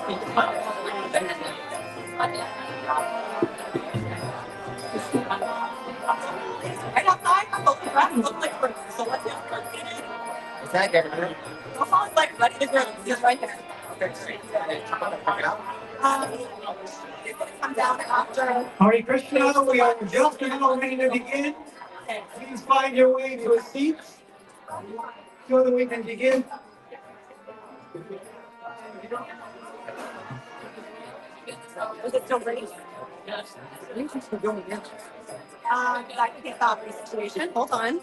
Right outside, it looks like we're selective for meeting. Is that good? Gopal's like ready to go. He's right there. Okay, great. He's gonna come down after. Hare Krishna, we are just now ready to begin. Please find your way to a seat so that we can begin. Is it still ready? Yes. I can get out of the situation. Hold on.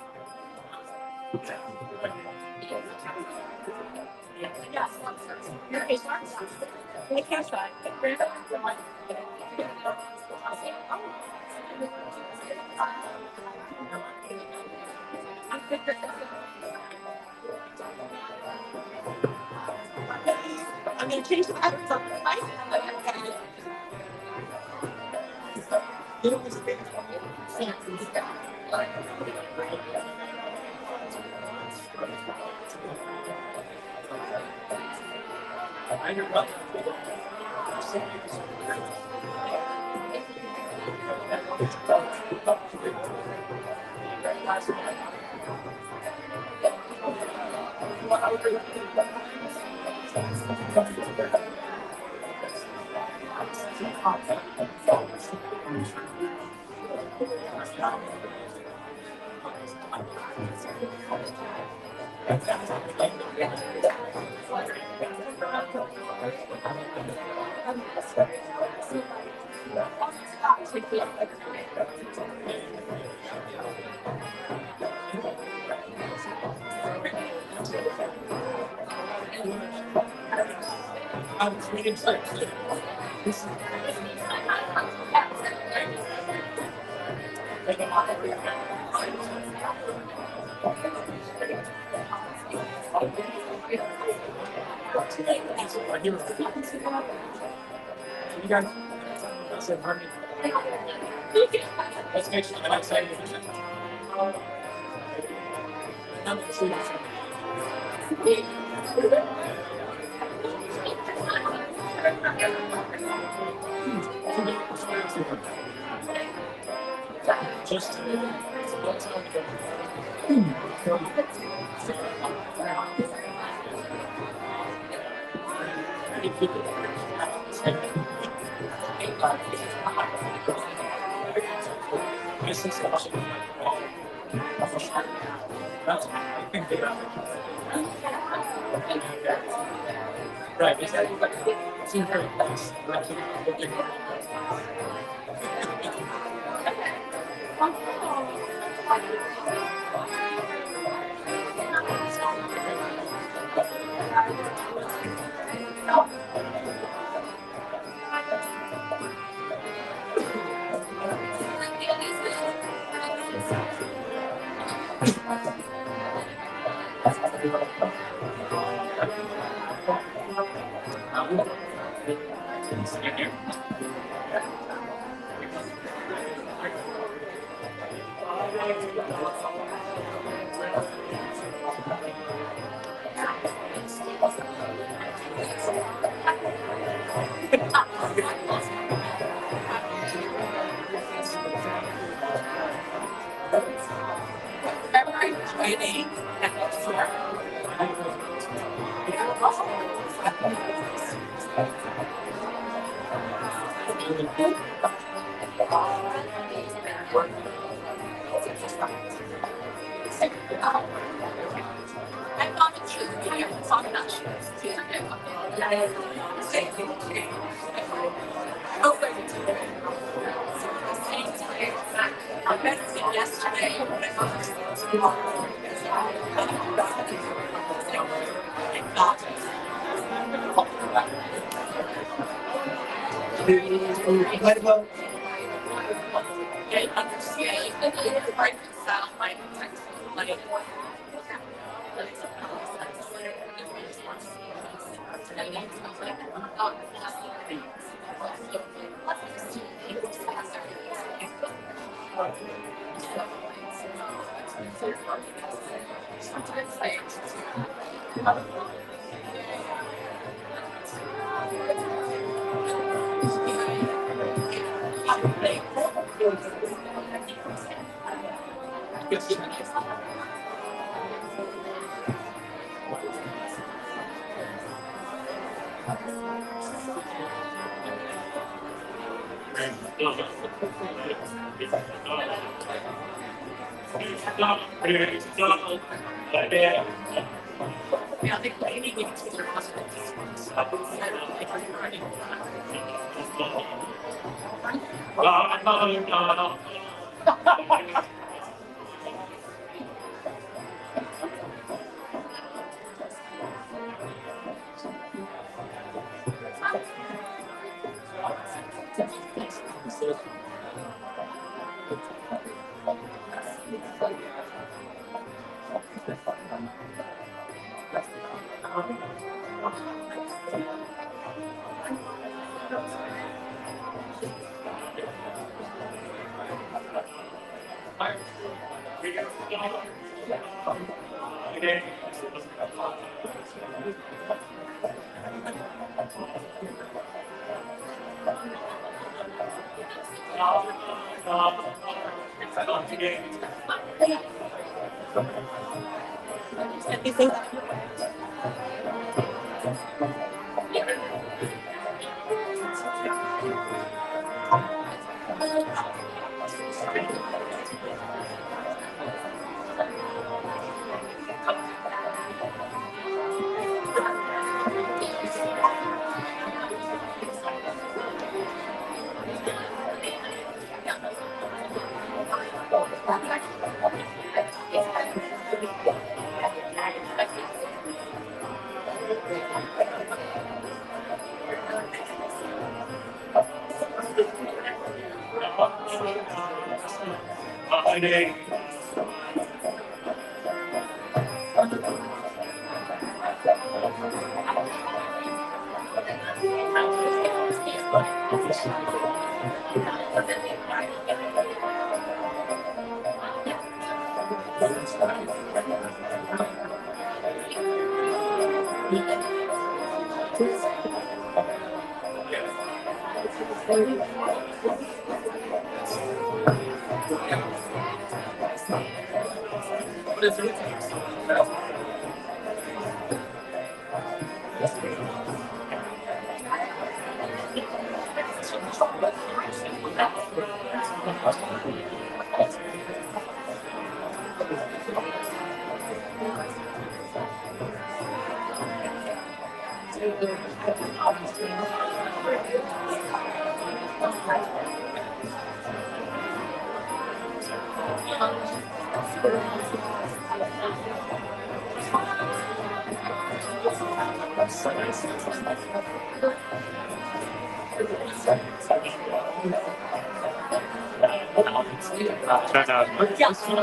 Yes. Your case starts. The cash side. I'm going to change the batteries on the mic. You guys, said harmony. Let's make sure I'm excited. Just right, it's very nice.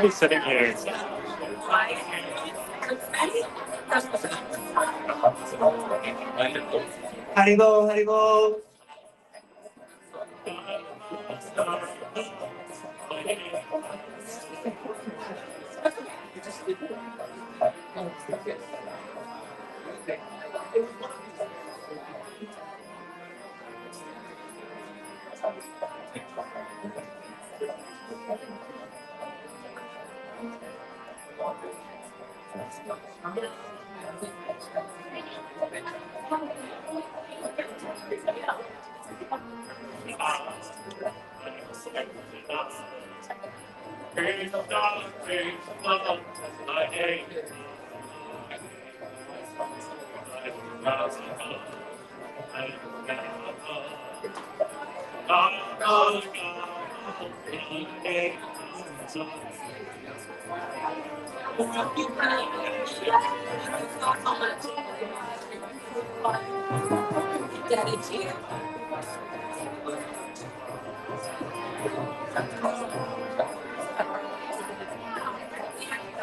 Sitting here. Haribo, Haribo.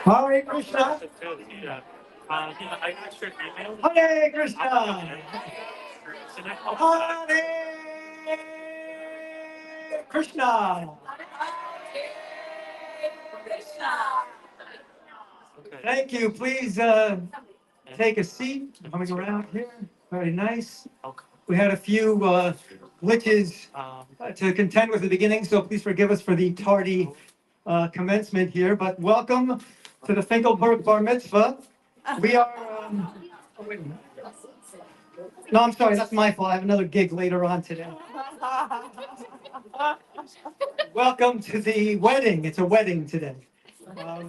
Hare Krishna. I got your email. Hare Krishna. Hare Krishna. Thank you. Please take a seat. Coming around here. Very nice. Okay. We had a few glitches to contend with the beginning, so please forgive us for the tardy commencement here. But welcome to the Finkelberg Bar Mitzvah. We are. Oh, wait a minute. No, I'm sorry, that's my fault. I have another gig later on today. Welcome to the wedding. It's a wedding today.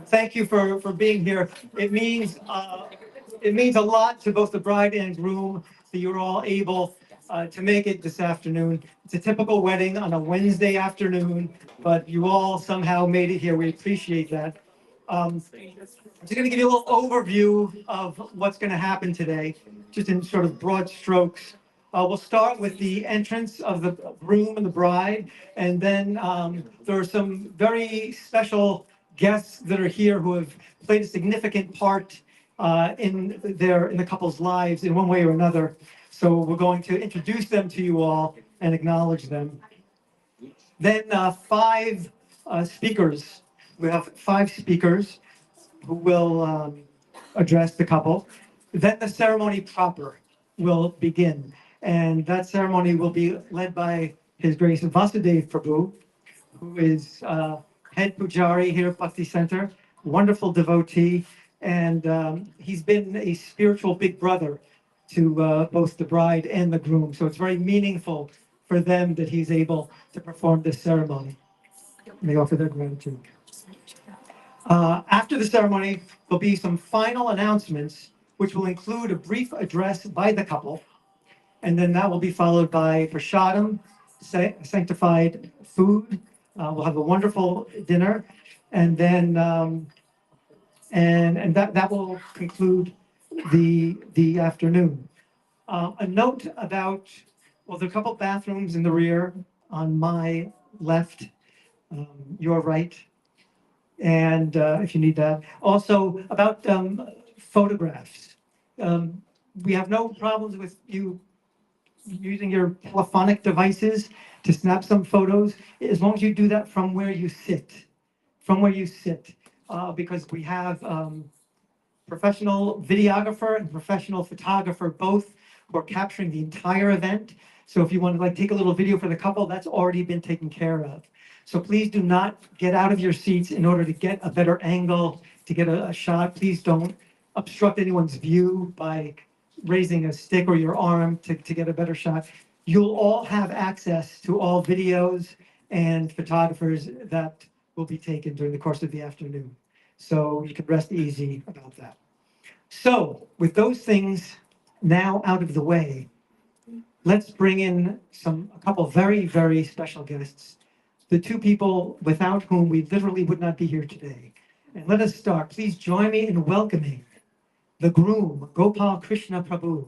Thank you for being here. It means a lot to both the bride and groom that you're all able to make it this afternoon. It's a typical wedding on a Wednesday afternoon, but you all somehow made it here. We appreciate that. I'm just going to give you a little overview of what's going to happen today, just in sort of broad strokes. We'll start with the entrance of the groom and the bride, and then there are some very special guests that are here who have played a significant part in the couple's lives in one way or another. So we're going to introduce them to you all and acknowledge them. Then five speakers. We have five speakers who will address the couple. Then the ceremony proper will begin. And that ceremony will be led by His Grace Vasudev Prabhu, who is head pujari here at Bhakti Center, wonderful devotee. And he's been a spiritual big brother to both the bride and the groom. So it's very meaningful for them that he's able to perform this ceremony. And they offer their gratitude. After the ceremony, there'll be some final announcements, which will include a brief address by the couple. And then that will be followed by prasadam, sanctified food. We'll have a wonderful dinner. And then and that will conclude the afternoon. A note about, well, there are a couple bathrooms in the rear on my left, your right. And if you need that. Also about photographs. We have no problems with you using your telephonic devices to snap some photos, as long as you do that from where you sit. Because we have professional videographer and professional photographer, both who are capturing the entire event. So if you want to take a little video for the couple, that's already been taken care of. So please do not get out of your seats in order to get a better angle, to get a shot. Please don't obstruct anyone's view by raising a stick or your arm to get a better shot. You'll all have access to all videos and photographers that will be taken during the course of the afternoon. So you can rest easy about that. So with those things now out of the way, let's bring in a couple very, very special guests, the two people without whom we literally would not be here today. And let us start. Please join me in welcoming the groom, Gopal Krishna Prabhu.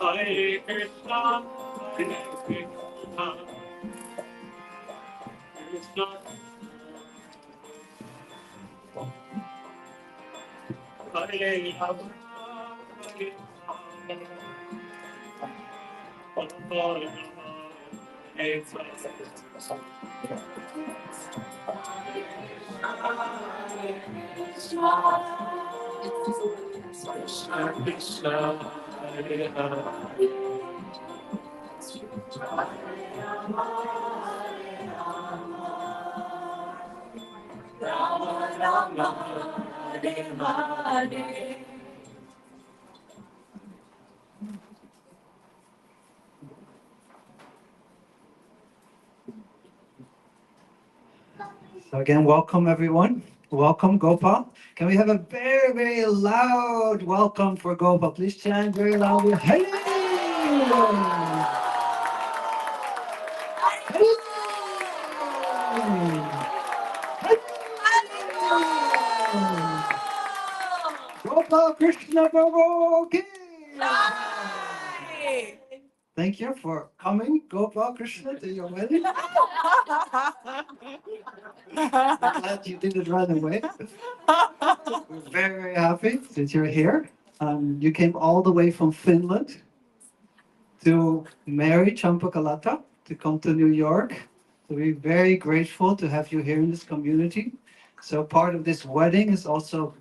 Hare Krishna, Hare Krishna, Krishna, Hare Rama, Hare Rama, Hare Krishna, Hare Rama. So again, welcome everyone. Welcome Gopal. Can we have a very, very loud welcome for Gopal? Please chant very loudly. Hey! Gopal Krishna Prabhu ki! Thank you for coming, Gopal Krishna, to your wedding. I'm glad you didn't run away. We're very, very happy that you're here. You came all the way from Finland to marry Champakalata, to come to New York. So we're very grateful to have you here in this community. So part of this wedding is also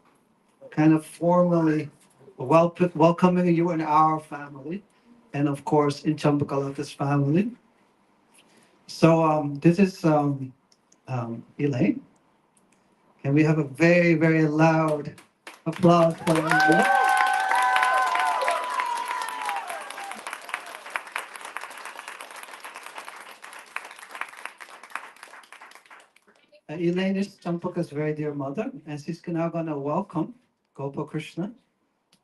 kind of formally welcoming you in our family, and of course in Champakalata's family. So this is Elaine. Can we have a very, very loud applause for Elaine? Elaine is Champaka's very dear mother, and she's now going to welcome Gopal Krishna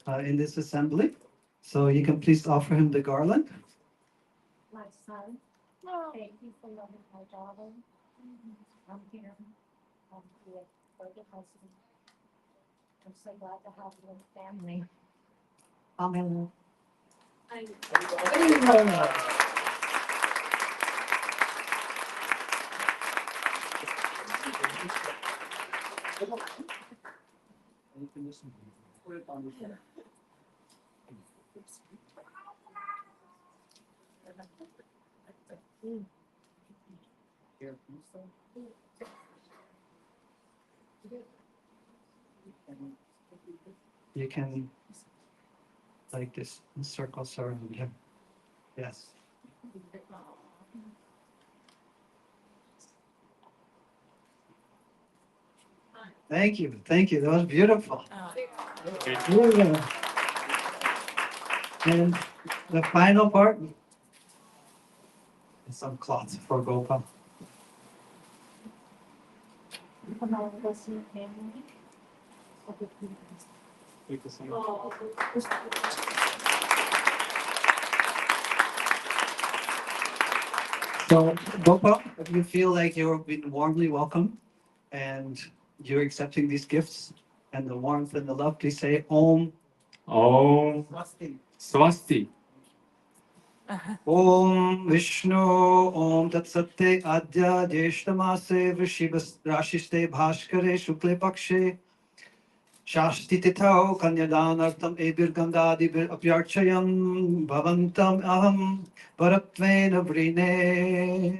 in this assembly. So you can please offer him the garland. My son, thank you for loving my daughter. I'm here. I'm here for your husband. I'm so glad to have you in the family. Amen. You can like this in circles around him. Yes. Thank you. Thank you. That was beautiful. Yeah. And the final part is some cloths for Gopal. Come on, let's see your family. So, Gopal, if you feel like you've been warmly welcomed and you're accepting these gifts and the warmth and the love, please say Om. Om Swasti. Om Vishnu Om Tat Satte Adya Jeshtamase Vrishibas Rashiste Bhaskare Shukle Pakshe Shashti Tithao Kanyadanartam Ebir Gandadibir Apyarchayam Bhavantam Aham Paratvena Vrine.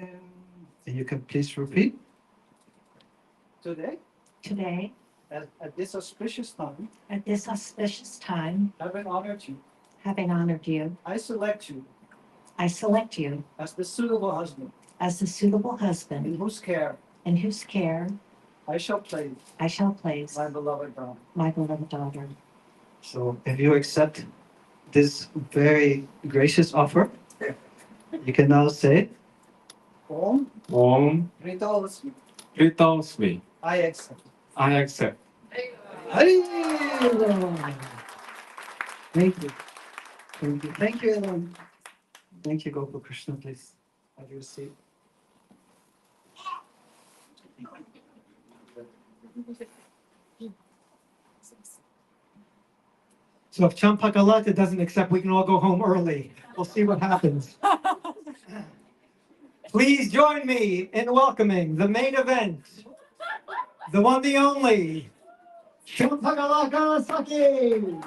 And you can please repeat. Today, Today, at this auspicious time, having honored you, I select you I select you as the suitable husband as the suitable in husband whose care in whose care I shall place I shall place my beloved daughter. my beloved daughter. So if you accept this very gracious offer, you can now say, Om Om Pritasmi. I accept. I accept. Hari! Thank you. Thank you. Thank you, Ellen. Thank you, Gopal Krishna. Please have your seat. So if Champakalata doesn't accept, we can all go home early. We'll see what happens. Please join me in welcoming the main event, the one, the only, Champakalata Saki.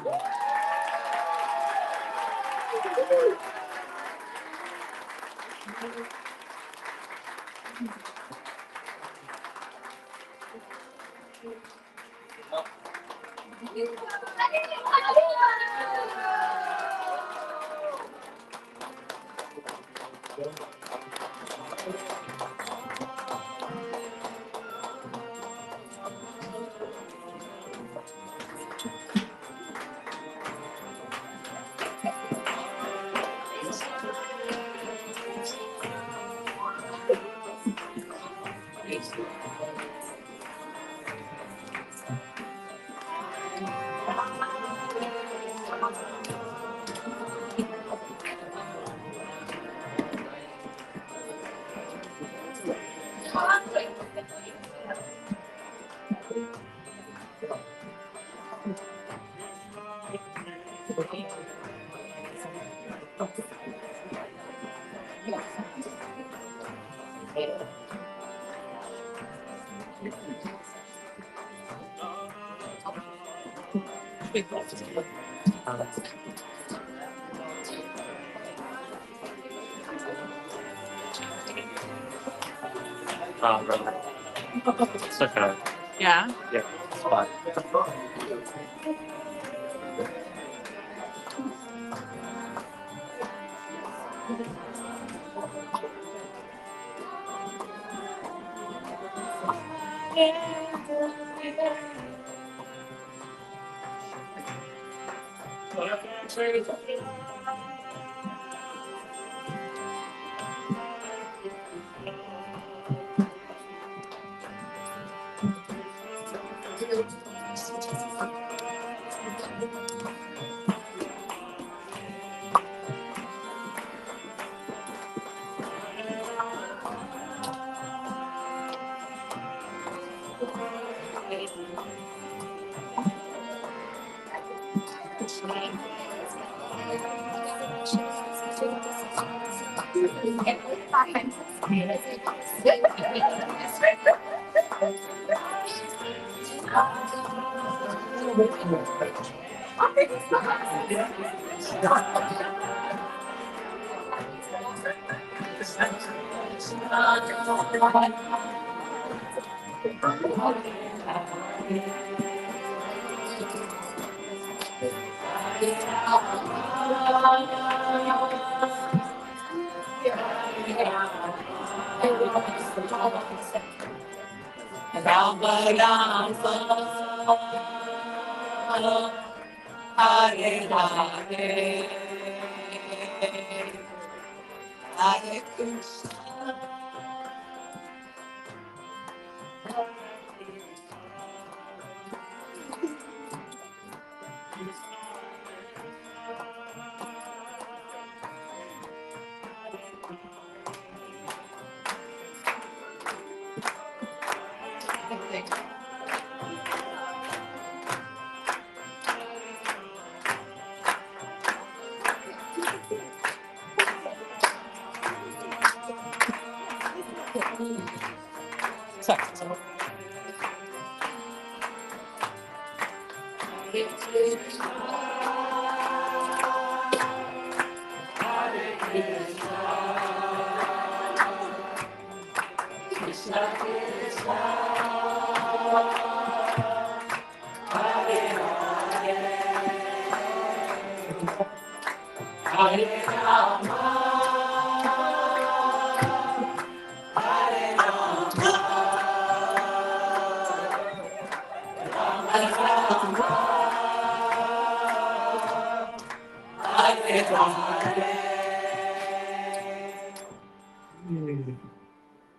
Brother. It's okay. Yeah. Yeah, it's fine.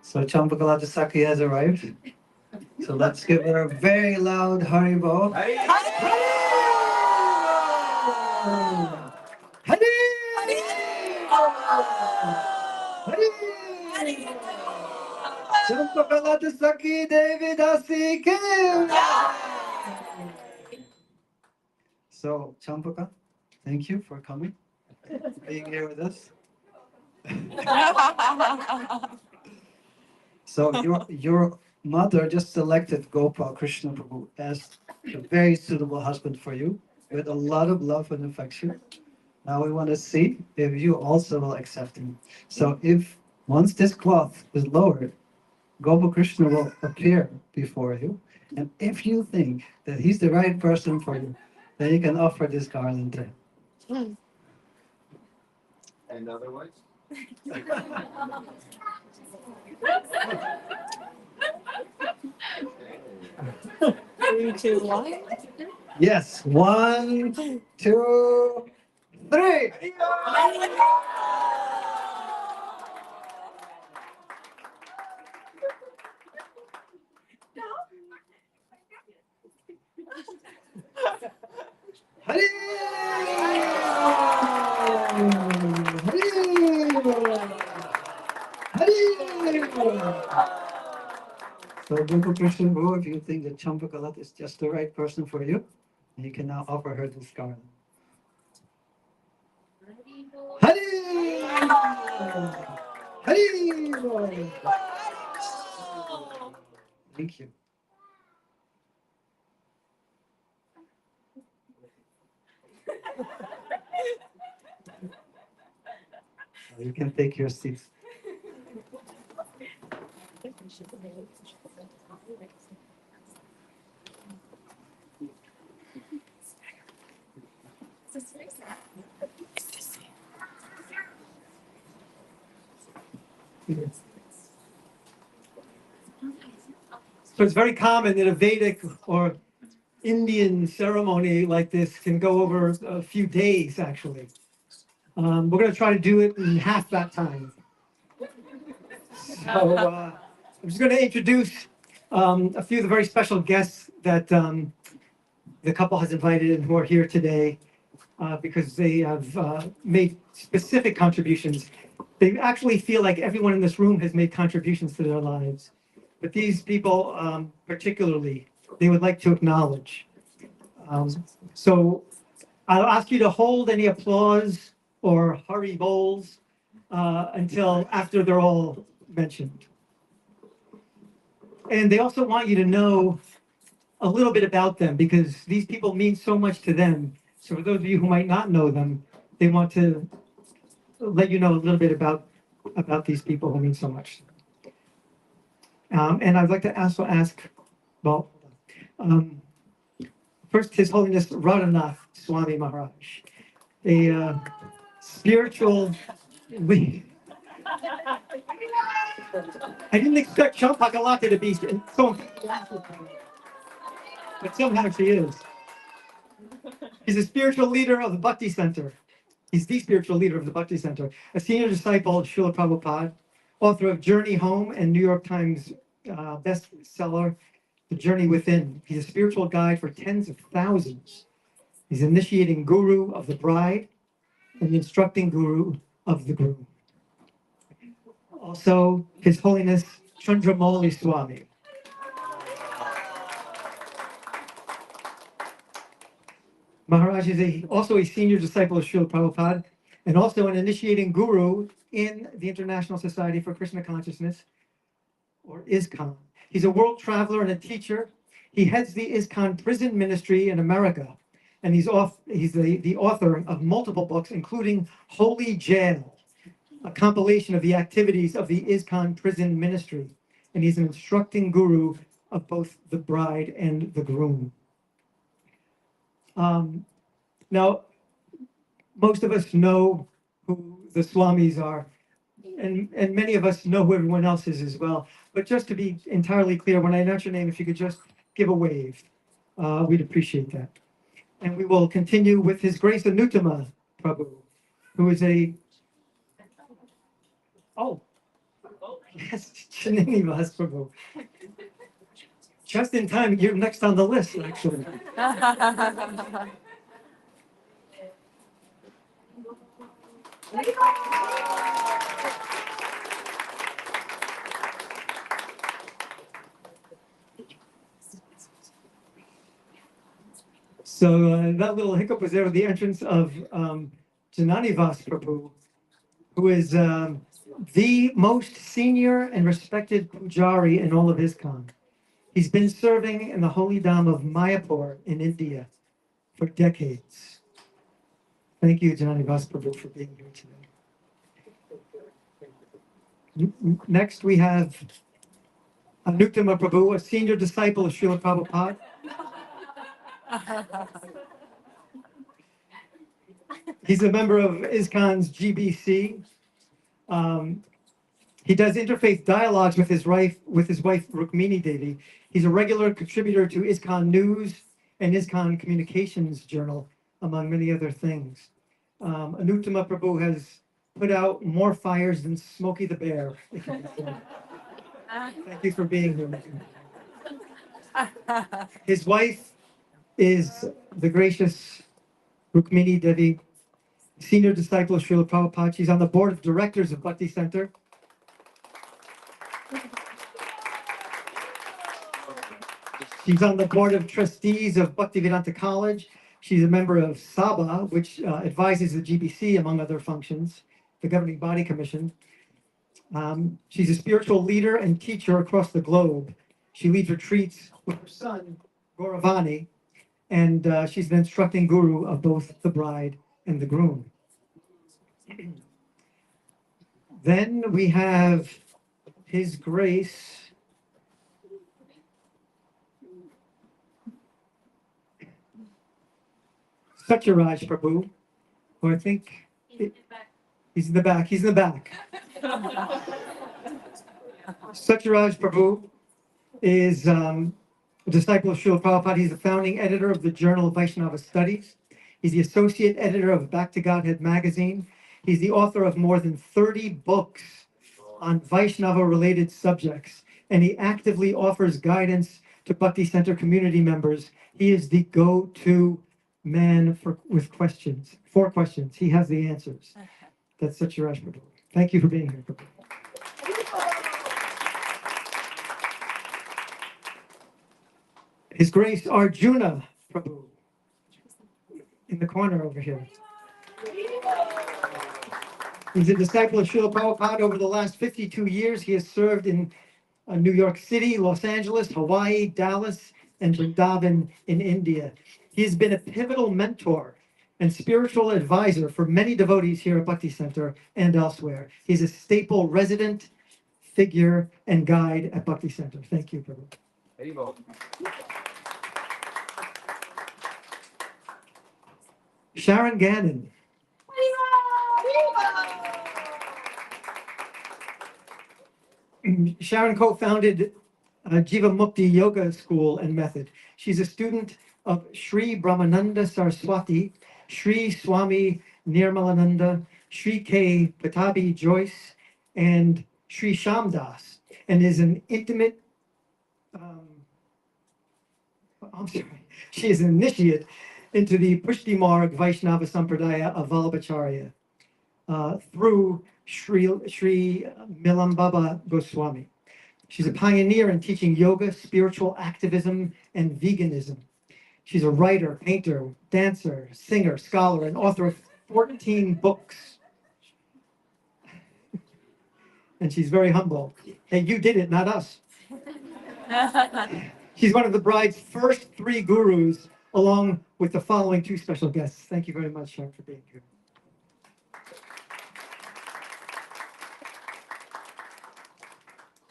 So Champakalata Saki has arrived. So let's give her a very loud Haribo. Hari! Hari! Hari! Champakalata Saki Devi Dasi Kim! So, Champaka, thank you for coming, being here with us. So your mother just selected Gopal Krishna Prabhu as a very suitable husband for you, with a lot of love and affection. Now we want to see if you also will accept him. So if once this cloth is lowered, Gopal Krishna will appear before you, and if you think that he's the right person for you, then you can offer this garland to him. And otherwise? 3, 2, 1. Yes, 1, 2, 3. Hari! Hari! So, Gopal Krishna Prabhu, if you think that Champakalata is just the right person for you, you can now offer her this garland. Hari! Hari! Thank you. You can take your seats. So it's very common that a Vedic or Indian ceremony like this can go over a few days, actually. We're going to try to do it in half that time. So I'm just going to introduce a few of the very special guests that the couple has invited and who are here today because they have made specific contributions. They actually feel like everyone in this room has made contributions to their lives. But these people particularly, they would like to acknowledge. So I'll ask you to hold any applause or hurry bowls until after they're all mentioned. And they also want you to know a little bit about them because these people mean so much to them. So for those of you who might not know them, they want to let you know a little bit about these people who mean so much. And I'd like to also ask, well, first, His Holiness Radhanath Swami Maharaj, a spiritual lead. I didn't expect Champakalata to be so enthusiastic, but somehow she is. He's a spiritual leader of the Bhakti Center. He's the spiritual leader of the Bhakti Center, a senior disciple of Srila Prabhupada, author of Journey Home and New York Times bestseller, The Journey Within. He's a spiritual guide for tens of thousands. He's initiating guru of the bride and the instructing guru of the groom. Also, His Holiness Chandramauli Swami. Maharaj is also a senior disciple of Srila Prabhupada and also an initiating guru in the International Society for Krishna Consciousness, or ISKCON. He's a world traveler and a teacher. He heads the ISKCON prison ministry in America, and he's the author of multiple books, including Holy Jail, a compilation of the activities of the ISKCON prison ministry. And he's an instructing guru of both the bride and the groom. Now, most of us know who the Swamis are, and many of us know who everyone else is as well. But just to be entirely clear, when I announce your name, if you could just give a wave, we'd appreciate that. And we will continue with His Grace Anuttama Prabhu, who is yes, Srinivas Prabhu. Just in time, you're next on the list, actually. So that little hiccup was there with the entrance of Jananivas Prabhu, who is the most senior and respected pujari in all of ISKCON. He's been serving in the holy dham of Mayapur in India for decades. Thank you, Jananivas Prabhu, for being here today. Next, we have Anuttama Prabhu, a senior disciple of Srila Prabhupada. He's a member of ISKCON's GBC. He does interfaith dialogues with his wife Rukmini Devi. He's a regular contributor to ISKCON News and ISKCON Communications Journal, among many other things. Anuttama Prabhu has put out more fires than Smokey the Bear. Thank you for being here. His wife is the gracious Rukmini Devi, senior disciple of Srila Prabhupada. She's on the board of directors of Bhakti Center. She's on the board of trustees of Bhaktivedanta College. She's a member of SABA, which advises the GBC, among other functions, the governing body commission. She's a spiritual leader and teacher across the globe. She leads retreats with her son, Gauravani, and she's an instructing guru of both the bride and the groom. Then we have His Grace Satyaraj Prabhu, who I think he's in the back. He's in the back. Satyaraj Prabhu is a disciple of Srila Prabhupada. He's the founding editor of the Journal of Vaishnava Studies. He's the associate editor of Back to Godhead magazine. He's the author of more than 30 books on Vaishnava-related subjects, and he actively offers guidance to Bhakti Center community members. He is the go-to man for questions. He has the answers. That's Satyaraj Prabhu. Thank you for being here, Prabhu. His Grace Arjuna Prabhu, in the corner over here. He's a disciple of Srila Prabhupada. Over the last 52 years, he has served in New York City, Los Angeles, Hawaii, Dallas, and Vrindavan in India. He has been a pivotal mentor and spiritual advisor for many devotees here at Bhakti Center and elsewhere. He's a staple resident, figure, and guide at Bhakti Center. Thank you, Prabhu. Sharon Gannon. Sharon co-founded Jiva Mukti Yoga School and Method. She's a student of Sri Brahmananda Saraswati, Sri Swami Nirmalananda, Sri K. Patabi Joyce, and Sri Shamdas, and is an intimate, she is an initiate into the Pushti Marg Vaishnava Sampradaya of Vallabhacharya through Sri Milambaba Goswami. She's a pioneer in teaching yoga, spiritual activism, and veganism. She's a writer, painter, dancer, singer, scholar, and author of 14 books. And she's very humble. Hey, you did it, not us. She's one of the bride's first 3 gurus, along with the following 2 special guests. Thank you very much, Sharon, for being here.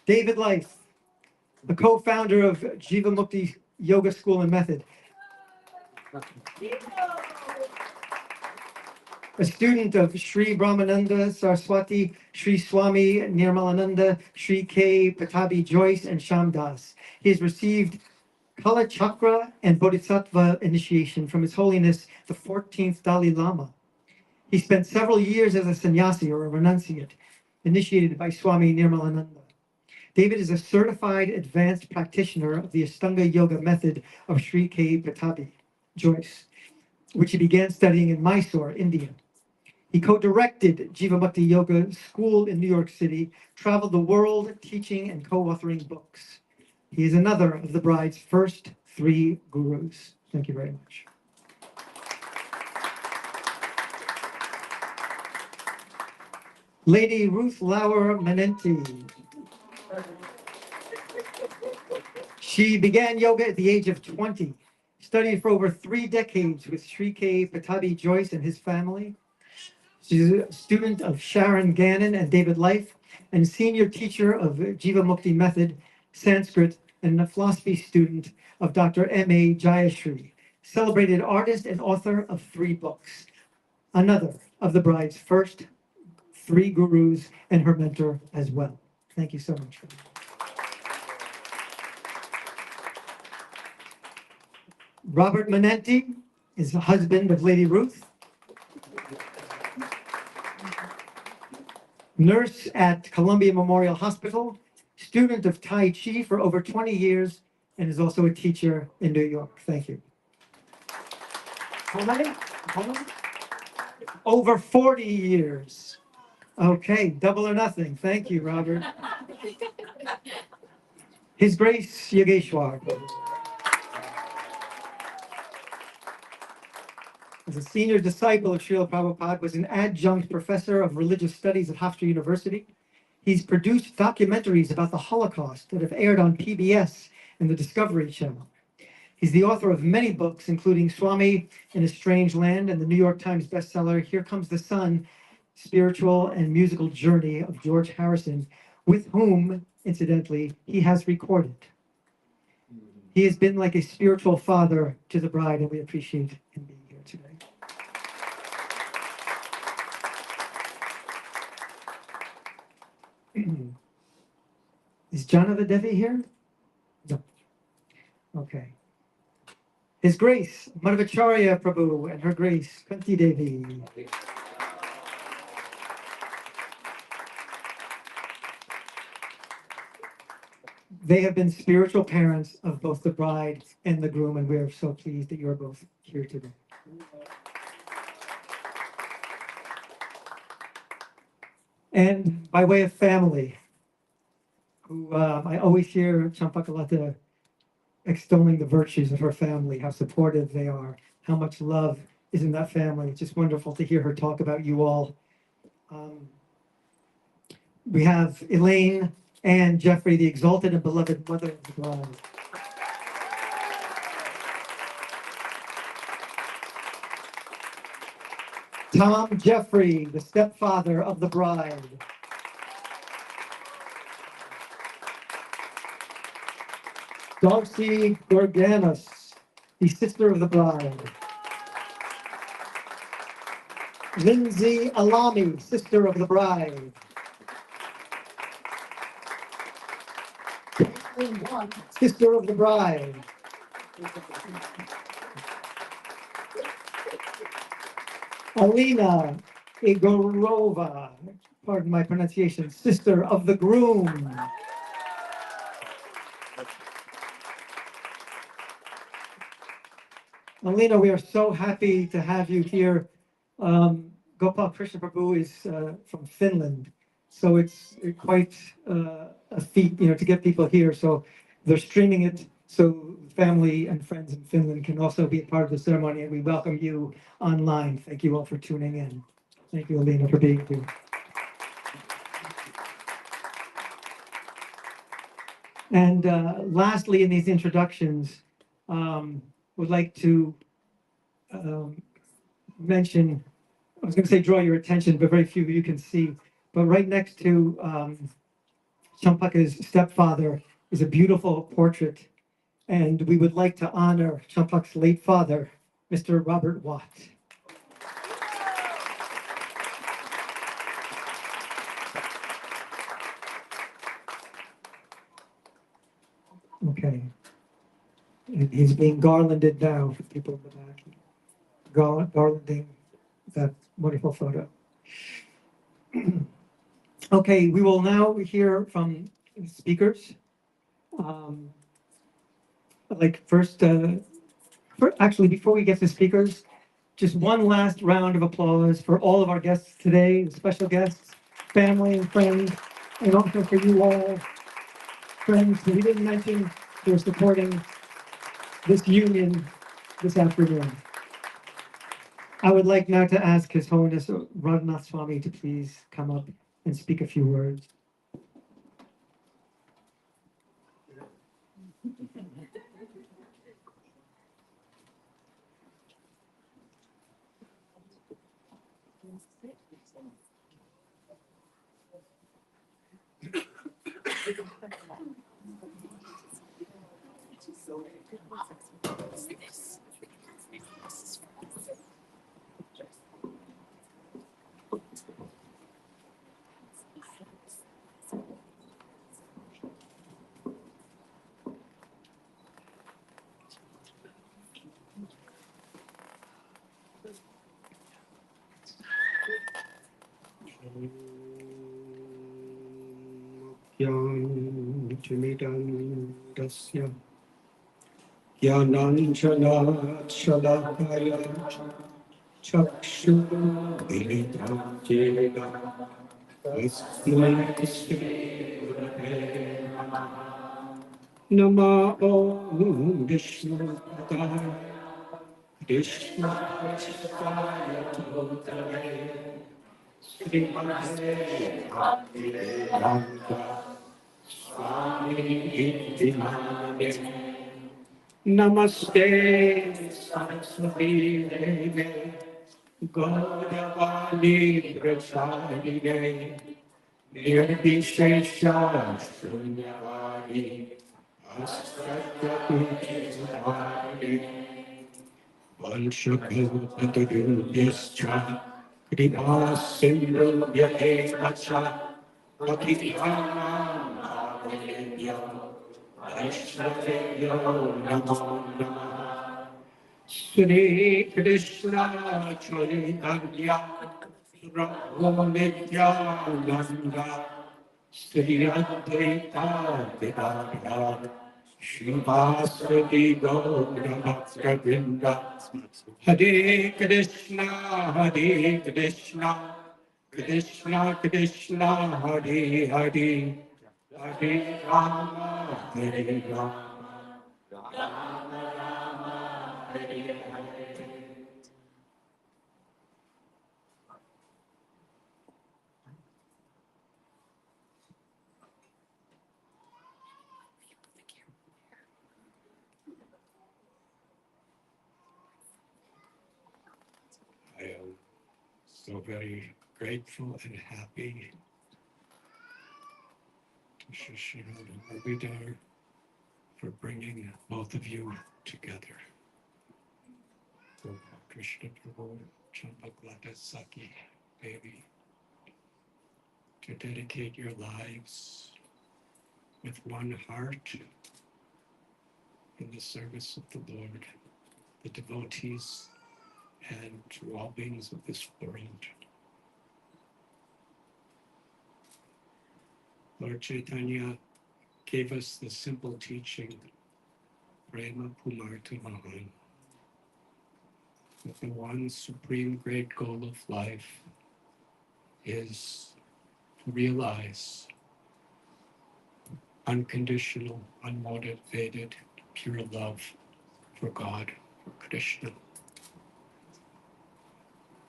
David Life, the co-founder of Jiva Mukti Yoga School and Method. A student of Sri Brahmananda Saraswati, Sri Swami Nirmalananda, Sri K. Patabi Joyce, and Shamdas. He has received Kala Chakra and Bodhisattva initiation from His Holiness the 14th Dalai Lama. He spent several years as a sannyasi or a renunciate, initiated by Swami Nirmalananda. David is a certified advanced practitioner of the Ashtanga Yoga method of Sri K. Patabi Joyce, which he began studying in Mysore, India. He co-directed Jiva Mukti Yoga School in New York City, traveled the world teaching and co-authoring books. He is another of the bride's first 3 gurus. Thank you very much. Lady Ruth Lauer Menenti. She began yoga at the age of 20, studied for over 3 decades with Sri K. Patabi Joyce and his family. She's a student of Sharon Gannon and David Life, and senior teacher of Jiva Mukti Method, Sanskrit, and a philosophy student of Dr. M.A. Jayashree, celebrated artist and author of 3 books, another of the bride's first 3 gurus and her mentor as well. Thank you so much. Robert Menenti is the husband of Lady Ruth, nurse at Columbia Memorial Hospital, student of Tai Chi for over 20 years, and is also a teacher in New York. Thank you. How many? Over 40 years. Okay, double or nothing. Thank you, Robert. His Grace Yogeshwar. As a senior disciple of Srila Prabhupada, was an adjunct professor of religious studies at Hofstra University. He's produced documentaries about the Holocaust that have aired on PBS and the Discovery Channel. He's the author of many books, including Swami in a Strange Land and the New York Times bestseller, Here Comes the Sun, Spiritual and Musical Journey of George Harrison, with whom, incidentally, he has recorded. He has been like a spiritual father to the bride, and we appreciate him being here today. Is Janava Devi here? No. Okay. His Grace, Madhavacharya Prabhu, and Her Grace, Kanti Devi. They have been spiritual parents of both the bride and the groom, and we are so pleased that you're both here today. And by way of family, who I always hear Champakalata extolling the virtues of her family, how supportive they are, how much love is in that family. It's just wonderful to hear her talk about you all. We have Elaine and Jeffrey, the exalted and beloved mother of the bride. Tom Jeffrey, the stepfather of the bride. Darcy Gorganos, the sister of the bride. Lindsay Alami, sister of the bride. Sister of the bride. Alina Igorova, pardon my pronunciation, sister of the groom. Alina, we are so happy to have you here. Gopal Krishna Prabhu is from Finland, so it's quite a feat, to get people here. So they're streaming it so family and friends in Finland can also be a part of the ceremony, and we welcome you online. Thank you all for tuning in. Thank you, Alina, for being here. And lastly, in these introductions, would like to mention, I was going to say draw your attention, but very few of you can see, but right next to Champaka's stepfather is a beautiful portrait, and we would like to honor Champak's late father, Mr. Robert Watt. Okay. And he's being garlanded now for people in the back. Garlanding that wonderful photo. Okay, we will now hear from speakers. Actually, before we get to speakers, just one last round of applause for all of our guests today, the special guests, family and friends, and also for you all, friends who we didn't mention, who are supporting this union this afternoon. I would like now to ask His Holiness Radhanath Swami to please come up and speak a few words. Jnanamidam Jnananjana Chakshurumilitam Jena Tasmai Shri Nama Om Vishnu Padaya Krishna Prasthaya Bhutale Srimate Bhakti Vedanta Swami Iti Namane Namaste Saraswati Devi Gauravani Prasarine Nirvishesha Shunyavadi Astatyapujarine Vanshakalapatarubhyascha Kripasindu Vyadevacha Patihanam Bhavanebhyo Vaishnavebhyo Namo Namaha Shri Krishna Chaitanya Prabhu Nityananda Shri Advaita Vedanta Srivasati Gaura Bhakta Hare Krishna Krishna Krishna Hare Hare Hare Rama Hare Rama Rama Rama Hare Hare. I am so very grateful and happy to Shishiro and Abhidar for bringing both of you together. Gopal Krishna Prabhu, Champakalata Saki Devi, to dedicate your lives with one heart in the service of the Lord, the devotees, and to all beings of this world. Lord Chaitanya gave us the simple teaching, Prema Pumarta Mahan, that the one supreme great goal of life is to realize unconditional, unmotivated, pure love for God, for Krishna.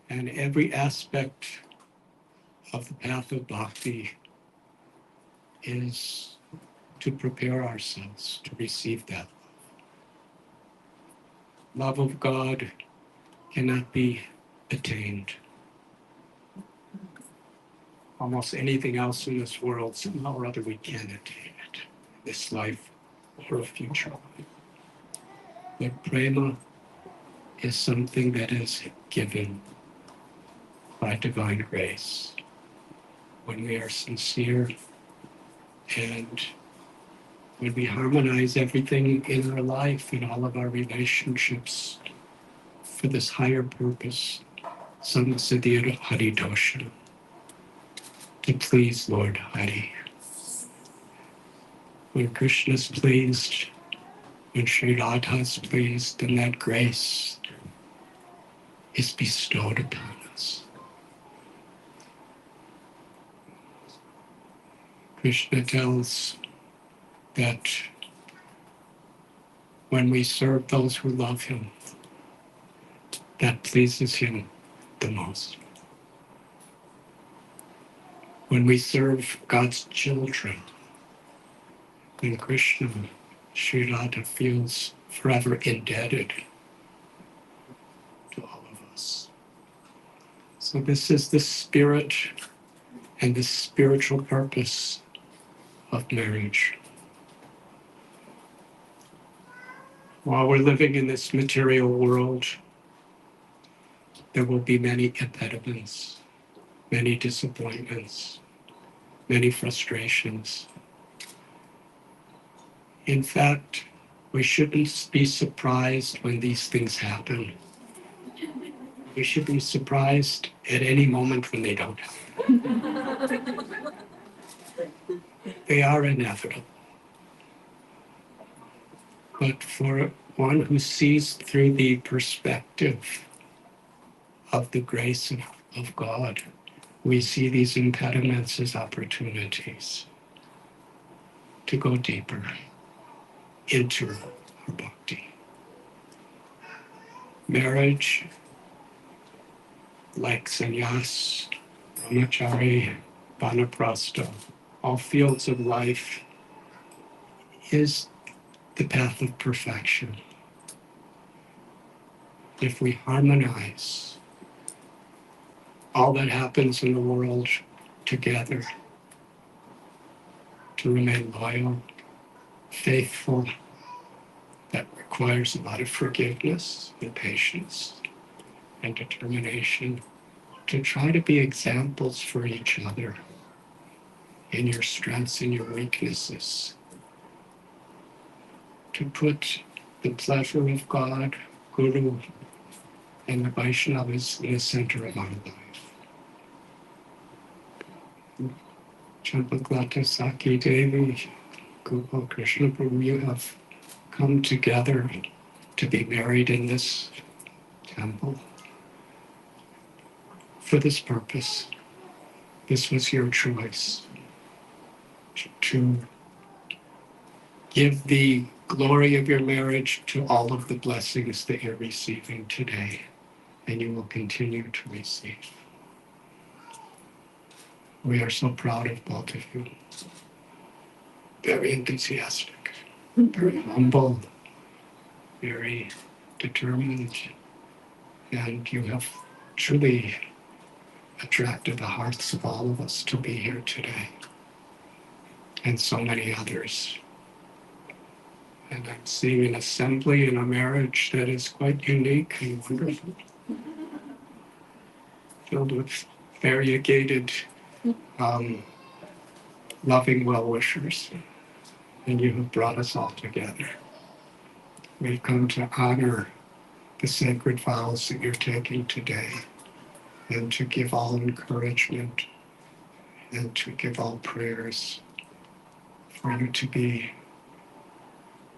And every aspect of the path of bhakti is to prepare ourselves to receive that love. Love of God cannot be attained. Almost anything else in this world, somehow or other, we can attain it. This life or a future life. But prema is something that is given by divine grace. When we are sincere and when we harmonize everything in our life, in all of our relationships, for this higher purpose, Samsiddhir Haridosha, to please Lord Hari. When Krishna is pleased, when Sri Radha is pleased, then that grace is bestowed upon us. Krishna tells that when we serve those who love him, that pleases him the most. When we serve God's children, then Krishna, Sri Radha feels forever indebted to all of us. So this is the spirit and the spiritual purpose of marriage. While we're living in this material world, there will be many impediments, many disappointments, many frustrations. In fact, we shouldn't be surprised when these things happen. We should be surprised at any moment when they don't happen. They are inevitable. But for one who sees through the perspective of the grace of God, we see these impediments as opportunities to go deeper into our bhakti. Marriage, like sannyas, brahmachari, vanaprastha, all fields of life, is the path of perfection. If we harmonize all that happens in the world together, to remain loyal, faithful, that requires a lot of forgiveness and patience and determination to try to be examples for each other in your strengths and your weaknesses, to put the pleasure of God, Guru, and the Vaishnavas in the center of our life. Champakalata Saki Devi, Gopal Krishna Prabhu, you have come together to be married in this temple for this purpose. This was your choice, to give the glory of your marriage to all of the blessings that you're receiving today, and you will continue to receive. We are so proud of both of you. Very enthusiastic, very humble, very determined, and you have truly attracted the hearts of all of us to be here today, and so many others. And I'm seeing an assembly and a marriage that is quite unique and wonderful, filled with variegated, loving well-wishers. And you have brought us all together. We've come to honor the sacred vows that you're taking today, and to give all encouragement, and to give all prayers for you to be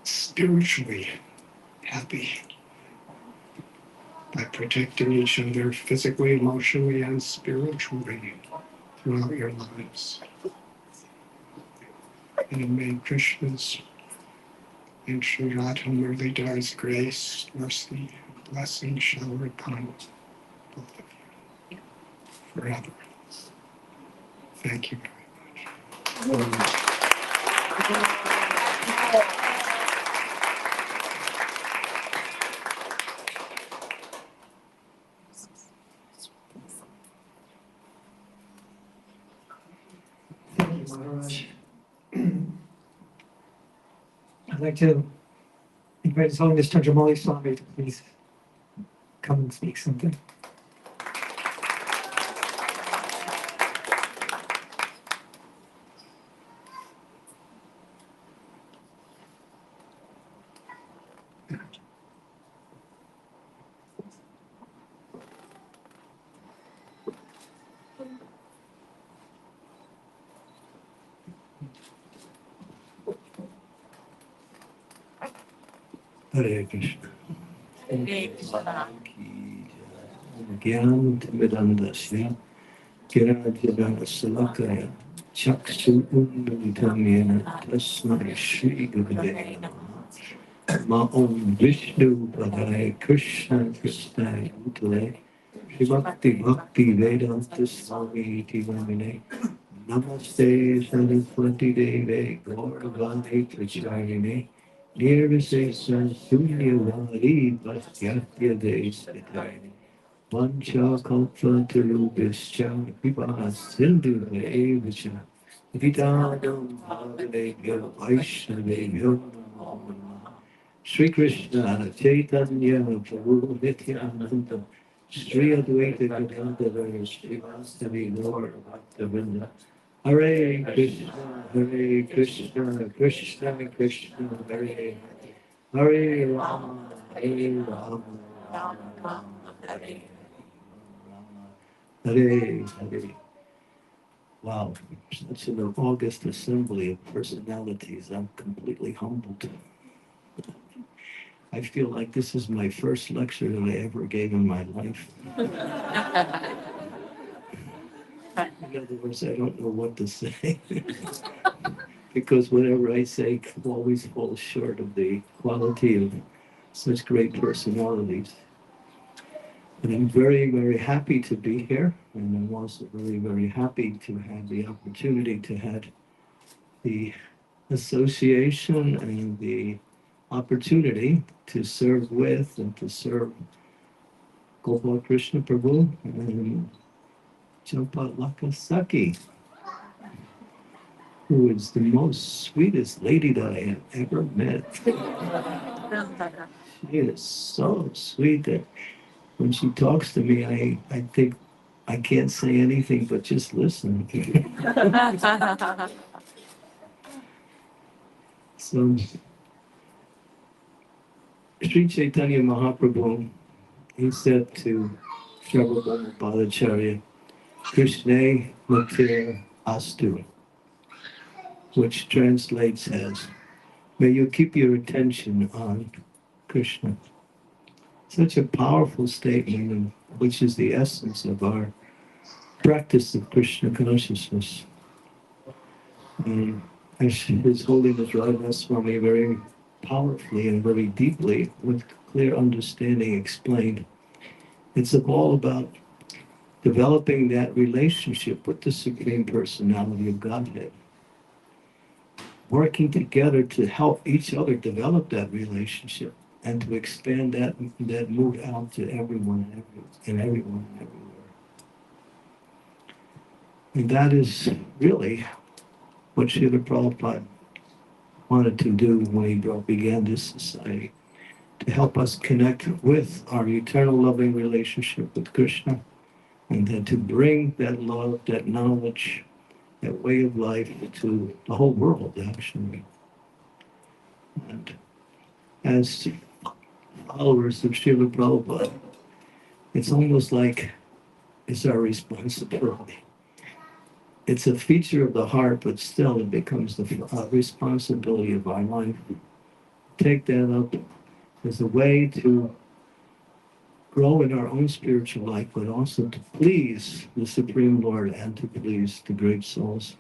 spiritually happy by protecting each other physically, emotionally, and spiritually throughout your lives. And may Krishna's and Sri Radha Murlidar's grace, mercy, blessing shower upon both of you forever. Thank you very much. Thank you, Maharaj. I'd like to invite His Holiness Chandramali Swami to please come and speak something. Hare Krishna. Gyan Vedandasya Kirajana Salakaya Chaksu Undantamya Tasmai Shri Gurave Namaha Ma Om Vishnu Padaya Krishna Kristaya Utale Shri Bhakti Bhakti Vedanta Swami Iti Vamine Namaste Saraswati Deve Gauravani Pracharine Nirvisesa Sunyavadi Bhastyatya Desatayane Vancha Kalpa Tarubhischa Vivaha Sindhu Evacha Vidadam Bhagavegyo Vaishnavegyo Namo Namaha Sri Krishna Chaitanya Prabhu Nityananda Sri Advaita Gadadhara Srivastavi Lord Bhaktivinoda Hare Krishna, Krishna Krishna, Hare Hare, Hare Rama, Hare Rama, Rama Rama, Hare Hare, Hare. Wow, such an august assembly of personalities. I'm completely humbled. I feel like this is my first lecture that I ever gave in my life. In other words, I don't know what to say. Because whatever I say always falls short of the quality of such great personalities. And I'm very, very happy to be here. And I'm also very, very happy to have the opportunity to have the association and the opportunity to serve with and to serve Gopal Krishna Prabhu and Champakalata, who is the most sweetest lady that I have ever met. She is so sweet that when she talks to me, I think I can't say anything but just listen. So, Sri Chaitanya Mahaprabhu, he said to Shrabhabama Bhattacharya, Krishna Matir Astu, which translates as, may you keep your attention on Krishna. Such a powerful statement, which is the essence of our practice of Krishna consciousness. As His Holiness Radha Swami very powerfully and very deeply, with clear understanding, explained, it's all about developing that relationship with the Supreme Personality of Godhead, working together to help each other develop that relationship and to expand that move out to everyone and everyone and everywhere. And that is really what Srila Prabhupada wanted to do when he began this society, to help us connect with our eternal loving relationship with Krishna, and then to bring that love, that knowledge, that way of life to the whole world, actually. And as followers of Srila Prabhupada, it's almost like it's our responsibility. It's a feature of the heart, but still it becomes the responsibility of our life. Take that up as a way to grow in our own spiritual life, but also to please the Supreme Lord and to please the great souls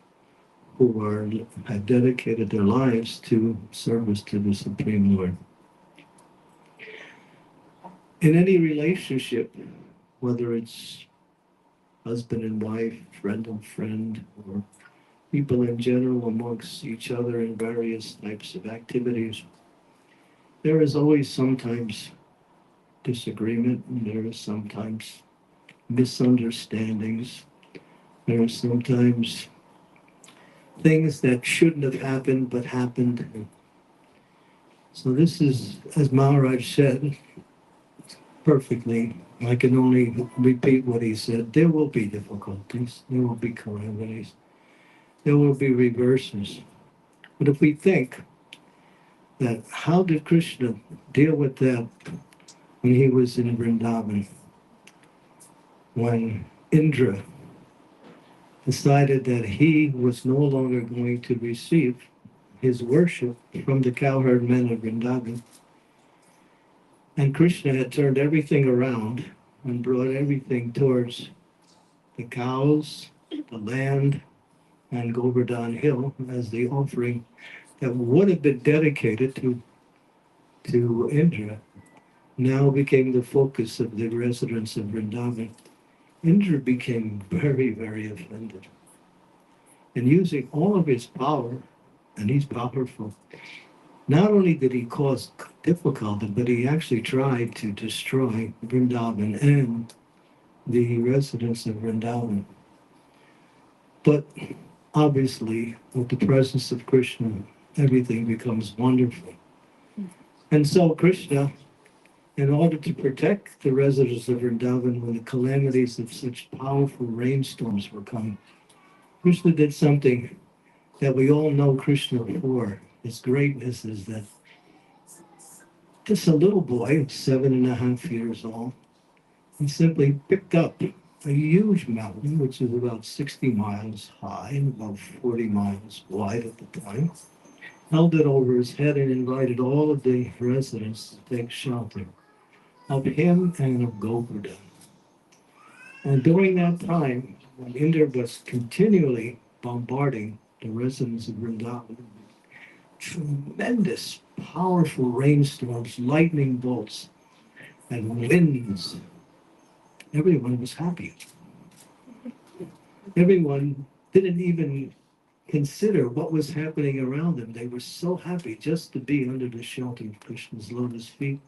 who have dedicated their lives to service to the Supreme Lord. In any relationship, whether it's husband and wife, friend and friend, or people in general amongst each other in various types of activities, there is always sometimes disagreement, and there is sometimes misunderstandings. There are sometimes things that shouldn't have happened but happened. So this is, as Maharaj said perfectly, I can only repeat what he said, there will be difficulties, there will be calamities, there will be reverses. But if we think that how did Krishna deal with that when he was in Vrindavan, when Indra decided that he was no longer going to receive his worship from the cowherd men of Vrindavan. And Krishna had turned everything around and brought everything towards the cows, the land, and Govardhan Hill as the offering that would have been dedicated to Indra, now became the focus of the residents of Vrindavan. Indra became very, very offended. And using all of his power, and he's powerful, not only did he cause difficulty, but he actually tried to destroy Vrindavan and the residents of Vrindavan. But obviously, with the presence of Krishna, everything becomes wonderful. And so Krishna, in order to protect the residents of Vrindavan when the calamities of such powerful rainstorms were coming, Krishna did something that we all know Krishna for. His greatness is that just a little boy, 7.5 years old, he simply picked up a huge mountain, which is about 60 miles high and about 40 miles wide at the time, held it over his head and invited all of the residents to take shelter of him and of Govardhan. And during that time, when Indra was continually bombarding the residents of Vrindavan, tremendous, powerful rainstorms, lightning bolts, and winds, everyone was happy. Everyone didn't even consider what was happening around them. They were so happy just to be under the shelter of Krishna's lotus feet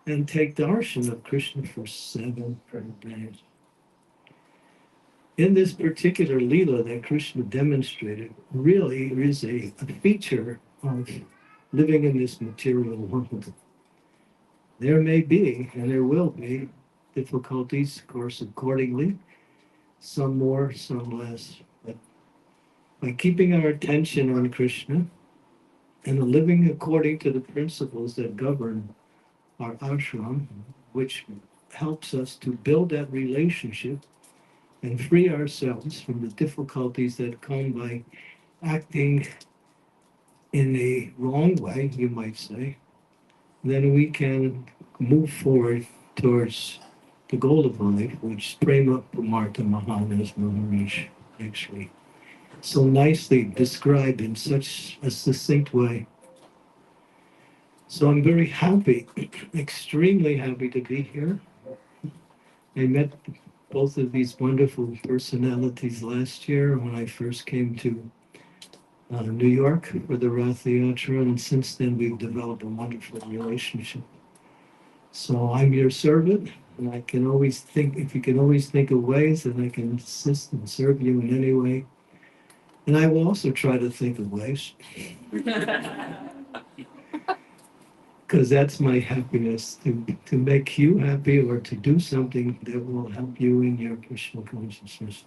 and take darshan of Krishna for 7 days. In this particular Leela that Krishna demonstrated really is a feature of living in this material world. There may be, and there will be, difficulties, of course, accordingly, some more, some less. But by keeping our attention on Krishna and living according to the principles that govern our ashram, which helps us to build that relationship and free ourselves from the difficulties that come by acting in a wrong way, you might say, then we can move forward towards the goal of life, which Prema Pumartha Mahanas Maharish actually so nicely described in such a succinct way. So I'm very happy, extremely happy to be here. I met both of these wonderful personalities last year when I first came to New York for the Rath Yatra, and since then we've developed a wonderful relationship. So I'm your servant, and I can always think, if you can always think of ways that I can assist and serve you in any way. And I will also try to think of ways, because that's my happiness, to make you happy or to do something that will help you in your Krishna consciousness.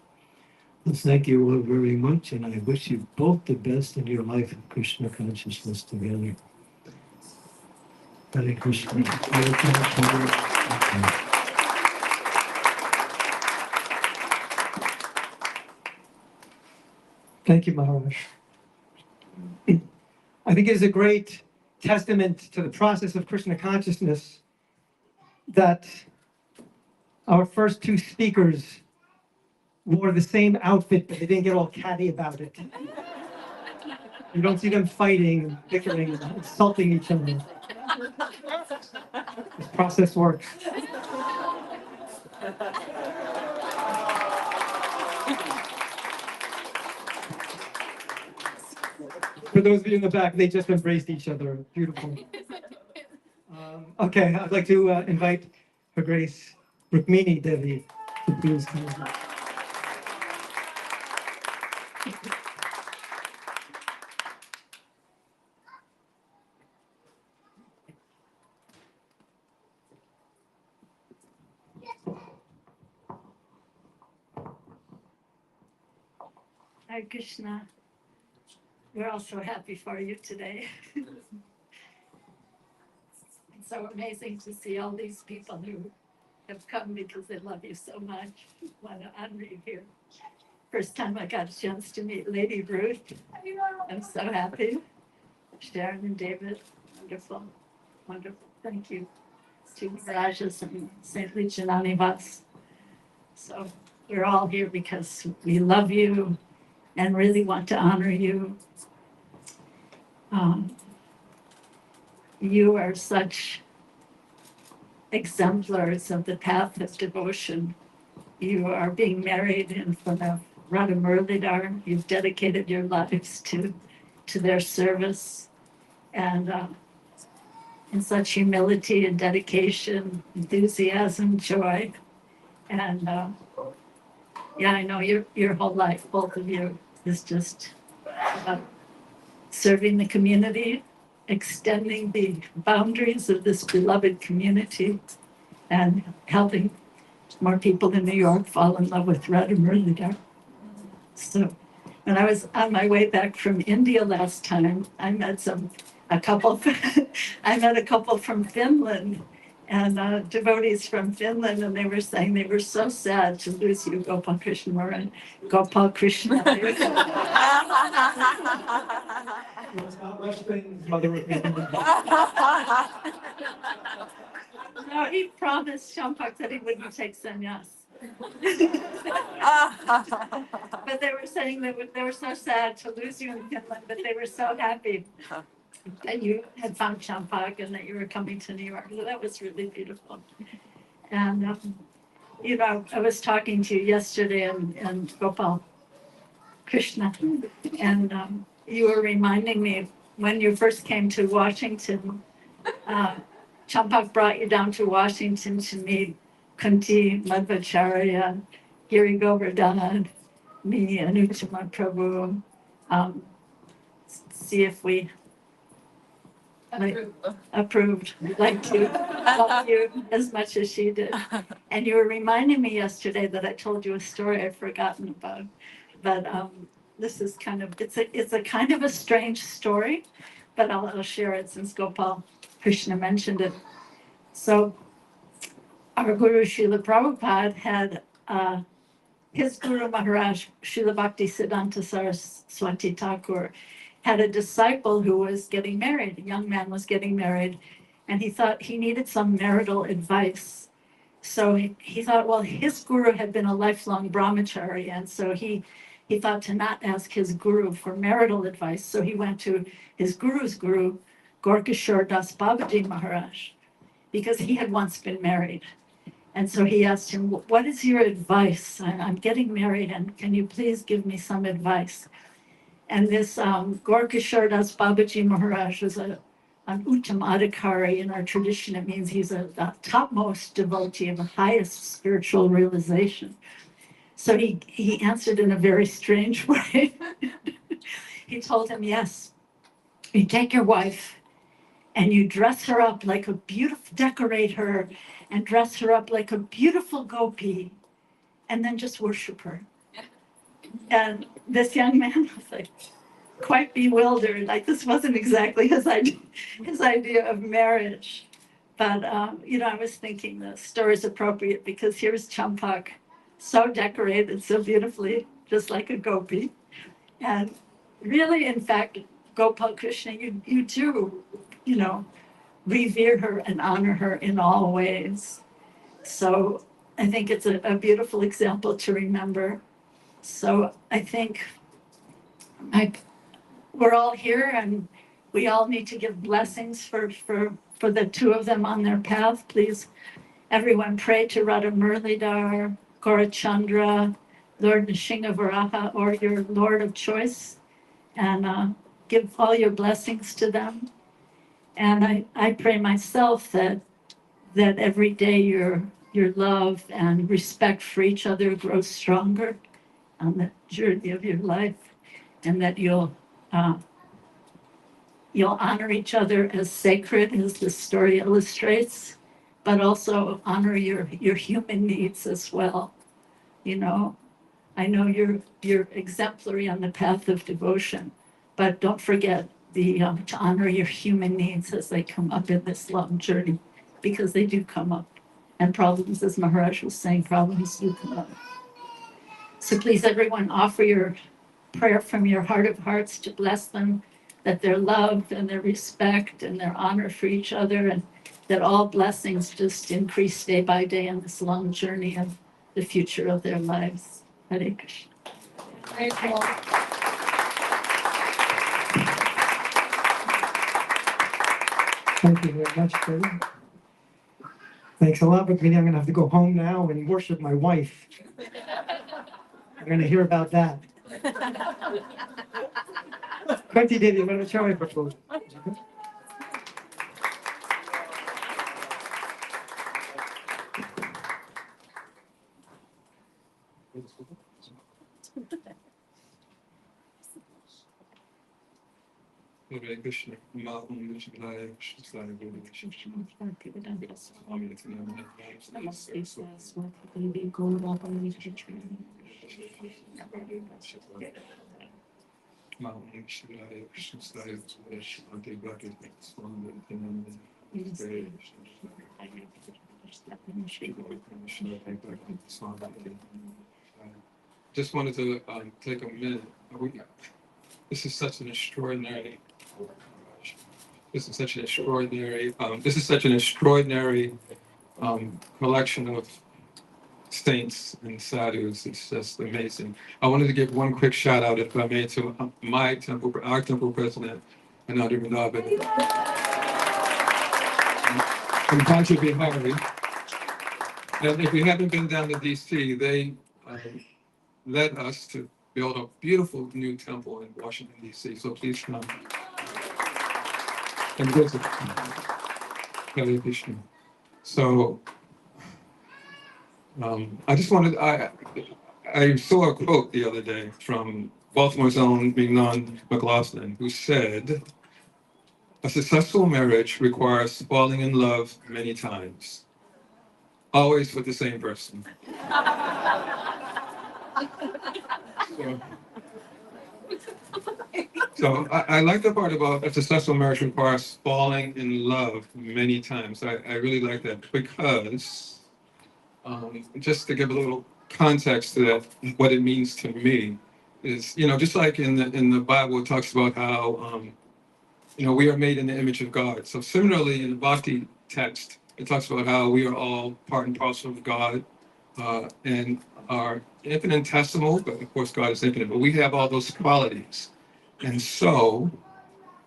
Well, thank you all very much, and I wish you both the best in your life of Krishna consciousness together. Hare Krishna. Hare Krishna. Thank you, Maharaj. I think it is a great testament to the process of Krishna consciousness that our first 2 speakers wore the same outfit, but they didn't get all catty about it. You don't see them fighting, bickering, insulting each other. This process works. For those of you in the back, they just embraced each other. Beautiful. Okay, I'd like to invite Her Grace Rukmini Devi to please come over. Hare Krishna. We're all so happy for you today. It's so amazing to see all these people who have come because they love you so much. Want to honor you here. First time I got a chance to meet Lady Ruth. I'm so happy. Sharon and David, wonderful, wonderful. Thank you to Rajas and St. Lichanani Vas. So we're all here because we love you and really want to honor you. You are such exemplars of the path of devotion. You are being married in front of Radha Muralidhar. You've dedicated your lives to their service, and in such humility and dedication, enthusiasm, joy, and yeah, I know your whole life, both of you, is just about serving the community, extending the boundaries of this beloved community, and helping more people in New York fall in love with Radha Muralidhar. So when I was on my way back from India last time, I met a couple from Finland, and devotees from Finland, and they were saying they were so sad to lose you, Gopal Krishna Moran, Gopal Krishna. It's not much things, Mother of God. No, he promised Champak that he wouldn't take sannyas. But they were saying they were so sad to lose you in Finland, but they were so happy that you had found Champak and that you were coming to New York. So that was really beautiful. And, I was talking to you yesterday and Gopal Krishna, and you were reminding me when you first came to Washington, Champak brought you down to Washington to meet Kunti, Madhvacharya, Giri Govardhan, me, Anuttama Prabhu, see if we approved, like to love you as much as she did. And you were reminding me yesterday that I told you a story I've forgotten about. But this is it's a kind of a strange story, but I'll share it since Gopal Krishna mentioned it. So our Guru Srila Prabhupada had his Guru Maharaj, Srila Bhakti Siddhanta Saraswati Thakur, had a disciple who was getting married. A young man was getting married, and he thought he needed some marital advice. So he thought, well, his guru had been a lifelong brahmachari, and so he thought to not ask his guru for marital advice. So he went to his guru's guru, Gorkishore Das Babaji Maharaj, because he had once been married. And so he asked him, what is your advice? I'm getting married, and can you please give me some advice? And this Gorkishore Das Babaji Maharaj was an Uttam Adhikari in our tradition. It means he's a topmost devotee of the highest spiritual realization. So he answered in a very strange way. He told him, yes, you take your wife and you dress her up like a beautiful, decorate her and dress her up like a beautiful gopi, and then just worship her. And this young man was like quite bewildered, like this wasn't exactly his idea of marriage. But, I was thinking the story is appropriate because here's Champak, so decorated, so beautifully, just like a gopi. And really, in fact, Gopal Krishna, you do, revere her and honor her in all ways. So I think it's a beautiful example to remember. So I think we're all here and we all need to give blessings for the two of them on their path. Please, everyone, pray to Radha Muralidhar, Gaurachandra, Lord Nrsimha Varaha, or your Lord of choice, and give all your blessings to them. And I pray myself that every day your love and respect for each other grows stronger on the journey of your life, and that you'll honor each other as sacred as the story illustrates, but also honor your human needs as well. I know you're exemplary on the path of devotion, but don't forget to honor your human needs as they come up in this long journey, because they do come up. And problems, as Maharaj was saying, problems do come up. So please, everyone, offer your prayer from your heart of hearts to bless them, that their love and their respect and their honor for each other, and that all blessings just increase day by day on this long journey of the future of their lives. Hare Krishna. Thank you very much, Katie. Thanks a lot, but maybe I'm going to have to go home now and worship my wife. We're going to hear about that. Quanti Devi, what a show propose. Hare Krishna, Maham Vishwaya, Shisaya Guru Krishna, Maham Vishwaya, Shisaya Guru Shimati Bhakti, Swami Just wanted to take a minute. This is such an extraordinary. This is such an extraordinary. This is such an extraordinary collection of saints and sadhus. It's just amazing. I wanted to give one quick shout out, if I may, to my temple, our temple president, Ananda Vrindavan, from Pancha Bihari. And if you haven't been down to DC, they led us to build a beautiful new temple in Washington, DC. So please come and visit. Hare Krishna. So I just wanted, I saw a quote the other day from Baltimore's own Mignon McLaughlin, who said, "A successful marriage requires falling in love many times, always with the same person." So I like the part about a successful marriage requires falling in love many times. I really like that because just to give a little context to that, what it means to me is, just like in the Bible, it talks about how, we are made in the image of God. So similarly, in the Bhakti text, it talks about how we are all part and parcel of God and are infinitesimal, but of course God is infinite, but we have all those qualities. And so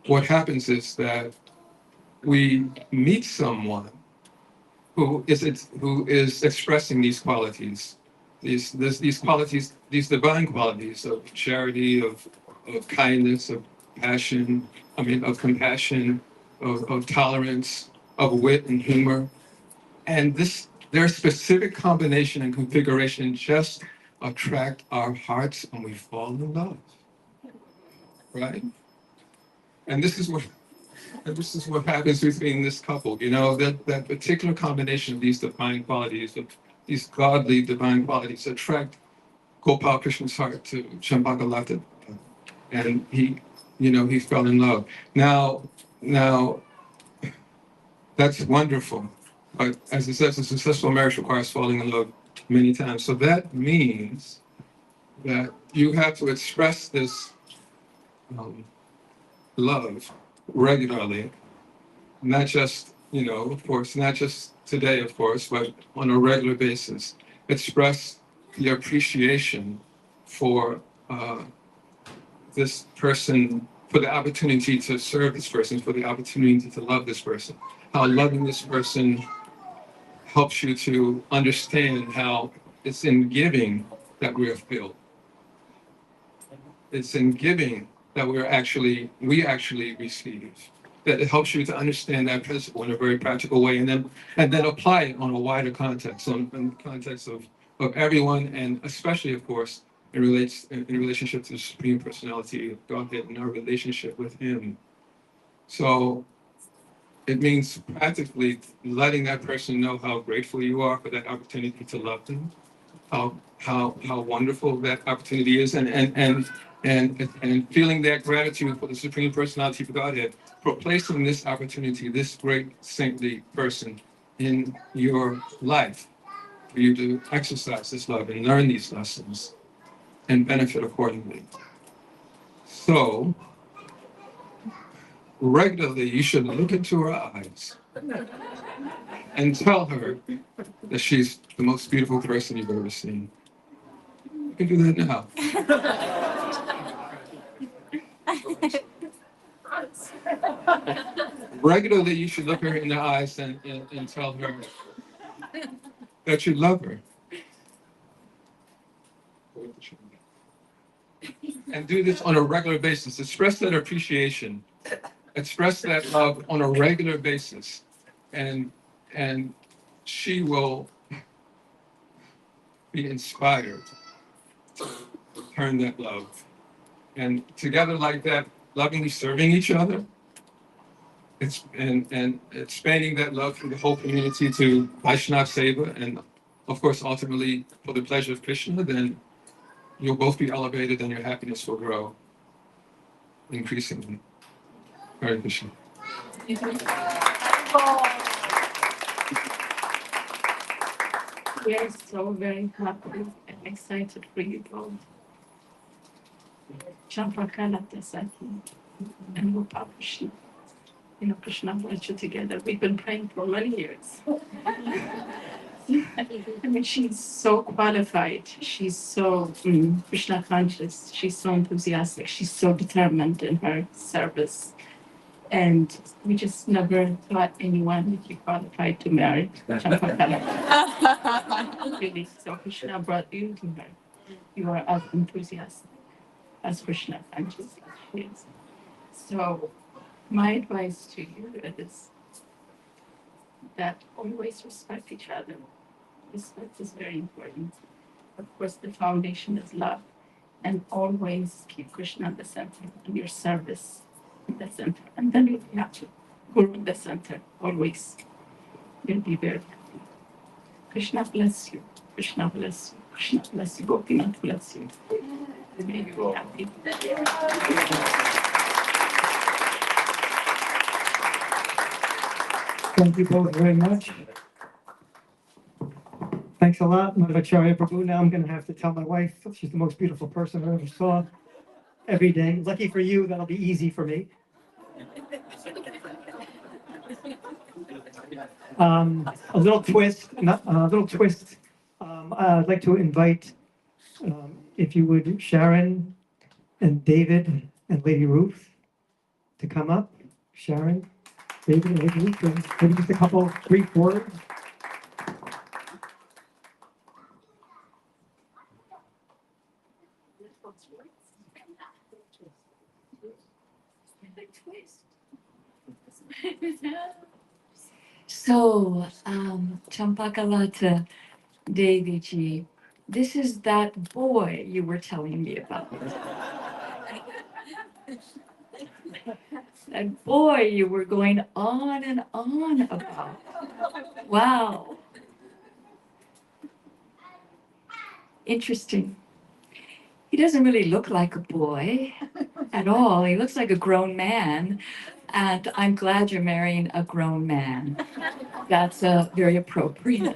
what happens is that we meet someone who is expressing these qualities, these qualities, these divine qualities of charity, of kindness, of passion, of compassion, of tolerance, of wit and humor. And their specific combination and configuration just attract our hearts and we fall in love, right? And this is what happens between this couple, that particular combination of these divine qualities, of these godly divine qualities attract Gopal Krishna's heart to Champakalata. And he fell in love. Now, that's wonderful. But as it says, a successful marriage requires falling in love many times. So that means that you have to express this love regularly, not just, of course, not just today, of course, but on a regular basis. Express your appreciation for this person, for the opportunity to serve this person, for the opportunity to love this person. How loving this person helps you to understand how it's in giving that we are filled. It's in giving that we actually receive. That it helps you to understand that principle in a very practical way, and then apply it on a wider context, in the context of everyone, and especially, of course, in relationship to the Supreme Personality of Godhead and our relationship with Him. So it means practically letting that person know how grateful you are for that opportunity to love them, how wonderful that opportunity is, and feeling that gratitude for the Supreme Personality of Godhead for placing this opportunity, this great saintly person in your life, for you to exercise this love and learn these lessons and benefit accordingly. So regularly you should look into her eyes and tell her that she's the most beautiful person you've ever seen. You can do that now. Regularly, you should look her in the eyes and tell her that you love her. and do this on a regular basis. Express that appreciation, express that love on a regular basis, and she will be inspired to turn that love. And together like that, lovingly serving each other, and expanding that love through the whole community to Vaishnav Seva, and of course, ultimately for the pleasure of Krishna, then you'll both be elevated and your happiness will grow increasingly. Hare Krishna. We are so very happy and excited for you both. Champakalata Saki and Gopal Krishna. Krishna brought you together. We've been praying for many years. I mean, she's so qualified. She's so Krishna conscious. She's so enthusiastic. She's so determined in her service. And we just never thought anyone would be qualified to marry Champakalata. Really. So Krishna brought you to her. You are as enthusiastic as Krishna conscious as she is. So my advice to you is that always respect each other. Respect is very important. Of course, the foundation is love. And always keep Krishna at the center and your service at the center. And then you have to Guru at the center, always. You'll be very happy. Krishna bless you. Krishna bless you. Krishna bless you. Gopinath bless you. May you be happy. Thank you both very much. Thanks a lot, Madhvacharya Prabhu. Now I'm going to have to tell my wife she's the most beautiful person I ever saw every day. Lucky for you, that'll be easy for me. A little twist. I'd like to invite, if you would, Sharon and David and Lady Ruth to come up. Sharon, David, and Lady Ruth, maybe just a couple brief words. So, Champakalata Deviji, this is that boy you were telling me about. That boy you were going on and on about. Wow. Interesting. He doesn't really look like a boy at all. He looks like a grown man. And I'm glad you're marrying a grown man. That's very appropriate.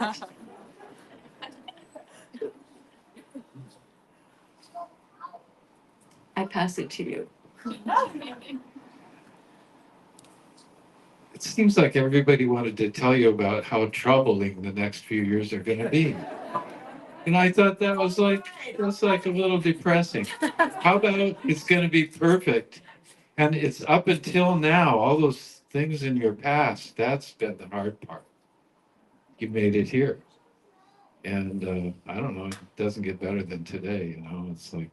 I pass it to you. It seems like everybody wanted to tell you about how troubling the next few years are going to be. And I thought that's like a little depressing. How about it's going to be perfect? And it's up until now, all those things in your past, that's been the hard part. You made it here. And I don't know, it doesn't get better than today, It's like,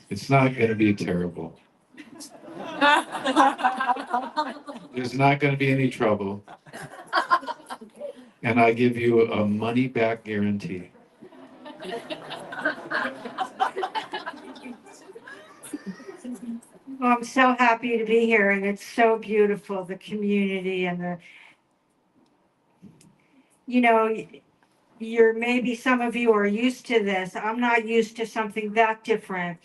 it's not going to be terrible. There's not going to be any trouble. And I give you a money-back guarantee. Well, I'm so happy to be here, and it's so beautiful, the community and maybe some of you are used to this. I'm not used to something that different.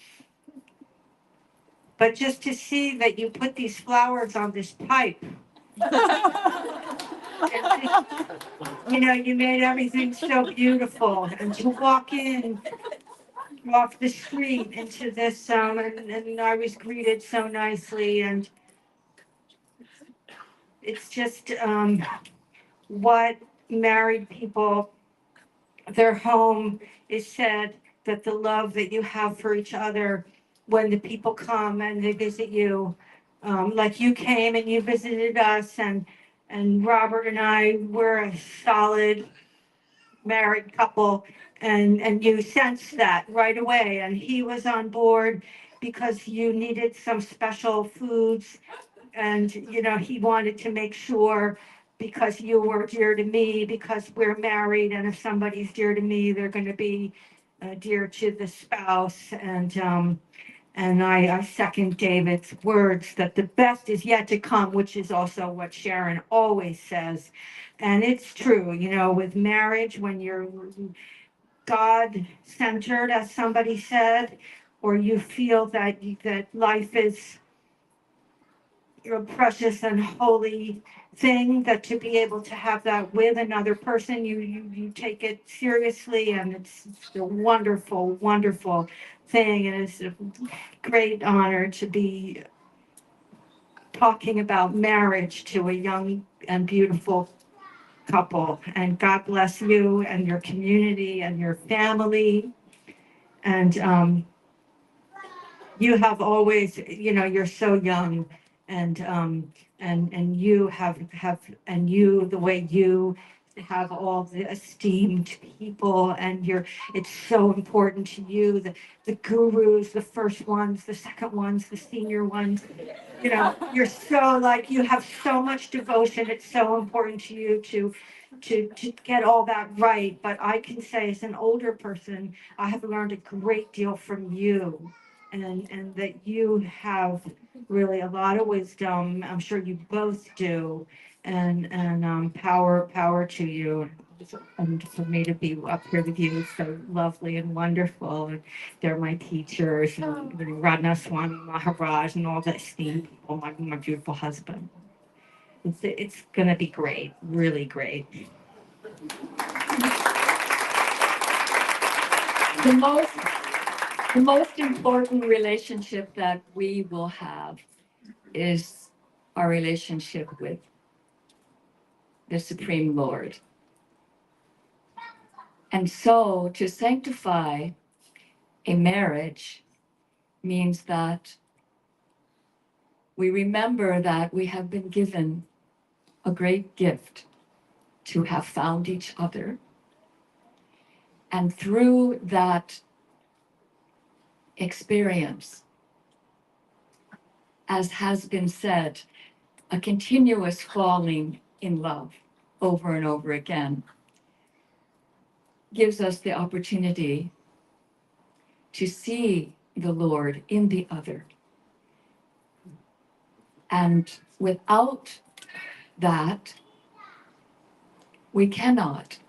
But just to see that you put these flowers on this pipe, you made everything so beautiful. And to walk in off the street into this, and I was greeted so nicely, and it's just what married people, their home is said that the love that you have for each other when the people come and they visit you, like you came and you visited us, and Robert and I were a solid married couple, and you sensed that right away, and he was on board, because you needed some special foods, and he wanted to make sure, because you were dear to me, because we're married, and if somebody's dear to me, they're going to be dear to the spouse. And I second David's words that the best is yet to come, which is also what Sharon always says. And it's true, with marriage, when you're God centered, as somebody said, or you feel that life is your precious and holy thing, that to be able to have that with another person, you take it seriously, and it's a wonderful, wonderful thing. And it's a great honor to be talking about marriage to a young and beautiful couple. And God bless you and your community and your family. And you have always, you're so young, and you have and you, the way you have all the esteemed people, and it's so important to you, the gurus, the first ones, the second ones, the senior ones. You're so, like, you have so much devotion. It's so important to you to get all that right. But I can say, as an older person, I have learned a great deal from you, and that you have really a lot of wisdom. I'm sure you both do, and power to you. And for me to be up here with you is so lovely and wonderful. And they're my teachers, and Radha Swami Maharaj, and all the esteemed people, my beautiful husband. It's gonna be great, really great. The most The most important relationship that we will have is our relationship with the Supreme Lord. And so to sanctify a marriage means that we remember that we have been given a great gift to have found each other. And through that experience, as has been said, a continuous falling in love over and over again gives us the opportunity to see the Lord in the other. And without that, we cannot.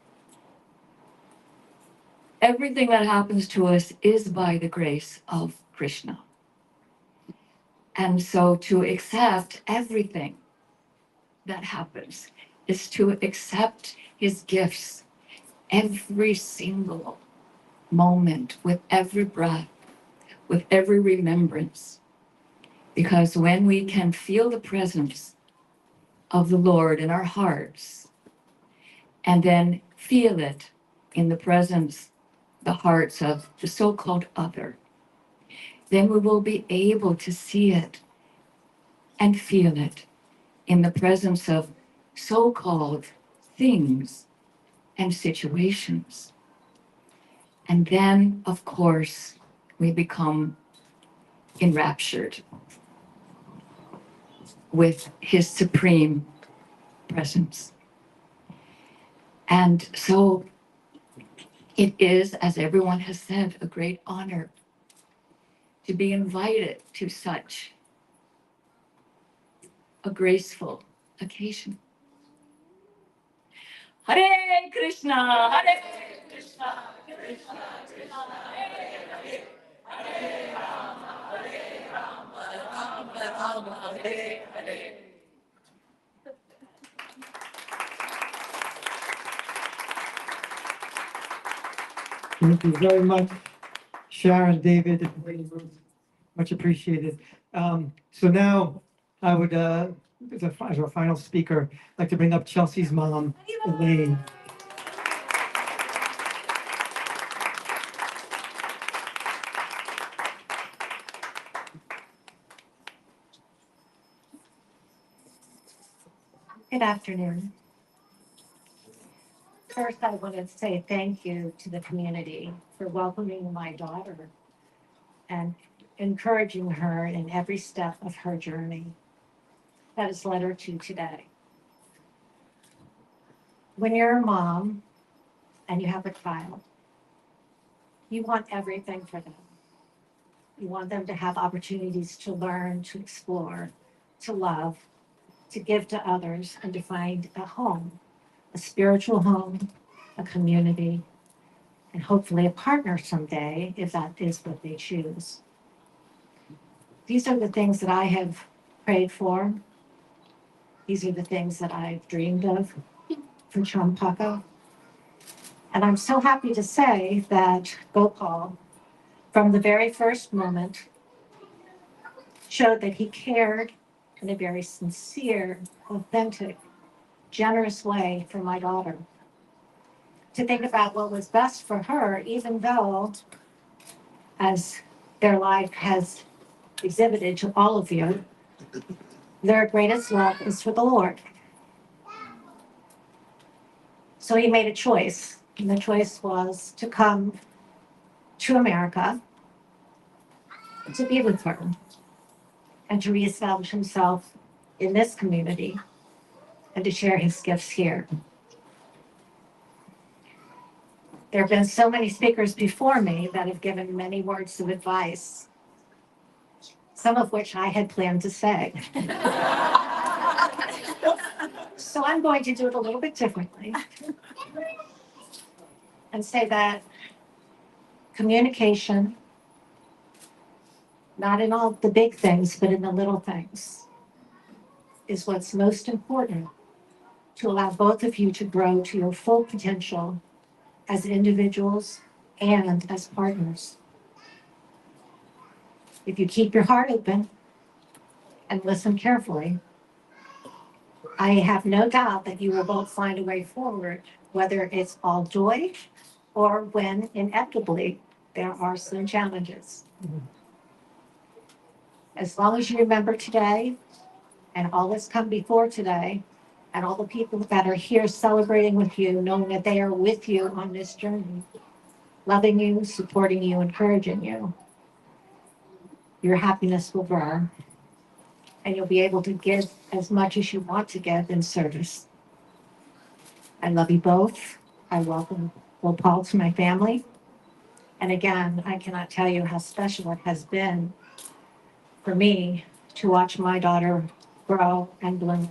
Everything that happens to us is by the grace of Krishna. And so to accept everything that happens is to accept his gifts every single moment, with every breath, with every remembrance. Because when we can feel the presence of the Lord in our hearts, and then feel it in the presence, the hearts of the so-called other, then we will be able to see it and feel it in the presence of so-called things and situations. And then, of course, we become enraptured with his supreme presence. And so it is, as everyone has said, a great honor to be invited to such a graceful occasion. Hare Krishna, Hare Krishna, Krishna Krishna, Hare Hare, Hare Rama, Rama Rama, Hare Hare. Thank you very much, Sharon, David, much appreciated. So now I would, as our final speaker, like to bring up Chelsea's mom, Elaine. Good afternoon. First, I want to say thank you to the community for welcoming my daughter. And encouraging her in every step of her journey that has led her to today. When you're a mom and you have a child, you want everything for them. You want them to have opportunities to learn, to explore, to love, to give to others, and to find a home, a spiritual home, a community, and hopefully a partner someday if that is what they choose. These are the things that I have prayed for. These are the things that I've dreamed of for Champaka. And I'm so happy to say that Gopal, from the very first moment, showed that he cared in a very sincere, authentic, generous way for my daughter. To think about what was best for her, even though, as their life has exhibited to all of you, their greatest love is for the Lord. So he made a choice, and the choice was to come to America to be with her and to reestablish himself in this community and to share his gifts here. There have been so many speakers before me that have given many words of advice, some of which I had planned to say. So I'm going to do it a little bit differently and say that communication, not in all the big things, but in the little things, is what's most important to allow both of you to grow to your full potential as individuals and as partners. If you keep your heart open and listen carefully, I have no doubt that you will both find a way forward, whether it's all joy or when inevitably there are some challenges. As long as you remember today and all that's come before today, and all the people that are here celebrating with you, knowing that they are with you on this journey, loving you, supporting you, encouraging you, your happiness will grow, and you'll be able to give as much as you want to give in service. I love you both. I welcome Gopal to my family. And again, I cannot tell you how special it has been for me to watch my daughter grow and bloom,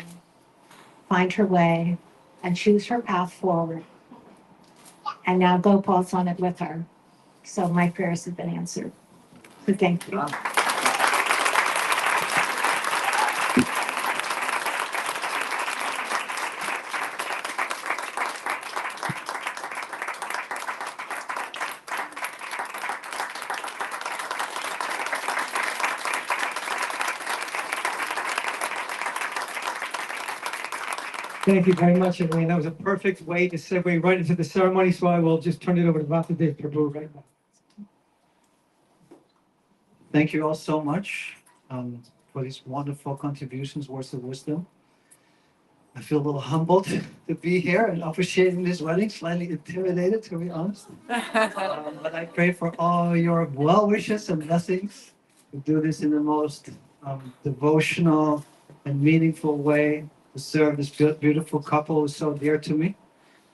find her way, and choose her path forward. And now Gopal's on it with her. So my prayers have been answered. So thank you. Thank you very much, Elaine. That was a perfect way to segue right into the ceremony, so I will just turn it over to Bhakti Prabhu right now. Thank you all so much for these wonderful contributions, words of wisdom. I feel a little humbled to be here and officiating this wedding, slightly intimidated, to be honest. But I pray for all your well wishes and blessings. We do this in the most devotional and meaningful way to serve this beautiful couple who's so dear to me.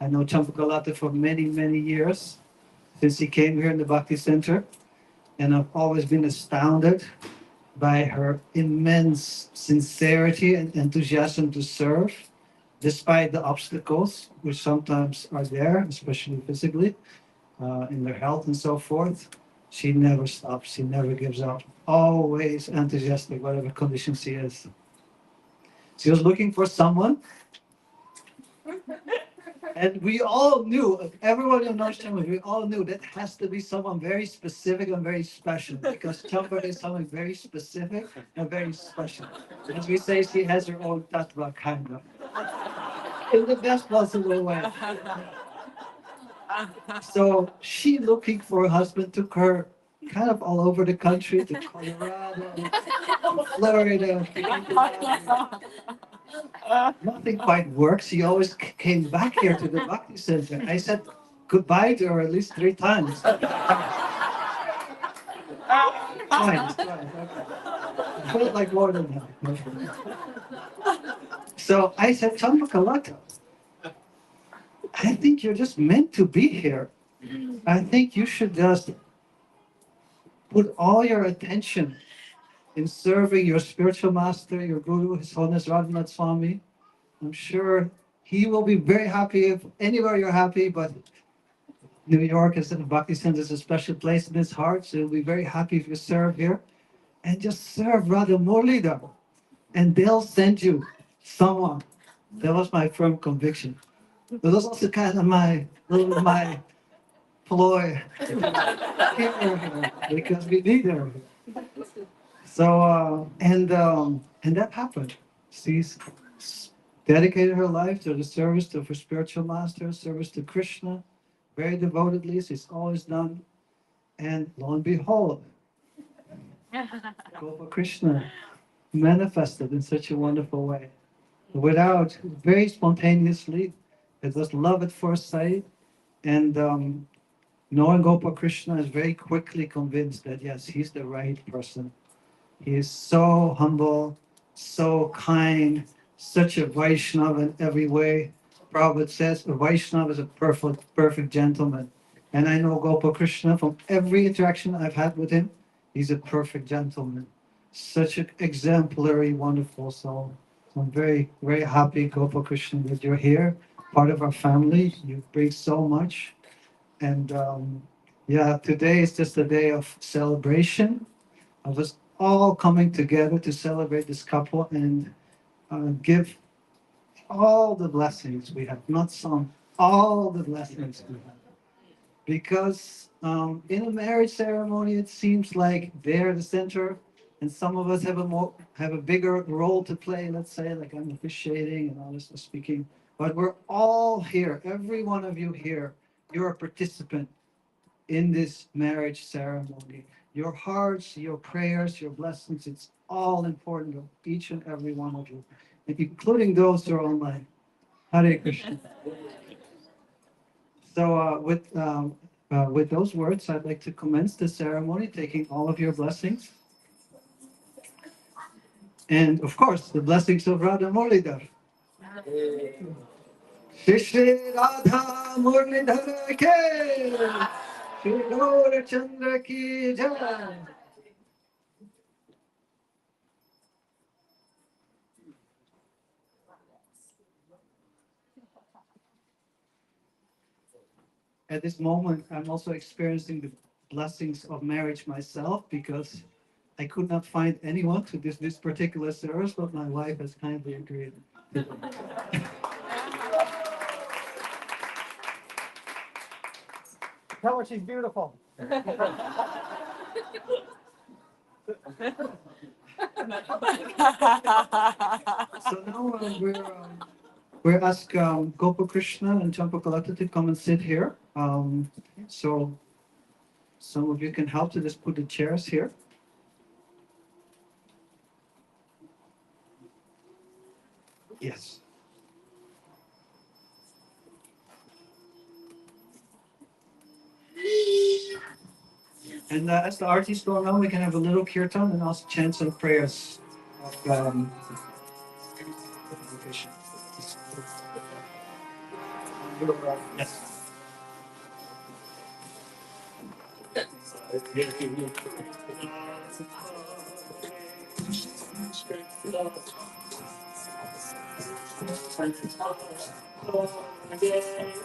I know Champakalata for many, many years, since he came here in the Bhakti Center. And I've always been astounded by her immense sincerity and enthusiasm to serve, despite the obstacles which sometimes are there, especially physically, in their health and so forth. She never stops, she never gives up, always enthusiastic, whatever condition she is. She was looking for someone, and we all knew, everyone who knows Champa, we all knew that has to be someone very specific and very special, because Champa is someone very specific and very special. As we say, she has her own tattva, kind of, in the best possible way. So she looking for a husband took her kind of all over the country, to Colorado, Florida. Nothing quite works. She always came back here to the Bhakti Center. I said goodbye to her at least 3 times. fine. It's fine. Okay. I felt like more than that. So I said, Champakalata, I think you're just meant to be here. I think you should just put all your attention in serving your spiritual master, your guru, His Holiness Radhanath Swami. I'm sure he will be very happy if anywhere you're happy, but New York is in Bhakti Center is a special place in his heart, so he'll be very happy if you serve here. And just serve Radha Murlidhar, and they'll send you someone. That was my firm conviction. It was also kind of my ploy here, because we need her. So and that happened. She's dedicated her life to the service of her spiritual master, service to Krishna, very devotedly. She's always done. And lo and behold, Gopal Krishna manifested in such a wonderful way. Without, very spontaneously, it was love at first sight. And knowing Gopal Krishna is very quickly convinced that yes, he's the right person. He is so humble, so kind, such a Vaishnava in every way. Prabhupada says a Vaishnava is a perfect gentleman. And I know Gopal Krishna from every interaction I've had with him. He's a perfect gentleman. Such an exemplary, wonderful soul. So I'm very, very happy, Gopal Krishna, that you're here, part of our family. You bring so much. And yeah, today is just a day of celebration, of us all coming together to celebrate this couple and give all the blessings we have, not some, all the blessings we have. Because in a marriage ceremony, it seems like they're the center, and some of us have a bigger role to play. Let's say, like I'm officiating and others are speaking, but we're all here. Every one of you here, you're a participant in this marriage ceremony. Your hearts, your prayers, your blessings, it's all important of each and every one of you, including those who are online. Hare Krishna. So with those words, I'd like to commence the ceremony, taking all of your blessings. And of course, the blessings of Radha Murlidhar. Shri Shri Radha Murlidhar ke, Shri Gaur Chandra ki jai. At this moment, I'm also experiencing the blessings of marriage myself, because I could not find anyone to this particular service, but my wife has kindly agreed. Tell her she's beautiful. So now we're asked Gopal Krishna and Champakalata to come and sit here. So some of you can help to just put the chairs here. Yes. And as the arti is going on, we can have a little kirtan and also chant some prayers of Krishna. Yes. Hare Krishna, Hare Krishna, Krishna Krishna, Hare Hare,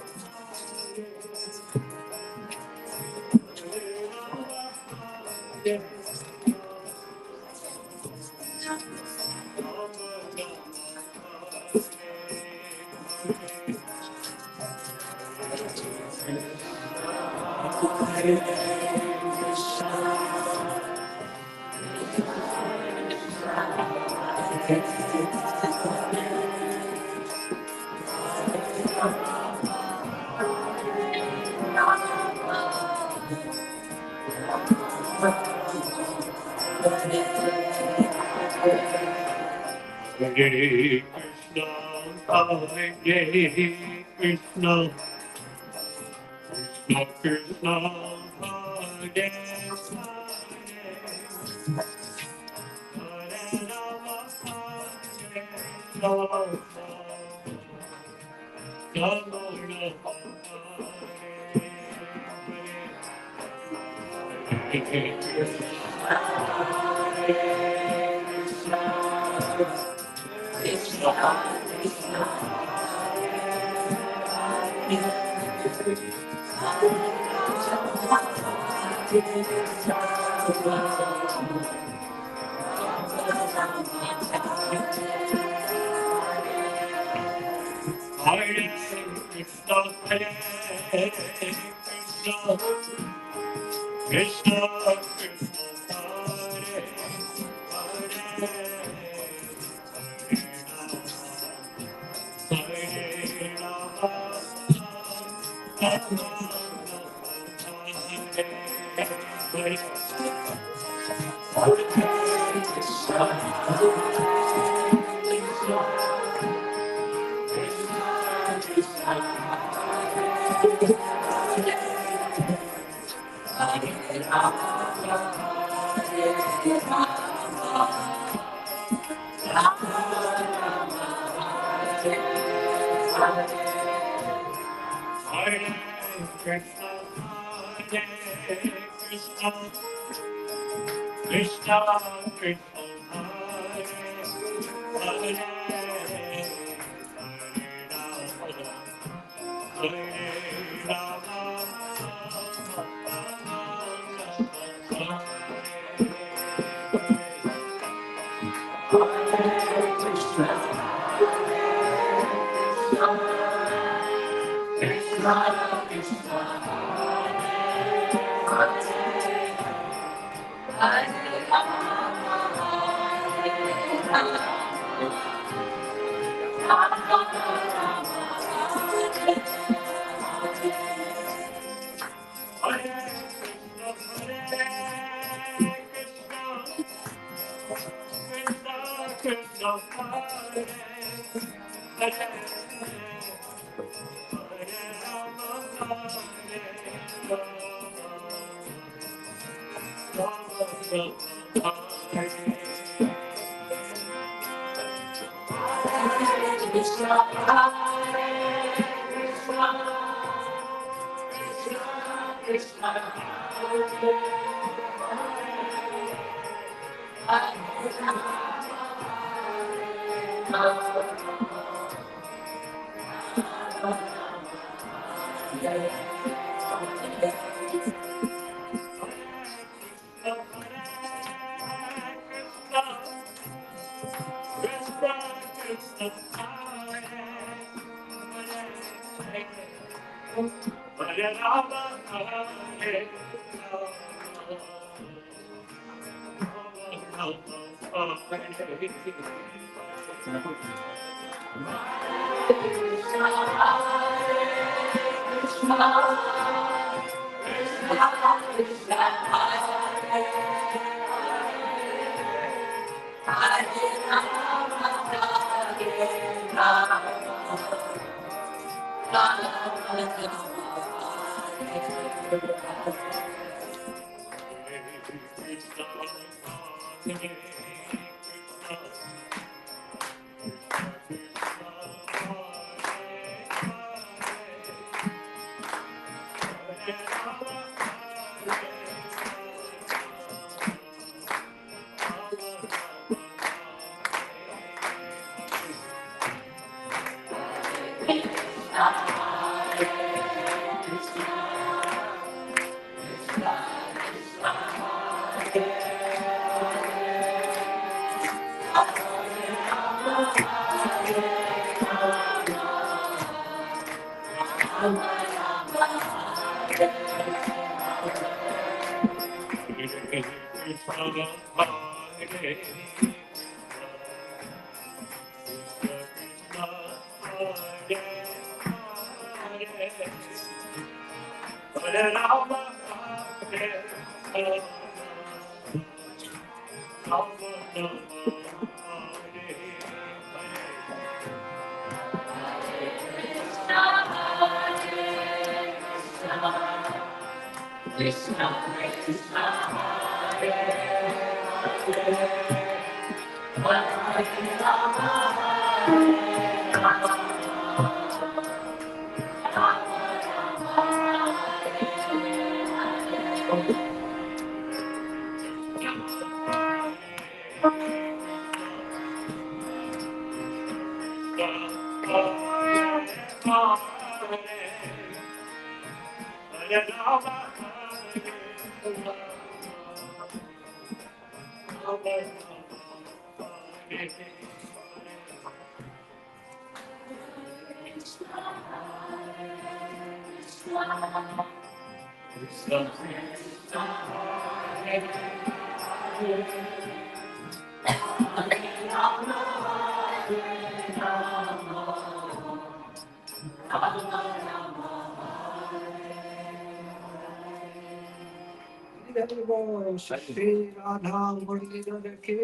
Shri Radha Murlidhar ki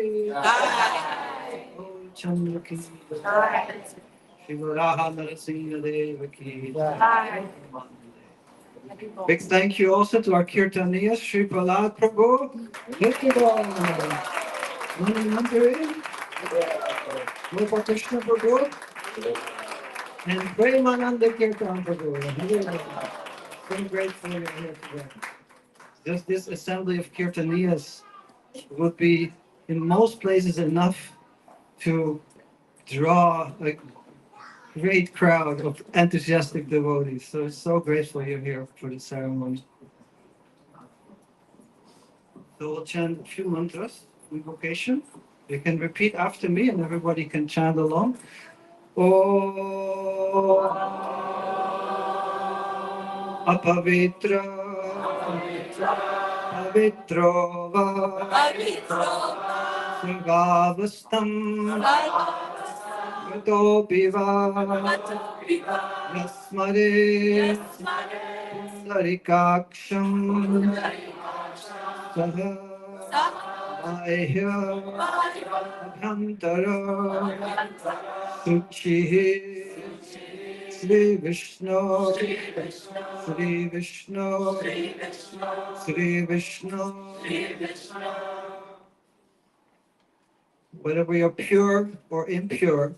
Gaur Chandra ki Shri Varaha Narasimha Deva ki Big thank you also to our Kirtaniyas, Shri Prahlad Prabhu, Nityagam, Manimantari, Gopal Krishna Prabhu, and Premananda Kirtan Prabhu. So grateful you're here today. Just this assembly of Kirtaniyas would be in most places enough to draw a great crowd of enthusiastic devotees. So so grateful you're here for the ceremony. So we'll chant a few mantras, invocation. You can repeat after me and everybody can chant along. Om Apavitra Pavitro Va Sarvavastam Gato Piva Yasmare Pundarikaksham Saha Ahya Abhyantara Suchi Sri Vishnu Sri Vishnu Sri Vishnu. Whether we are pure or impure,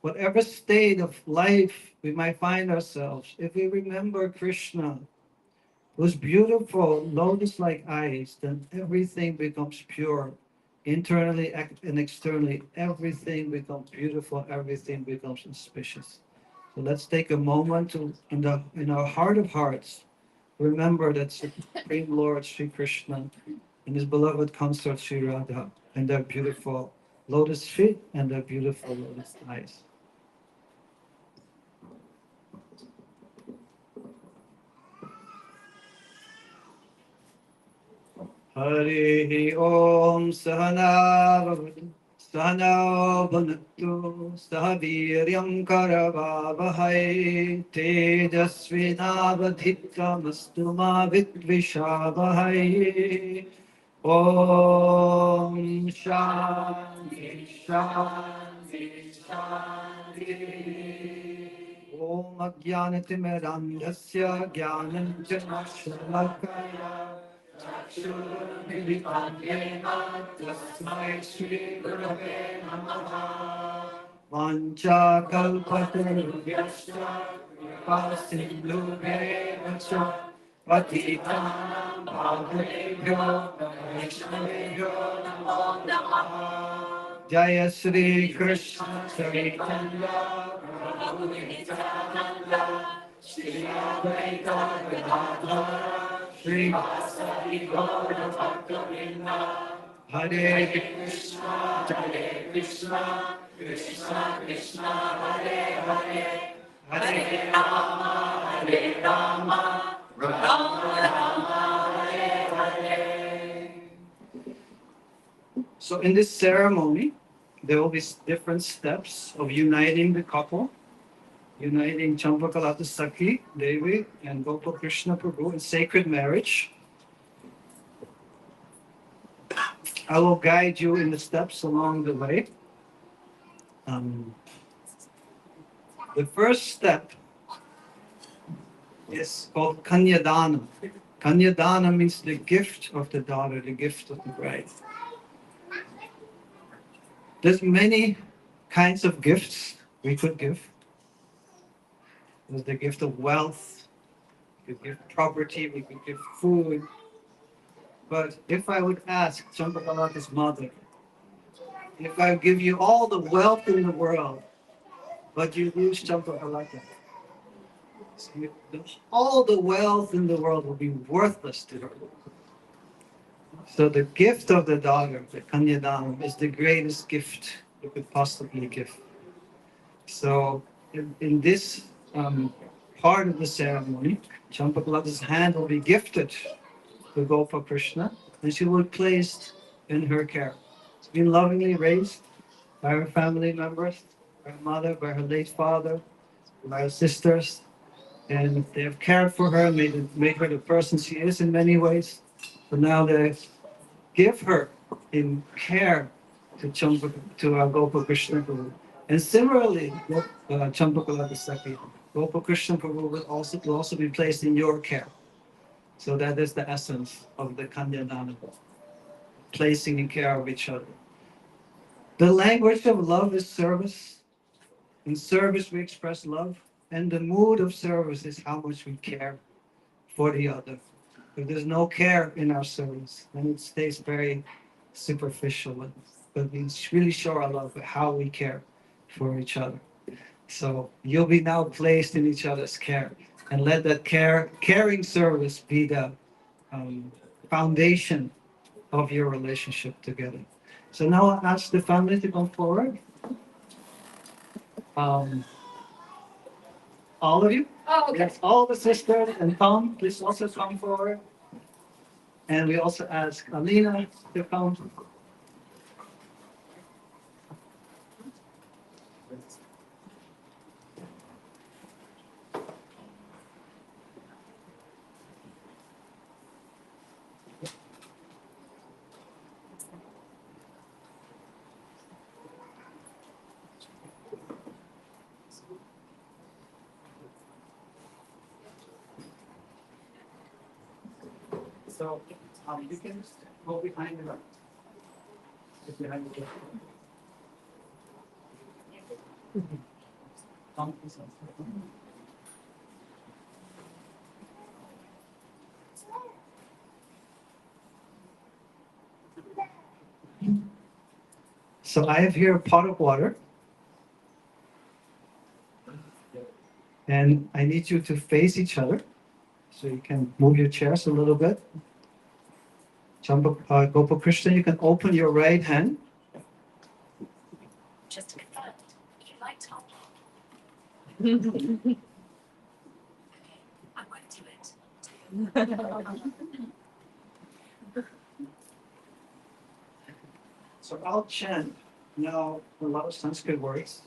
whatever state of life we might find ourselves, if we remember Krishna, whose beautiful lotus-like eyes, then everything becomes pure. Internally and externally, everything becomes beautiful, everything becomes auspicious. So let's take a moment to, in our heart of hearts, remember that Supreme Lord Sri Krishna and his beloved consort Sri Radha and their beautiful lotus feet and their beautiful lotus eyes. Hari Om Sahana Bhavatu Sahana Bhunaktu Sahaviryam Karavavahai Tejasvinavadhitamastu ma vidvishavahai Om Shanti Shanti Shanti Om Ajnanatimirandhasya Jnananjanashalakaya Tasmai Shri Gurave Namaha Vanchakalpatarubhyascha Kripasindhubhyeva cha Patitanam Bhavanebhyo Vaishnavebhyo Namo Namaha Jaya Shri Krishna Chaitanya Prabhu Nityananda Shri Advaita Gadadhara Shri Vasari Gaura Bhaktivinoda Hare Krishna Krishna Krishna Hare Hare Hare Rama Rama Rama Hare Hare. So in this ceremony, there will be different steps of uniting the couple, uniting Champakalata Sakhi, Devi, and Gopal Krishna Prabhu in sacred marriage. I will guide you in the steps along the way. The first step is called Kanyadana. Kanyadana means the gift of the daughter, the gift of the bride. There's many kinds of gifts we could give. There's the gift of wealth, we could give property, we could give food. But if I would ask Champakalata's mother, if I give you all the wealth in the world, but you lose Champakalata, all the wealth in the world will be worthless to her. So the gift of the daughter, the Kanyadanam, is the greatest gift you could possibly give. So in this part of the ceremony, Champakalata's hand will be gifted to Gopal Krishna, and she will be placed in her care. She's been lovingly raised by her family members, by her mother, by her late father, by her sisters, and they have cared for her, made her the person she is in many ways. But now they give her in care to Gopal Krishna Prabhu. And similarly, Champakalata Saki, Gopal Krishna Prabhu will also be placed in your care. So that is the essence of the Kanyadanam, placing in care of each other. The language of love is service. In service, we express love. And the mood of service is how much we care for the other. If there's no care in our service, then it stays very superficial. But we really show our love by how we care for each other. So you'll be now placed in each other's care. And let that caring service be the foundation of your relationship together. So now I'll ask the family to come forward. All of you? Oh, okay. Yes, all the sisters and Tom, please also come forward. And we also ask Alina to come. So you can go behind the behind the Tom, please. So I have here a pot of water. And I need you to face each other. So you can move your chairs a little bit. Gopal Krishna, you can open your right hand. Just to confirm, you like Tom? I won't do it. So I'll chant now a lot of Sanskrit words.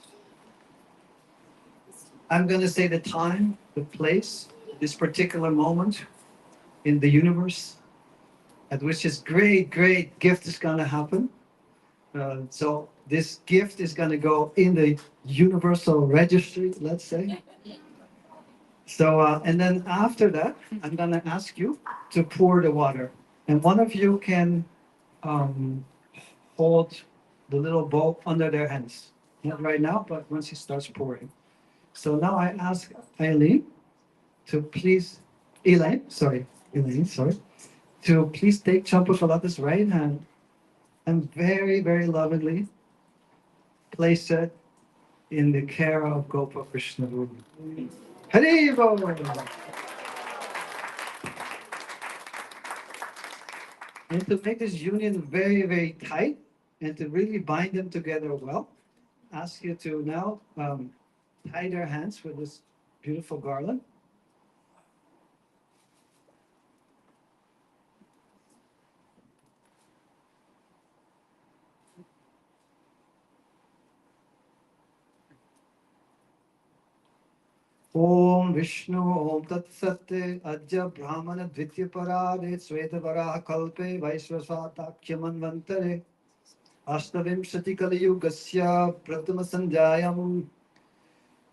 I'm going to say the time, the place, this particular moment in the universe at which this great, great gift is going to happen. So this gift is going to go in the universal registry, let's say. So, and then after that, I'm going to ask you to pour the water. And one of you can hold the little bowl under their hands. Not right now, but once he starts pouring. So now I ask Elaine, to please take Champakalata's right hand and very, very lovingly place it in the care of Gopal Krishna. Hari Bol! And to make this union very, very tight and to really bind them together well, ask you to now tie their hands with this beautiful garland. Om Vishnu Om Tat Sat Ajja Brahmana Dvitya Parade Svetavara Kalpe Vaisvasvatakya Manvantare Astavimshati Kali Yugasya Pratama Sanjayam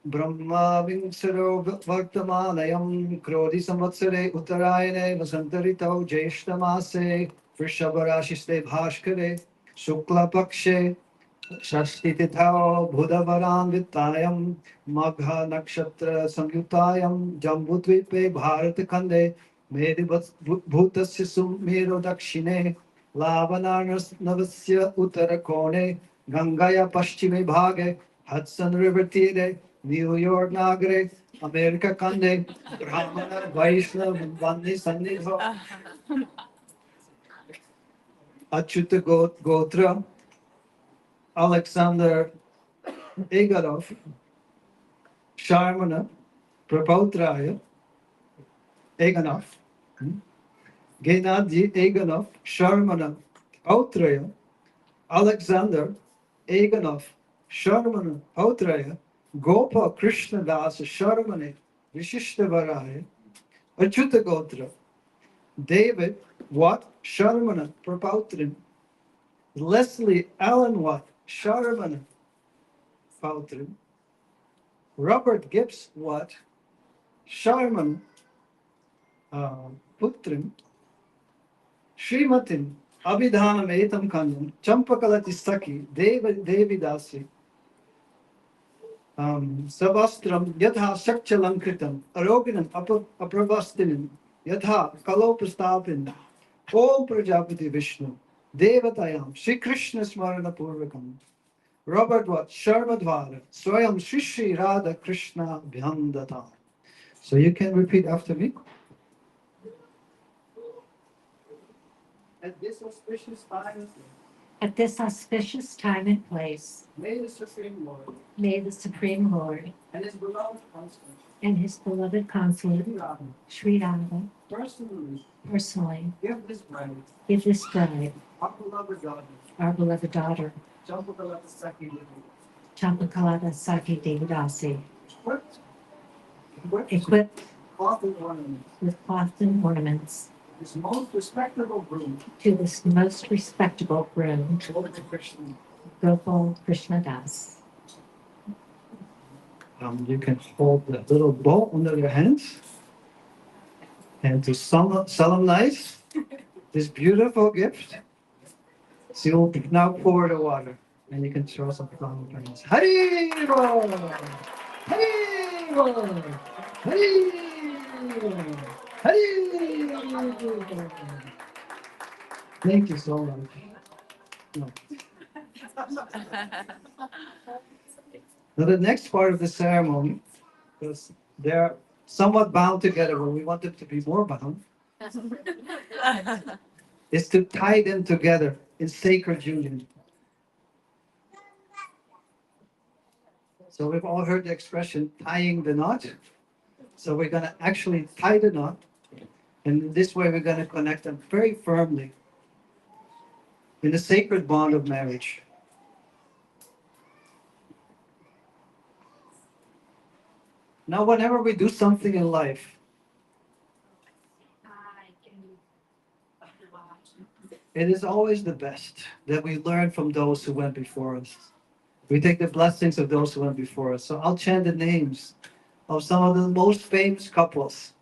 Brahma Vingsaro Vartamanayam Krodhi Samvatsare Uttarayane Vasantarito Jeshtamase Vrishabharashiste Bhashkare Shukla Pakshe षष्टितिथौ बुधवरान्वितायां मघ नक्षत्र संयुतायां जम्बूद्वीपे भारतखण्डे मेरुभूतस्य सुमेरु दक्षिणे लावणार्णवस्य उत्तरकोणे गङ्गाया पश्चिमे भागे Hudson river तीरे New York नगरे America खण्डे ब्राह्मण वैष्णव वन्य सन्निधौ अच्युत गोत्र Alexander Egorov, Sharmana, Prapautraya, Eganov, Gennady Eganov, Sharmana, Pautraya, Alexander Eganov, Sharmana, Pautraya, Gopal Krishna Das, Sharmane, Vishishtavaraya, Achyuta Gotra, David Watt, Sharmana, Prapautrin, Leslie Allen Watt, Sharmana, Pautrin, Robert Gibbs Watt, Sharman Putrim, Srimatim, Abhidhanam Etam Kanyam, Champakalati Saki, Devidasi, Savastram, Yatha Shakchalankritam, Aroginam, Apravastinam, Yatha Kalopastapin, Om Prajapati Vishnu, Devatayam, Shri Krishna Smarana Purvakam, Robert Watt, Sharmadvara, Swayam Shri Shri Radha Krishna Bhyandata. So you can repeat after me. At this auspicious time, At this auspicious time and place, may the Supreme Lord may the Supreme Lord and His beloved constant, and his beloved consulate, Radha, Sri Radha, personally give give this bride, our beloved daughter, our beloved daughter, Champakalata Saki Devi, Champakalata Saki Devidasi, equipped equipped cloth and ornaments, with cloth and ornaments, this most respectable groom, to this most respectable groom, Gopal Krishna. Gopal Krishna Das. You can hold the little bowl under your hands and to solemnize this beautiful gift. So you'll now pour the water and you can throw some flower plants. Hari Bol! Hari Bol! Hari Bol! Hari Bol! Thank you so much. No. Now the next part of the ceremony, because they're somewhat bound together, but we want them to be more bound, is to tie them together in sacred union. So we've all heard the expression tying the knot. So we're going to actually tie the knot. And this way we're going to connect them very firmly in the sacred bond of marriage. Now, whenever we do something in life, it is always the best that we learn from those who went before us. We take the blessings of those who went before us. So I'll chant the names of some of the most famous couples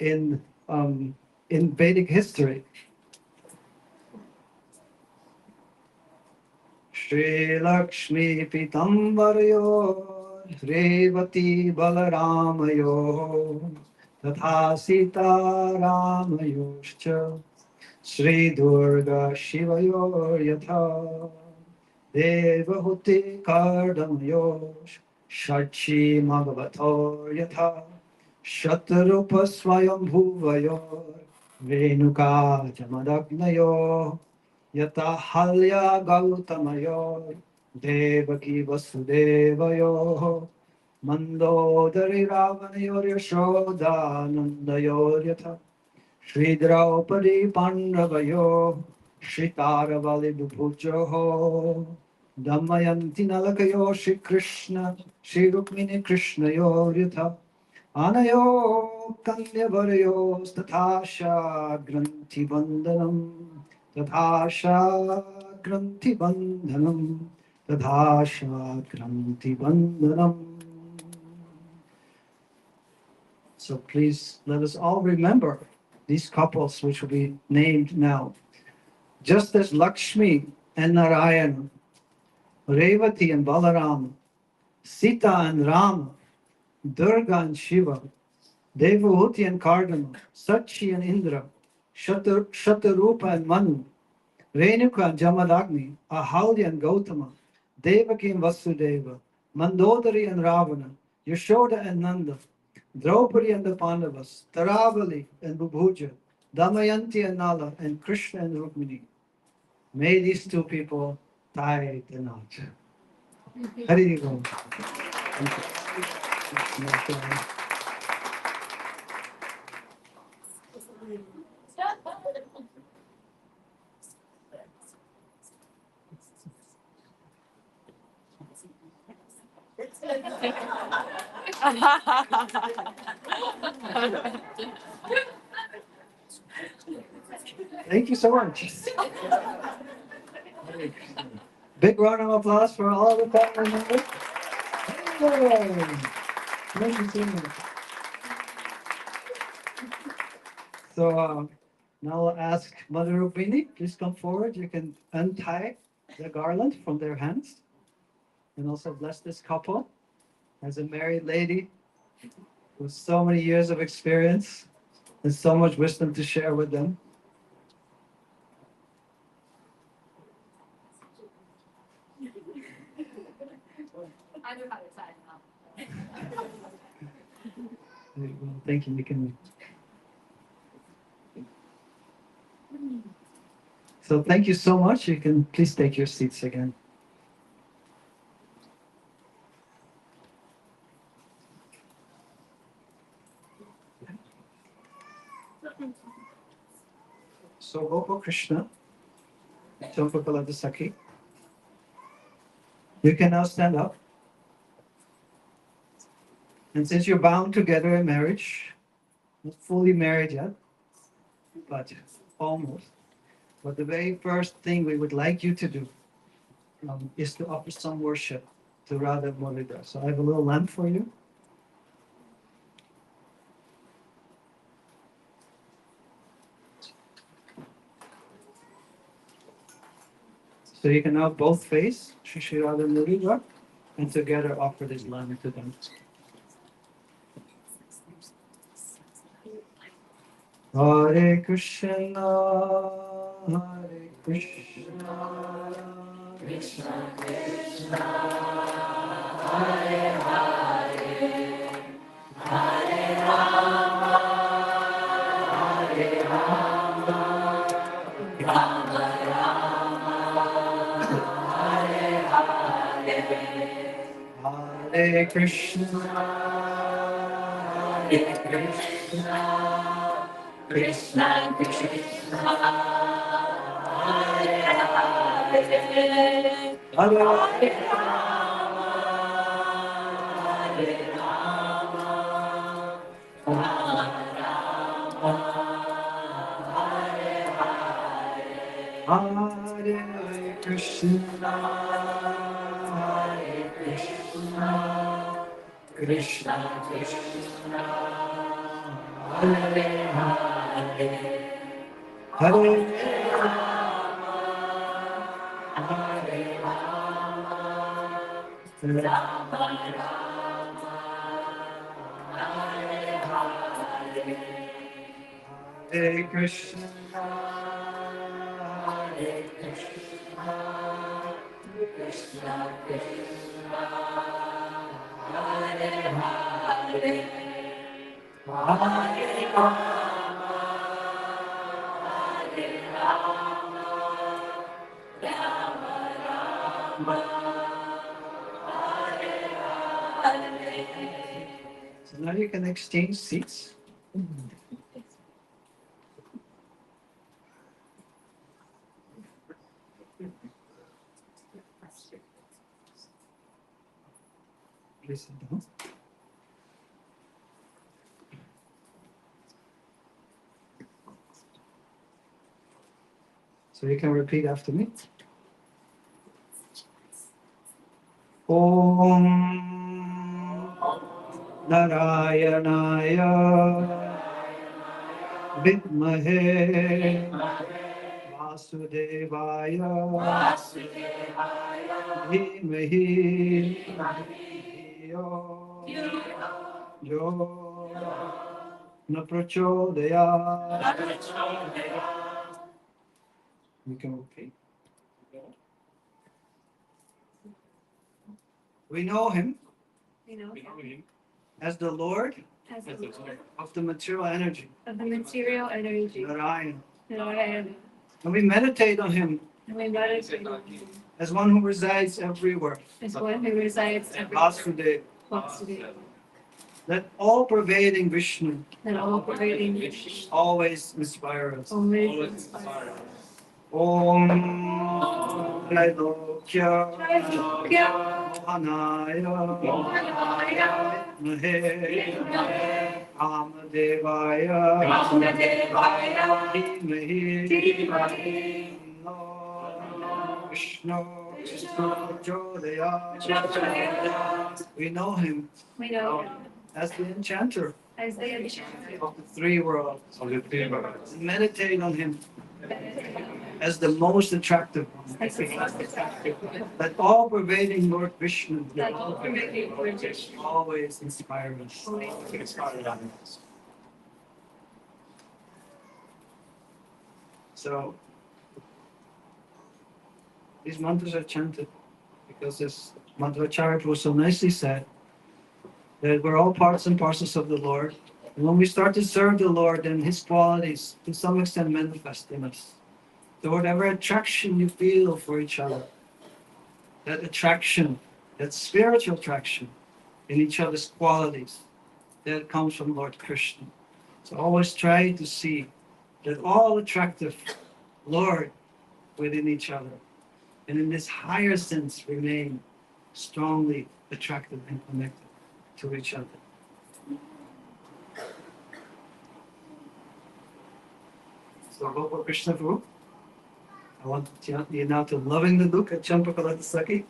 in Vedic history. Shri Lakshmi Pitambaryo Revati Balaramayo Tatha Sita Ramayoscha Shri Durga Shivayor Yatha Devahuti Kardamayosh Shachi Magavator Yatha Shatarupa Swayam Bhuvayor Venuka Jamadagnayo Yata Halya Gautamayor Devaki Vasudevayo Mandodari Ravanayor Yashoda Nandayor Yatha Shri Draupadi Pandavayo Shri Taravali Bhujoho Damayanti Nalakayo Shri Krishna Shri Rukmini Krishna Yoryatha Anayo Kanyavarayo Stathasha Granthi Bandhanam Tathasha Granthi Bandhanam Tathasha Granthi Bandhanam. So please let us all remember these couples which will be named now. Just as Lakshmi and Narayana Revati and Balaram, Sita and Ram, Durga and Shiva, Devahuti and Kardama, Sachi and Indra, Shatarupa and Manu, Renuka and Jamadagni, Ahalya and Gautama, Devaki and Vasudeva, Mandodari and Ravana, Yashoda and Nanda, Draupadi and the Pandavas, Taravali and Bubhuja, Damayanti and Nala, and Krishna and Rukmini. May these two people tie the knot. Hari Om. Thank you so much. Big round of applause for all the family members. Yay. Thank you so much. So now I'll ask Mother Rukmini, please come forward. You can untie the garland from their hands and also bless this couple as a married lady with so many years of experience and so much wisdom to share with them. I know how to tie it now. Thank you. You can. So thank you so much. You can please take your seats again. So Gopal Krishna, Champakalata Sakhi, you can now stand up. And since you're bound together in marriage, not fully married yet, but almost. But the very first thing we would like you to do is to offer some worship to Radha Murida. So I have a little lamp for you. So you can now both face Shri Radha Murida and together offer this lamp to them. Hare Krishna, Hare Krishna, Krishna Krishna, Hare Hare, Hare Rama, Hare Rama, Rama Rama, Hare Hare, Hare Krishna, Hare Krishna, Krishna Krishna, Hare Hare, Hare Rama, Hare Rama, Rama Rama, Hare Hare, Hare Krishna, Hare Krishna, Krishna Krishna, Hare Hare, Hare Rama, Hare Rama, Rama Rama, Hare Hare, Hare Krishna, Hare Krishna, Krishna Krishna, Hare Hare, Hare Rama, Hare Rama, Rama Rama, Hare Hare. So now you can exchange seats. Please sit down. So you can repeat after me. Om Narayanaya Vidmahe Vasudevaya धीमहि धियो यो न प्रचोदयात्. We can repeat. We know him You know, as the Lord as the Lord of the material energy, of the material energy, Narayan. Narayan. And we meditate on him And we meditate on him as one who resides everywhere, as one who resides everywhere. Vasudeva. Vasudeva. Let all pervading Vishnu And all pervading Vishnu always inspire us. always inspire us. Om Trailokya Trailokya Mohanaya Mohanaya Mahe Kamadevaya Kamadevaya Dhimahi Dhimahi No Vishnu Jodaya. We know him We know him as the enchanter as the enchanter of the three worlds. Of the three worlds. Meditate on him as the most attractive one. as the most attractive one. Let all pervading Lord Vishnu That all pervading Lord Vishnu always inspire us. always inspire us. So these mantras are chanted because as Madhvacharya was so nicely said, that we're all parts and parcels of the Lord. And when we start to serve the Lord, then his qualities to some extent manifest in us. So whatever attraction you feel for each other, that attraction, that spiritual attraction in each other's qualities, that comes from Lord Krishna. So always try to see that all attractive Lord within each other, and in this higher sense remain strongly attracted and connected to each other. So Gopal Krishna Guru, I want you now to loving the look at Champakalata Saki.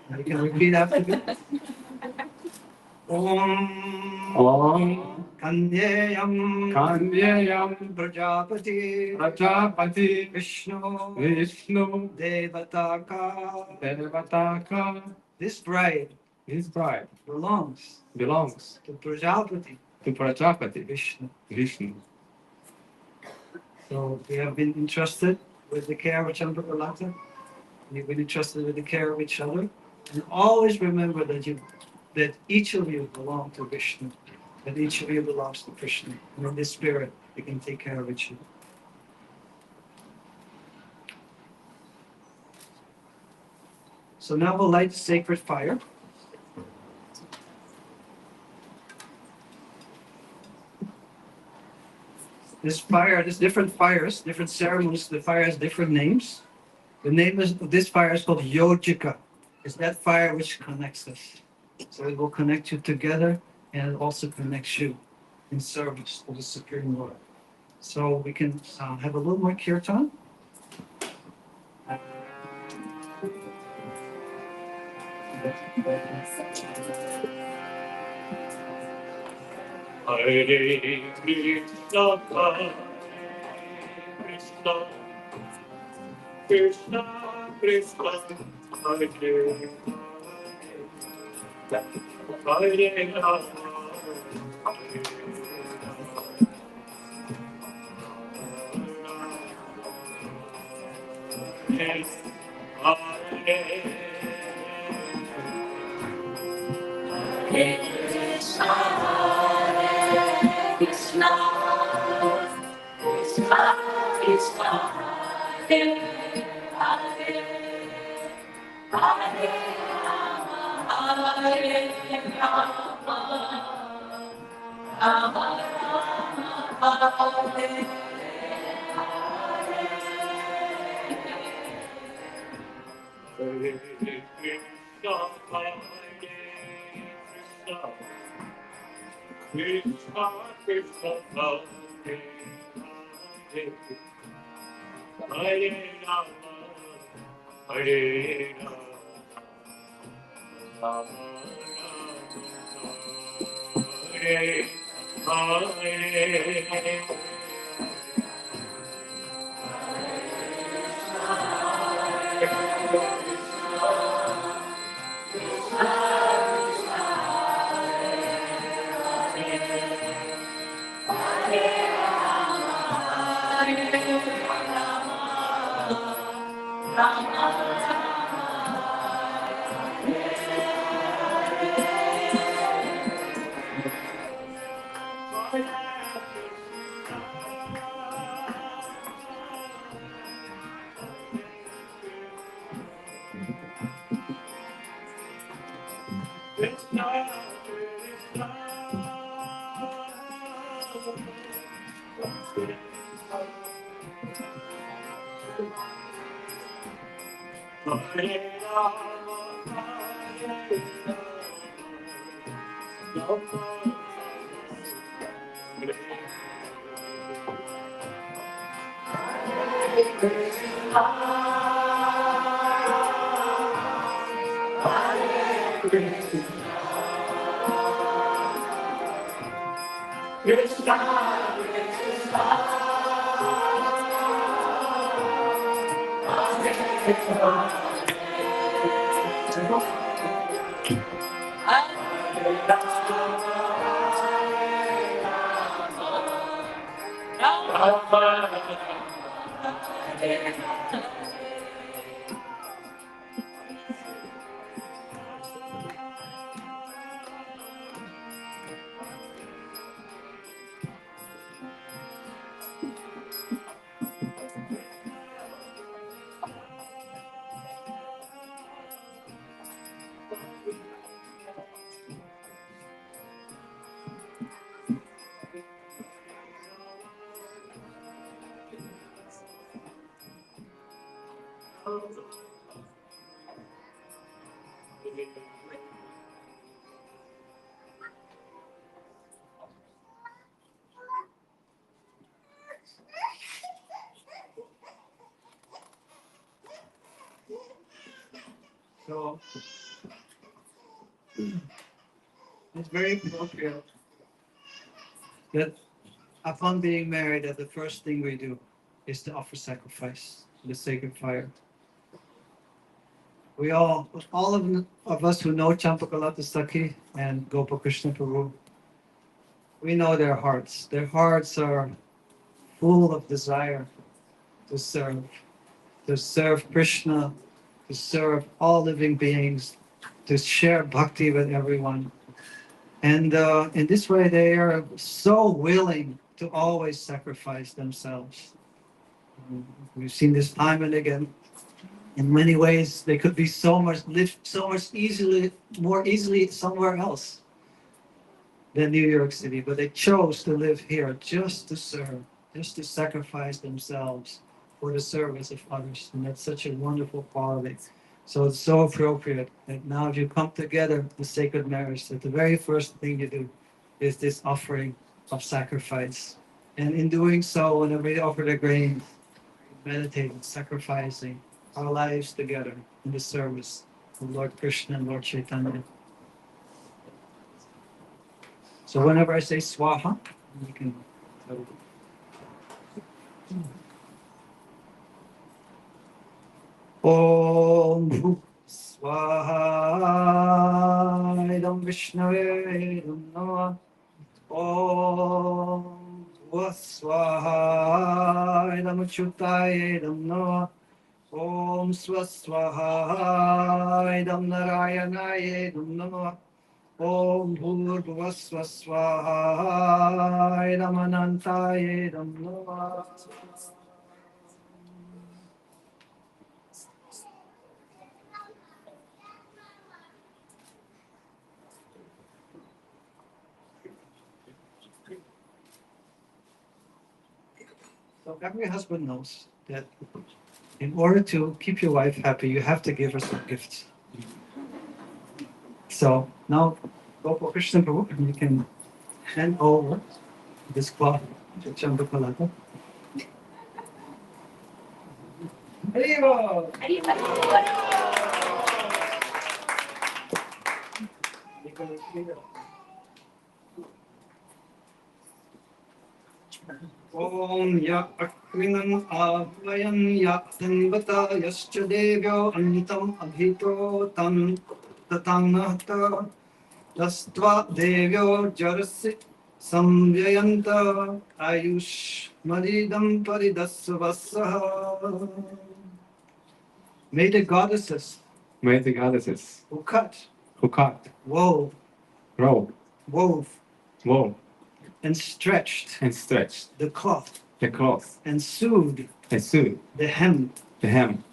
Now you can repeat after me. Om Kanyayam Kanyayam Prajapati Prajapati Vishnu Vishnu Devataka. Devataka. This bride His bride belongs belongs to Prajapati to Prajapati Vishnu. Vishnu. So we have been entrusted with the care of Champakalata. You've been entrusted with the care of each other. And always remember that each of you belong to Vishnu. That each of you belongs to Krishna. And in this spirit, you can take care of each other. So now we'll light the sacred fire. This fire, there's different fires, different ceremonies. The fire has different names. The name of this fire is called Yojika. It's that fire which connects us. So it will connect you together, and it also connects you in service to the Supreme Lord. So we can have a little more kirtan. Hare Krishna, Krishna Krishna, Hare Hare Rama, Hare Krishna, Krishna, Krishna, Hare Hare, Hare Rama, Hare Rama, Rama Rama, Hare Hare Krishna, Krishna Krishna, Hare Rama, Hare Rama, Rama Rama, Hare Hare. So it's very appropriate that upon being married, that the first thing we do is to offer sacrifice, the sacred fire. We all of us who know Champakalata Sakhi and Gopal Krishna Prabhu, we know their hearts. Their hearts are full of desire to serve Krishna, to serve all living beings, to share bhakti with everyone. And in this way, they are so willing to always sacrifice themselves. We've seen this time and again. In many ways, they could be live so much more easily somewhere else than New York City, but they chose to live here just to serve, just to sacrifice themselves for the service of others. And that's such a wonderful quality. So it's so appropriate that now if you come together, the sacred marriage, that the very first thing you do is this offering of sacrifice. And in doing so, whenever you offer the grain, meditating, sacrificing our lives together in the service of Lord Krishna and Lord Chaitanya. So whenever I say swaha, you can tell. Om Bhu Swaha Idam Vishnave Idam Namah Om Bhu Swaha Idam Achyutaye Idam Namah Om Swaswaha Idam Narayanaye Idam Namah Om Bhurbhuva Swaswaha Idam Anantaye Idam Namah. So every husband knows that in order to keep your wife happy, you have to give her some gifts. So now, Gopal Krishna Prabhu, you can hand over this cloth to Champakalata. Haribo! Om ya akrinam avayam ya tanvata yascha devyo anitam abhito tam tatanahta tastva devyo jarasi samvyayanta ayush madidam paridasvasaha. May the goddesses May the goddesses who cut, who cut, wove, rolled, wove, wove, and stretched and stretched the cloth, the cloth, and sewed and sewed the hem, the hem,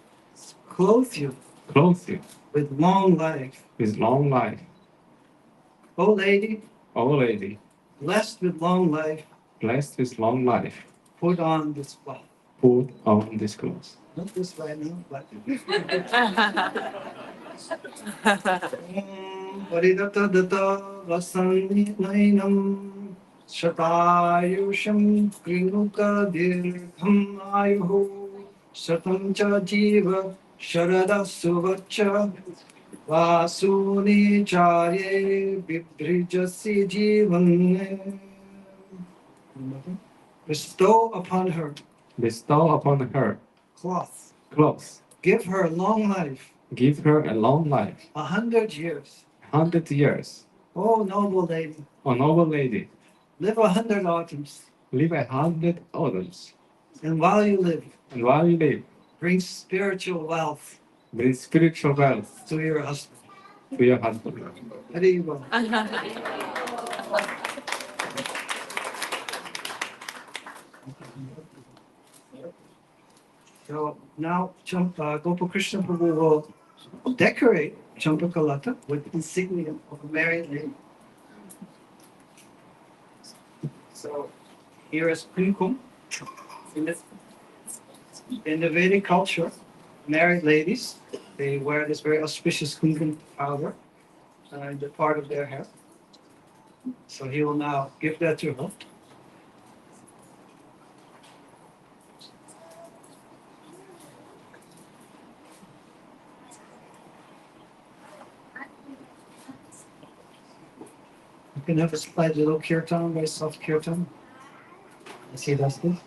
clothe you clothed you with long life. with long life. O lady, O lady, blessed with long life, blessed with long life, put on this cloth. put on this cloth. Not this right now, but. Paridata vasaninainam Shatayusham krinuka dirgham ayuhu Satam cha jiva sharada suvacha Vasuni charye bibrijasi jivan. Bestow upon her Bestow upon her cloth. cloth. Give her long life, Give her a long life, 100 years. 100 years. O noble lady, O noble lady, live 100 autumns, live 100 autumns, and while you live, and while you live, bring spiritual wealth bring spiritual wealth to your husband. to your husband. Haribo. So now Gopal Krishna Prabhu will decorate Champakalata with insignia of a married lady. So here is kumkum. In the Vedic culture, married ladies, they wear this very auspicious kumkum powder in the part of their hair. So he will now give that to her. You can have a slight little kirtan, very soft kirtan. As he does this.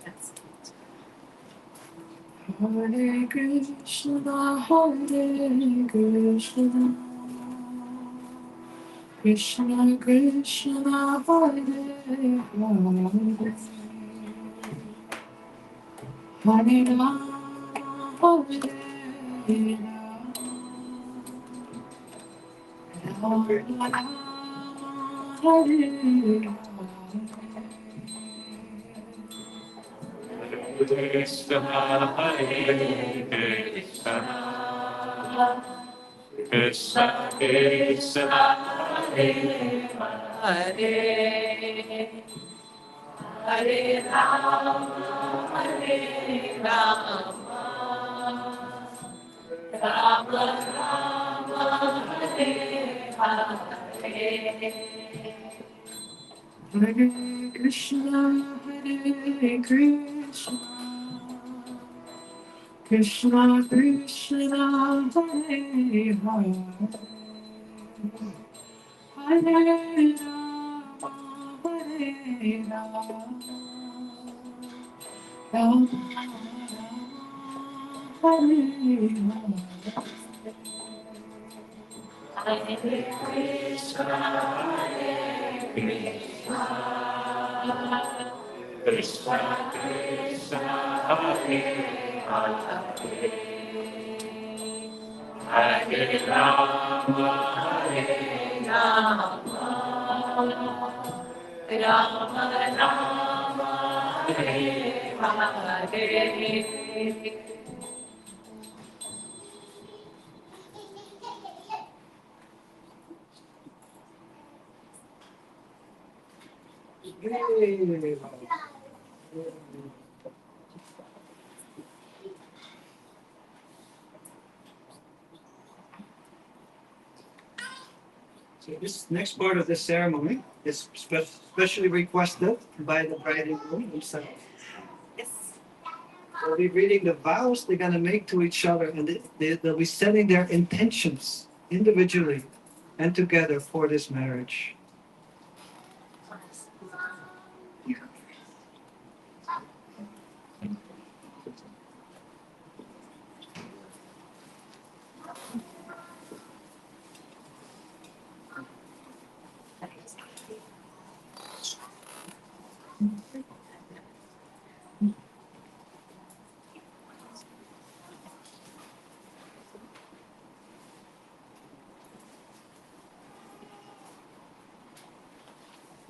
Hare Krishna, Hare Krishna, Krishna Krishna, Hare Hare, Hare Rama, Hare Rama, Rama Hare Krishna, Hare Krishna, Krishna Krishna, Hare Hare, Hare Rama, Hare Rama, Rama Rama, Hare Hare. Hare Krishna, Hare Krishna, Krishna Krishna, Hare Hare, Hare Rama, Hare Rama, Rama Rama, Hare Hare. Hare Krishna, Hare Krishna, Krishna Krishna, Hare Hare, Hare Rama, Hare Rama, Rama Rama, Hare Hare. Yay. So this next part of the ceremony is specially requested by the bride and groom themselves. They'll be reading the vows they're going to make to each other, and they'll be setting their intentions individually and together for this marriage.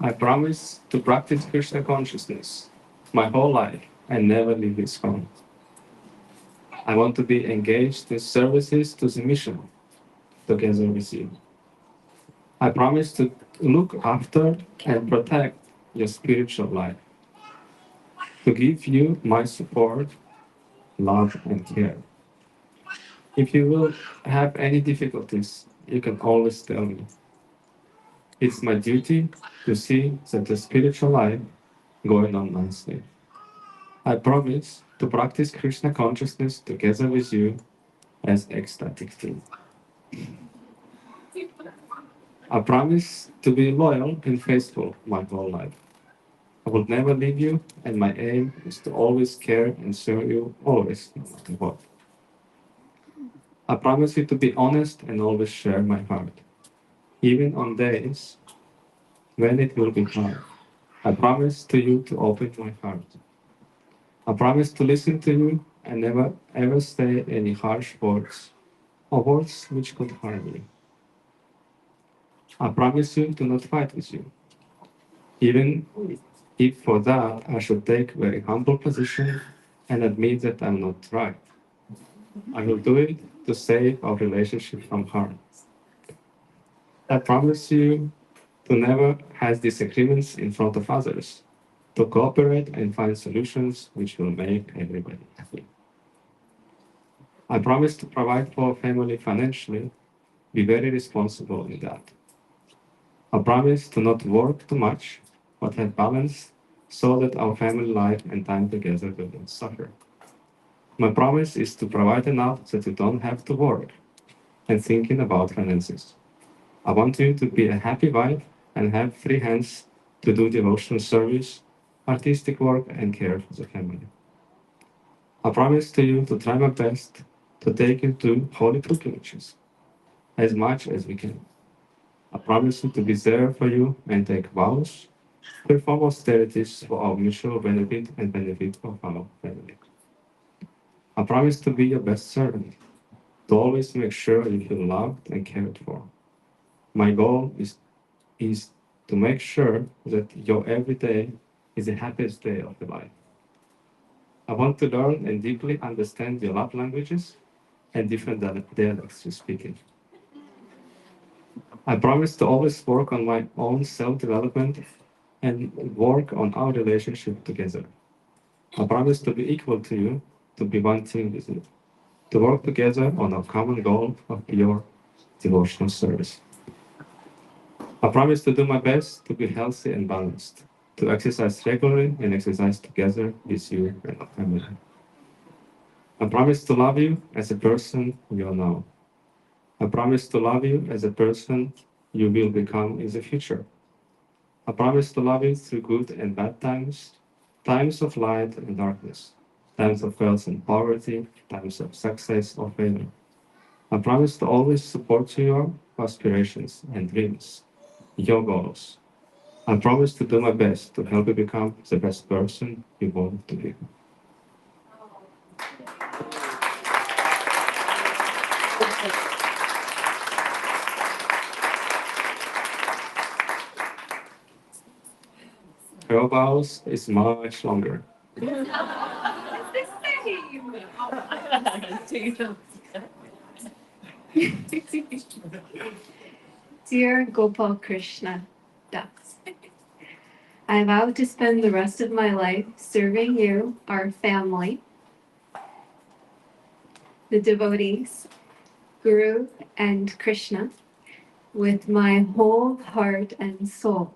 I promise to practice Krishna consciousness my whole life and never leave this home. I want to be engaged in services to the mission together with you. I promise to look after and protect your spiritual life, to give you my support, love, and care. If you will have any difficulties, you can always tell me. It's my duty to see that the spiritual life going on nicely. I promise to practice Krishna consciousness together with you as ecstatic team. I promise to be loyal and faithful my whole life. I will never leave you, and my aim is to always care and serve you always, no matter what. I promise you to be honest and always share my heart, even on days when it will be hard. I promise to you to open my heart. I promise to listen to you and never ever say any harsh words or words which could harm you. I promise you to not fight with you, even if for that I should take very humble position and admit that I'm not right. I will do it to save our relationship from harm. I promise you to never have disagreements in front of others, to cooperate and find solutions which will make everybody happy. I promise to provide for our family financially, be very responsible in that. I promise to not work too much, but have balance so that our family life and time together will not suffer. My promise is to provide enough that you don't have to work and thinking about finances. I want you to be a happy wife and have free hands to do devotional service, artistic work, and care for the family. I promise to you to try my best to take you to holy pilgrimages as much as we can. I promise you to be there for you and take vows, perform austerities for our mutual benefit and benefit of our family. I promise to be your best servant, to always make sure you feel loved and cared for. My goal is to make sure that your every day is the happiest day of your life. I want to learn and deeply understand your love languages and different dialects you speak in. I promise to always work on my own self-development and work on our relationship together. I promise to be equal to you, to be one team with you, to work together on our common goal of pure devotional service. I promise to do my best to be healthy and balanced, to exercise regularly and exercise together with you and our family. I promise to love you as a person you are now. I promise to love you as a person you will become in the future. I promise to love you through good and bad times, times of light and darkness, times of wealth and poverty, times of success or failure. I promise to always support your aspirations and dreams, your goals. I promise to do my best to help you become the best person you want to be. Your vows is much longer. Dear Gopal Krishna Das, I vow to spend the rest of my life serving you, our family, the devotees, Guru, and Krishna with my whole heart and soul.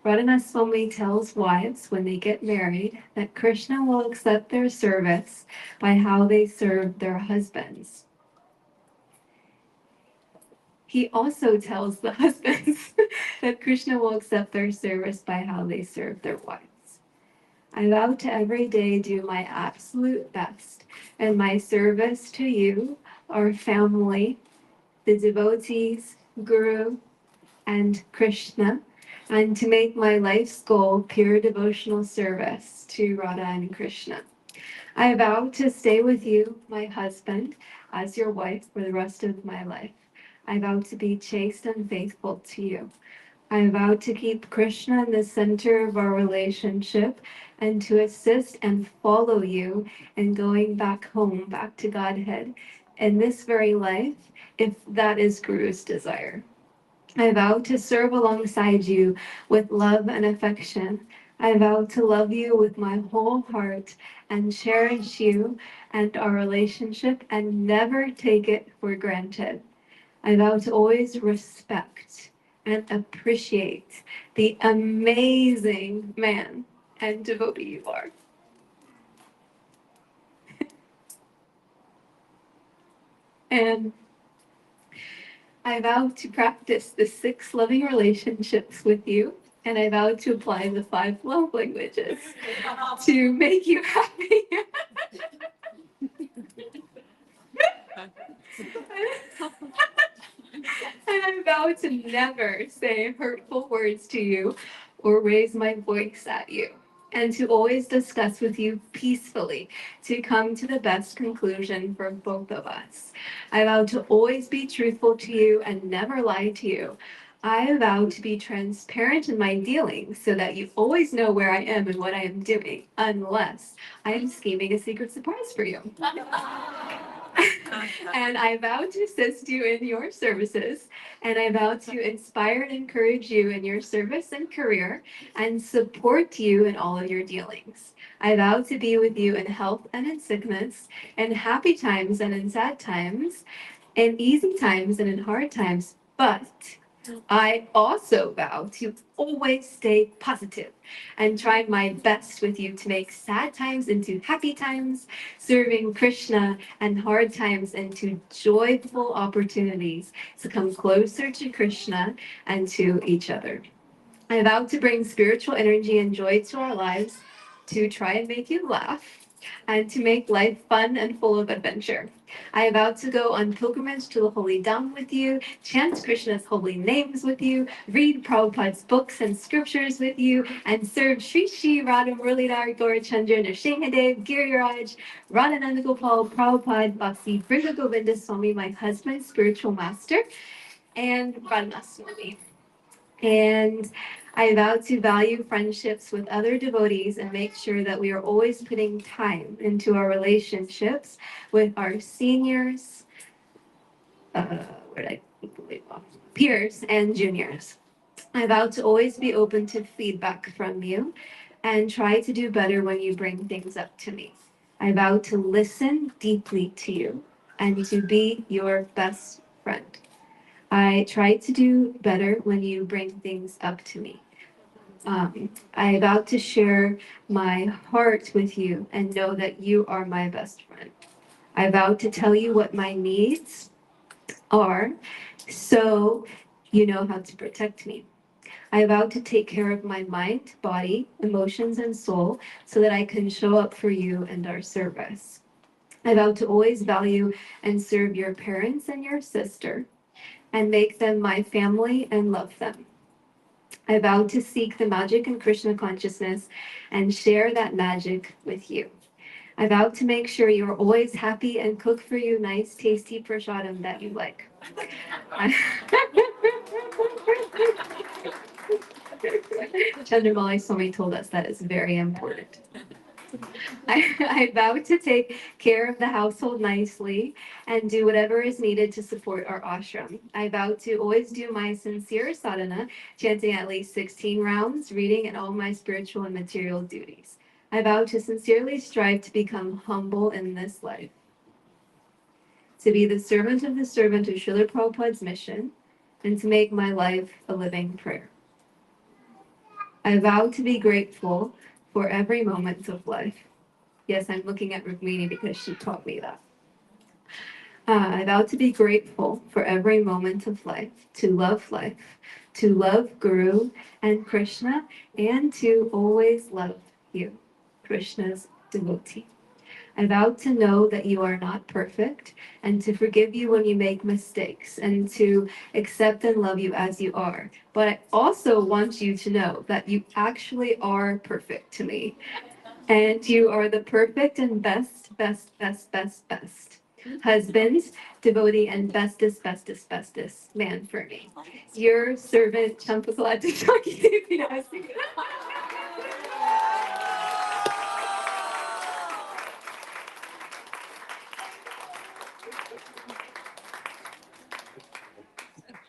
Radhanaswami tells wives when they get married that Krishna will accept their service by how they serve their husbands. He also tells the husbands that Krishna will accept their service by how they serve their wives. I vow to every day do my absolute best in my service to you, our family, the devotees, Guru, and Krishna, and to make my life's goal pure devotional service to Radha and Krishna. I vow to stay with you, my husband, as your wife for the rest of my life. I vow to be chaste and faithful to you. I vow to keep Krishna in the center of our relationship and to assist and follow you in going back home, back to Godhead, in this very life, if that is Guru's desire. I vow to serve alongside you with love and affection. I vow to love you with my whole heart and cherish you and our relationship and never take it for granted. I vow to always respect and appreciate the amazing man and devotee you are. And I vow to practice the 6 loving relationships with you. And I vow to apply the 5 love languages to make you happy. And I vow to never say hurtful words to you or raise my voice at you, and to always discuss with you peacefully to come to the best conclusion for both of us. I vow to always be truthful to you and never lie to you. I vow to be transparent in my dealings so that you always know where I am and what I am doing, unless I am scheming a secret surprise for you. And I vow to assist you in your services, and I vow to inspire and encourage you in your service and career, and support you in all of your dealings. I vow to be with you in health and in sickness, in happy times and in sad times, in easy times and in hard times, but I also vow to always stay positive and try my best with you to make sad times into happy times, serving Krishna and hard times into joyful opportunities to come closer to Krishna and to each other. I vow to bring spiritual energy and joy to our lives, to try and make you laugh, and to make life fun and full of adventure. I vow to go on pilgrimage to the Holy Dham with you, chant Krishna's holy names with you, read Prabhupada's books and scriptures with you, and serve Sri Sri Radha Muralidhar Gaurachandra Nrsimhadev Giriraj, Radhananda Gopal Prabhupada Bhakti Vrinda Govinda Swami, my husband, spiritual master, and Radha Swami. And I vow to value friendships with other devotees and make sure that we are always putting time into our relationships with our seniors, where did I leave off? Peers and juniors. I vow to always be open to feedback from you and try to do better when you bring things up to me. I vow to listen deeply to you and to be your best friend. I try to do better when you bring things up to me. I vow to share my heart with you and know that you are my best friend. I vow to tell you what my needs are so you know how to protect me. I vow to take care of my mind, body, emotions, and soul so that I can show up for you and our service. I vow to always value and serve your parents and your sister and make them my family and love them. I vow to seek the magic in Krishna consciousness and share that magic with you. I vow to make sure you're always happy and cook for you nice, tasty prasadam that you like. Chandramalai Swami told us that is very important. I vow to take care of the household nicely and do whatever is needed to support our ashram. I vow to always do my sincere sadhana, chanting at least 16 rounds, reading, and all my spiritual and material duties. I vow to sincerely strive to become humble in this life, to be the servant of Srila Prabhupada's mission, and to make my life a living prayer. I vow to be grateful for every moment of life. Yes, I'm looking at Rukmini because she taught me that. I vow to be grateful for every moment of life, to love Guru and Krishna, and to always love you, Krishna's devotee. I vow to know that you are not perfect and to forgive you when you make mistakes and to accept and love you as you are. But I also want you to know that you actually are perfect to me. And you are the perfect and best, best, best, best, best. husband, devotee, and bestest man for me. Your servant, Champakalata Chaki Devi Namaste.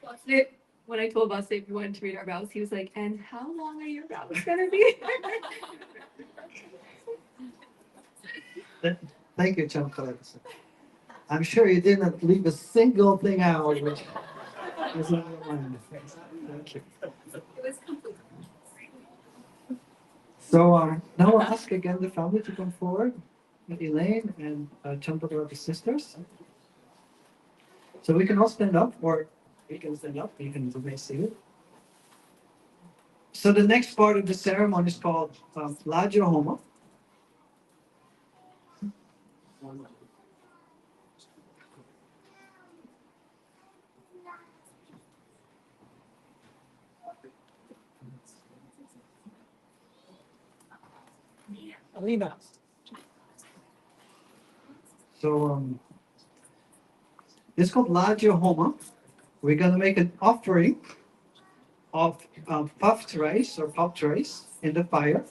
Vasudeva, when I told Vasudeva we wanted to read our vows, he was like, "And how long are your vows gonna be?" Thank you, Champakalata. I'm sure you didn't leave a single thing out which is on your mind. Thank you. It was complete. So now I'll ask again the family to come forward, Elaine and Champakalata sisters. So we can all stand up, or we can stand up, you can remain seated. So the next part of the ceremony is called Laja Homa. Alina. So it's called Laja Homa. We're gonna make an offering of puffed rice or puffed rice in the fire.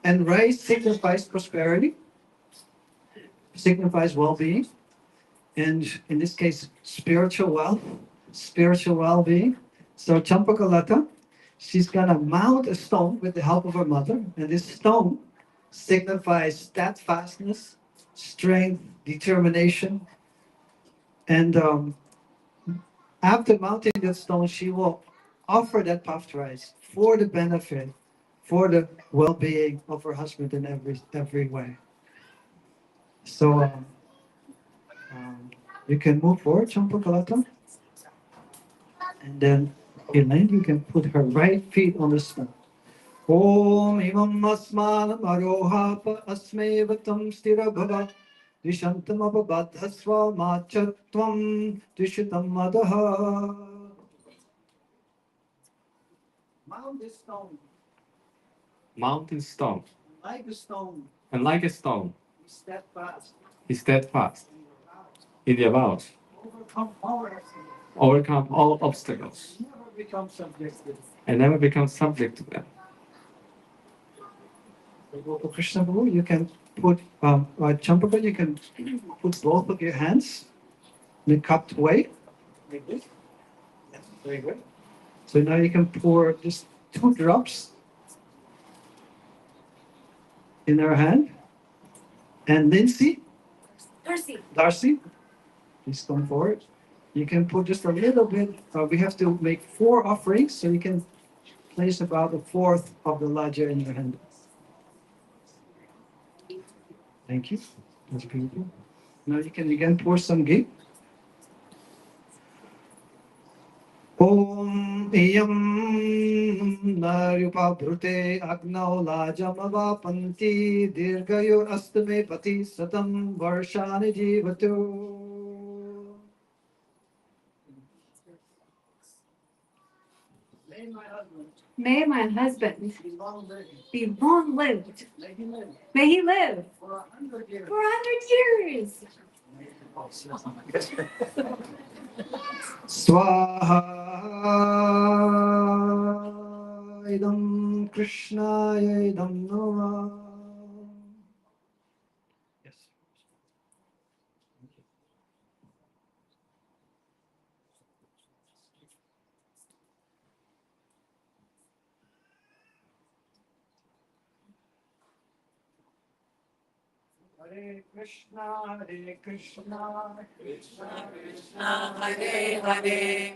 And rice signifies prosperity, signifies well-being, and in this case, spiritual wealth, spiritual well-being. So Champakalata, she's gonna mount a stone with the help of her mother, and this stone signifies steadfastness, strength, determination, and after mounting that stone, she will offer that puffed rice for the benefit, for the well-being of her husband in every way. So you can move forward, Champakalata, and then Elaine, you can put her right feet on the stone. Om imam asman arohapa asmevatam stira bhava dishantam abadhasva machatvam dishitam adaha. Mount this stone. Mountain stone. Like a stone. And like a stone. Be steadfast. Be steadfast in your vows. Overcome all obstacles. Overcome all obstacles. Never become subject to them. And never become subject to them. So Gopal Krishna Guru, you can put Champaka, you can put both of your hands in a cupped way. Like this. Yes, very good. So now you can pour just 2 drops in her hand. And Lindsay, Darcy, please come forward. You can put just a little bit. We have to make 4 offerings, so you can place about 1/4 of the laja in your hand. Thank you. That's beautiful. Now you can again pour some ghee. Om iyam naryupa bhrute agnau lajamavapanti dirgayor astame pati satam varshani jivatu. May my husband Be long living. be long-lived. May he live May he live for 100 years. for 100 years. Swaha idam Krishnaya idam Nama. Yes. Hare Krishna, Krishna Krishna, Hare Hare,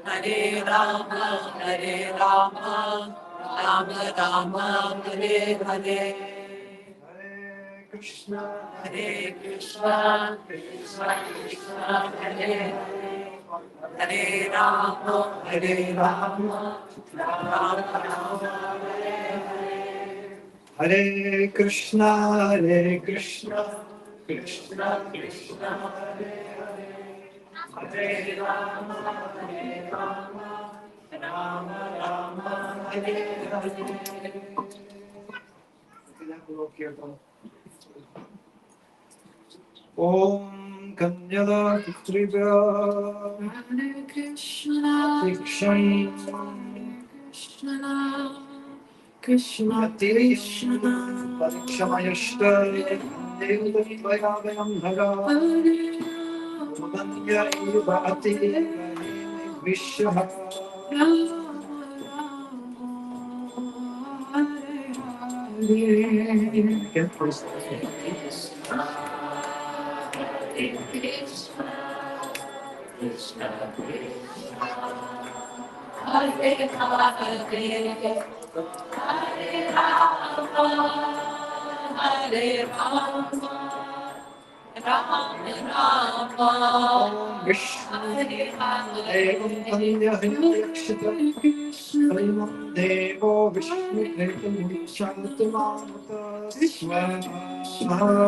Hare Rama, Hare Rama, Rama Rama, Hare Hare. Hare Krishna, Hare Krishna, Krishna Krishna, Hare Hare, Hare Rama, Hare Rama, Rama Rama, Hare Hare. Hare Krishna, Krishna Krishna Krishna, Hare Hare, Hare Rama, Hare Rama, Rama Rama, Hare Hare. You can have a look here, though. Om Kanyala Putribhya Hare Krishna, Dikshan Krishna, Krishna, Atiyam Krishna, Parikshamayashta Devayavayam Dhara Hare Udanya Iva Ati Vishya Rama, Rama, Hare Hare. Again, please. Vishnu Devam Kanya Hindakshita Kalimam Devo Vishnu Devam Shantamamata Swaha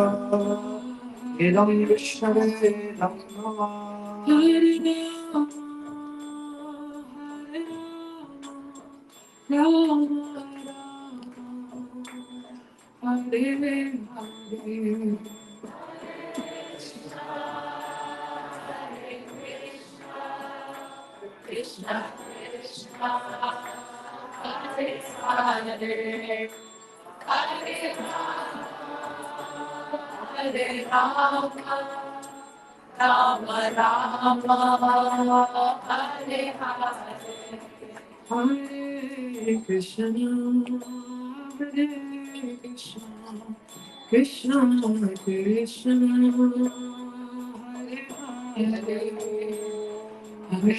Idam Vishnave Namah Hare Rama, Hare Hare. Hare Krishna, Hare Krishna, Krishna Krishna, Hare Hare, Hare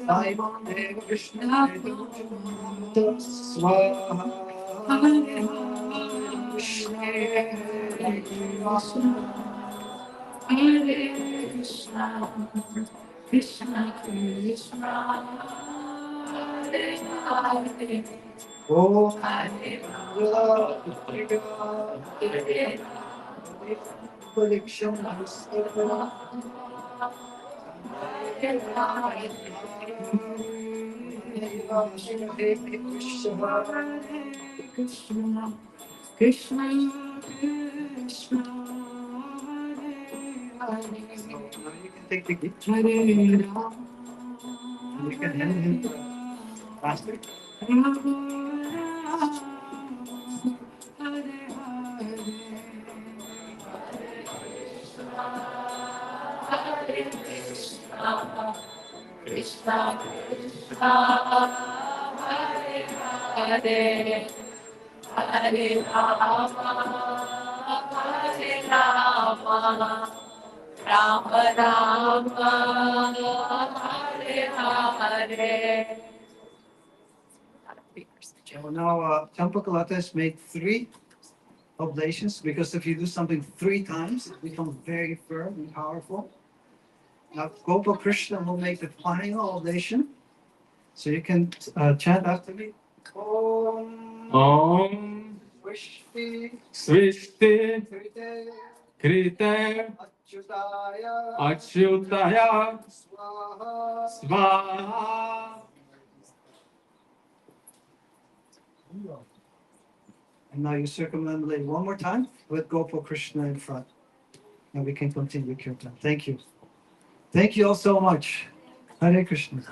Devam Deva Vishnu Devam Shantamamata Swaha Vishnu Hare Krishna, Krishna Krishna, Hare Hare. Om Krishna, Krishna Krishna, Hare Hare. You can take the gift. Hare Rama, You can hand him faster. Rama Rama, Hare Hare. So now Champakalata has made 3 oblations because if you do something 3 times, it becomes very firm and powerful. Now Gopal Krishna will make the final oblation. So you can chant after me. Om Om Vishti Swishti Krite Krite Achyutaya Achyutaya Swaha. Svaha. And now you circumambulate one more time with Gopal Krishna in front. And we can continue kirtan. Thank you. Thank you all so much. Hare Krishna.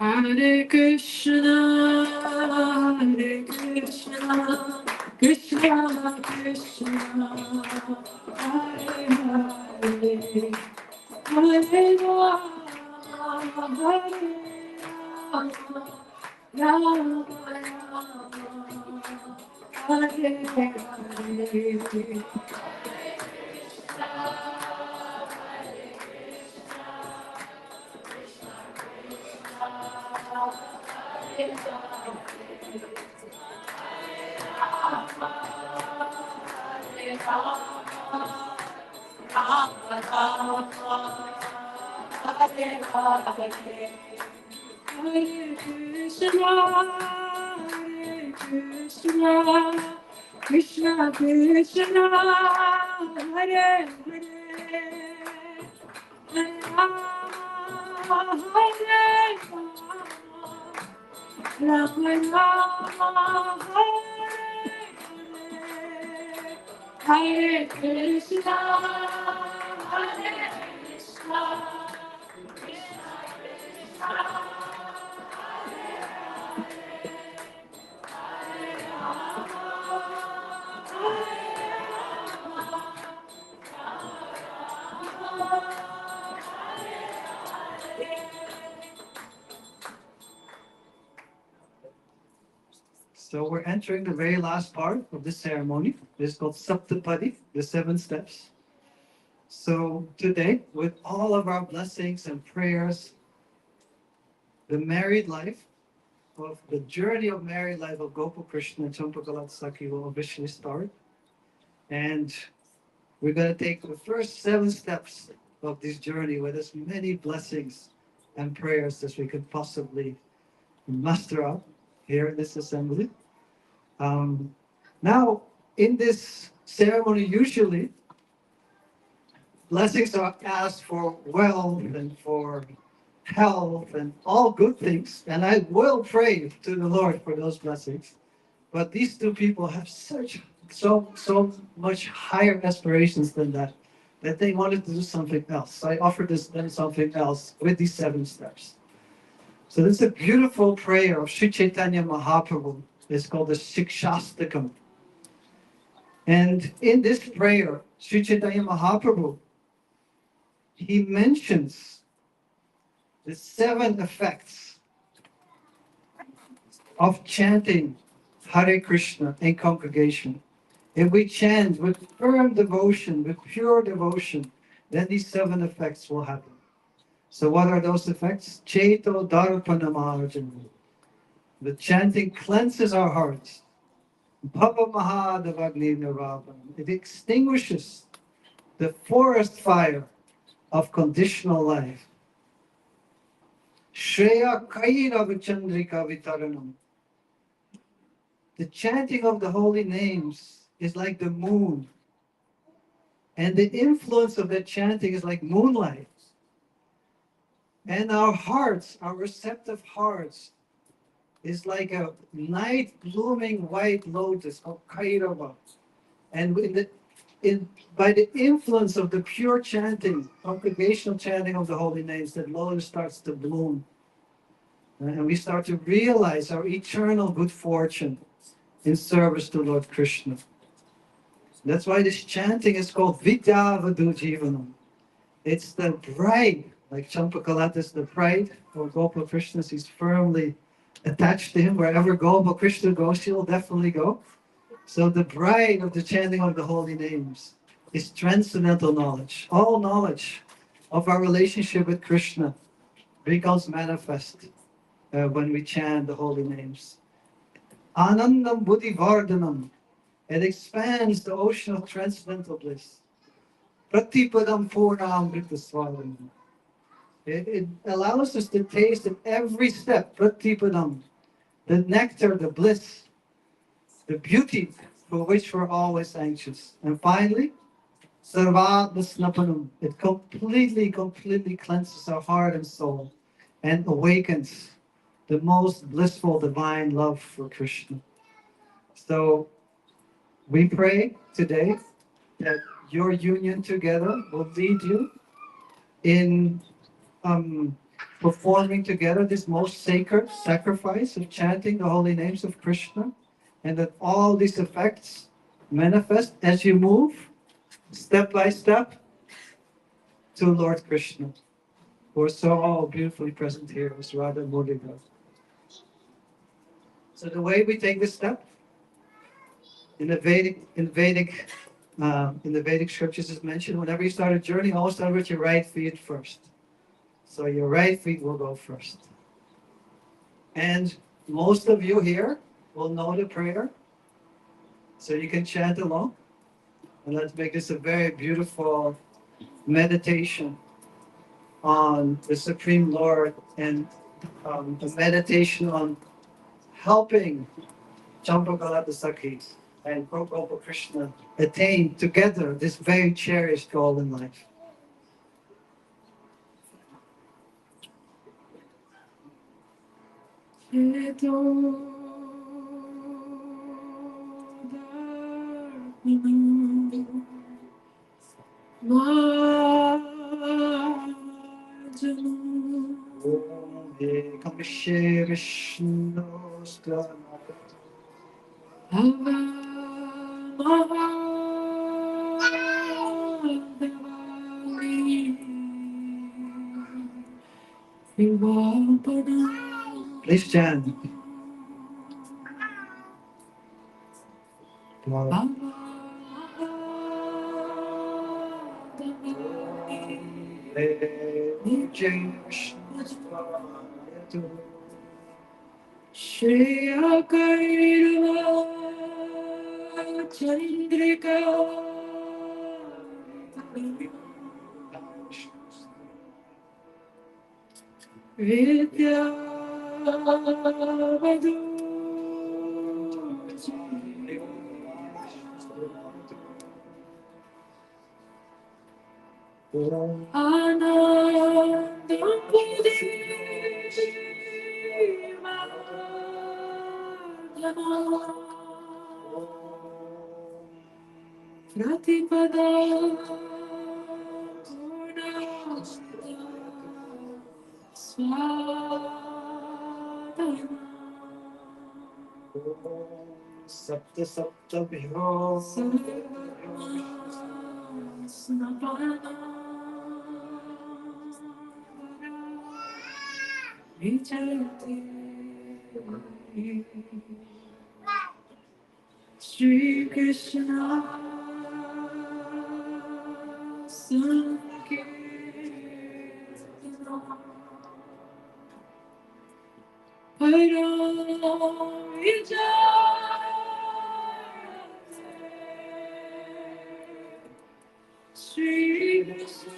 Hare Krishna, Hare Krishna, Krishna Krishna, Hare Hare, Hare Rama, Rama Rama, Hare Hare. Hare Krishna, Hare Krishna, Krishna Krishna, Hare Hare, Hare Rama, Hare Rama, Rama Rama, Hare Hare Krishna, Hare Krishna, So we're entering the very last part of this ceremony. This is called Saptapadi, the 7 steps. So today, with all of our blessings and prayers, the married life of the journey of married life of Gopal Krishna and Champakalata Saki will officially start. And we're going to take the first 7 steps of this journey with as many blessings and prayers as we could possibly muster up here in this assembly. Um, Now, in this ceremony, usually blessings are asked for wealth and for health and all good things. And I will pray to the Lord for those blessings. But these two people have so much higher aspirations than that, that they wanted to do something else. So I offered them something else with these 7 steps. So this is a beautiful prayer of Sri Chaitanya Mahaprabhu. It's called the Shikshastakam. And in this prayer, Sri Chaitanya Mahaprabhu, he mentions the 7 effects of chanting Hare Krishna in congregation. If we chant with firm devotion, with pure devotion, then these 7 effects will happen. So what are those effects? Cheto Darpanamarjana. The chanting cleanses our hearts. Bhava Mahadavagni Niravanam. It extinguishes the forest fire of conditional life. Shreya Kaira Vichandrika Vitaranam. The chanting of the holy names is like the moon. And the influence of that chanting is like moonlight. And our hearts, our receptive hearts, is like a night blooming white lotus of Kairava. And by the influence of the pure chanting, congregational chanting of the holy names, that lotus starts to bloom. And we start to realize our eternal good fortune in service to Lord Krishna. That's why this chanting is called Vidyavadu Jivanam. It's the bride, like Champakalata is the bride for Gopal Krishna. He's firmly attached to him. Wherever Gopal Krishna goes, she'll definitely go. So the bride of the chanting of the holy names is transcendental knowledge. All knowledge of our relationship with Krishna becomes manifest when we chant the holy names. Anandam Buddhi Vardhanam. It expands the ocean of transcendental bliss. Pratipadam Purnamrita Swadanam. It allows us to taste at every step, Pratipadam, the nectar, the bliss, the beauty for which we're always anxious. And finally, Sarvatma Snapanam. It completely cleanses our heart and soul and awakens the most blissful divine love for Krishna. So we pray today that your union together will lead you in performing together this most sacred sacrifice of chanting the holy names of Krishna, and that all these effects manifest as you move step by step to Lord Krishna, who are so all beautifully present here as Radha Murliga. So the way we take this step in the Vedic scriptures is mentioned, whenever you start a journey, always start with your right feet first. So your right feet will go first. And most of you here will know the prayer, so you can chant along. And let's make this a very beautiful meditation on the Supreme Lord, and a meditation on helping Champakalata Sakhi and Gopal Krishna attain together this very cherished goal in life. Om Ekam Vishnu Sthanapatu. Please stand. Shri Akairva Chandrika Vidya Vadu Anandam Pratipada Swadhana Sapta Sapta Bhyo Snapana Vichayate Shri Krishna Sankirtana Param Vijayate Shri Krishna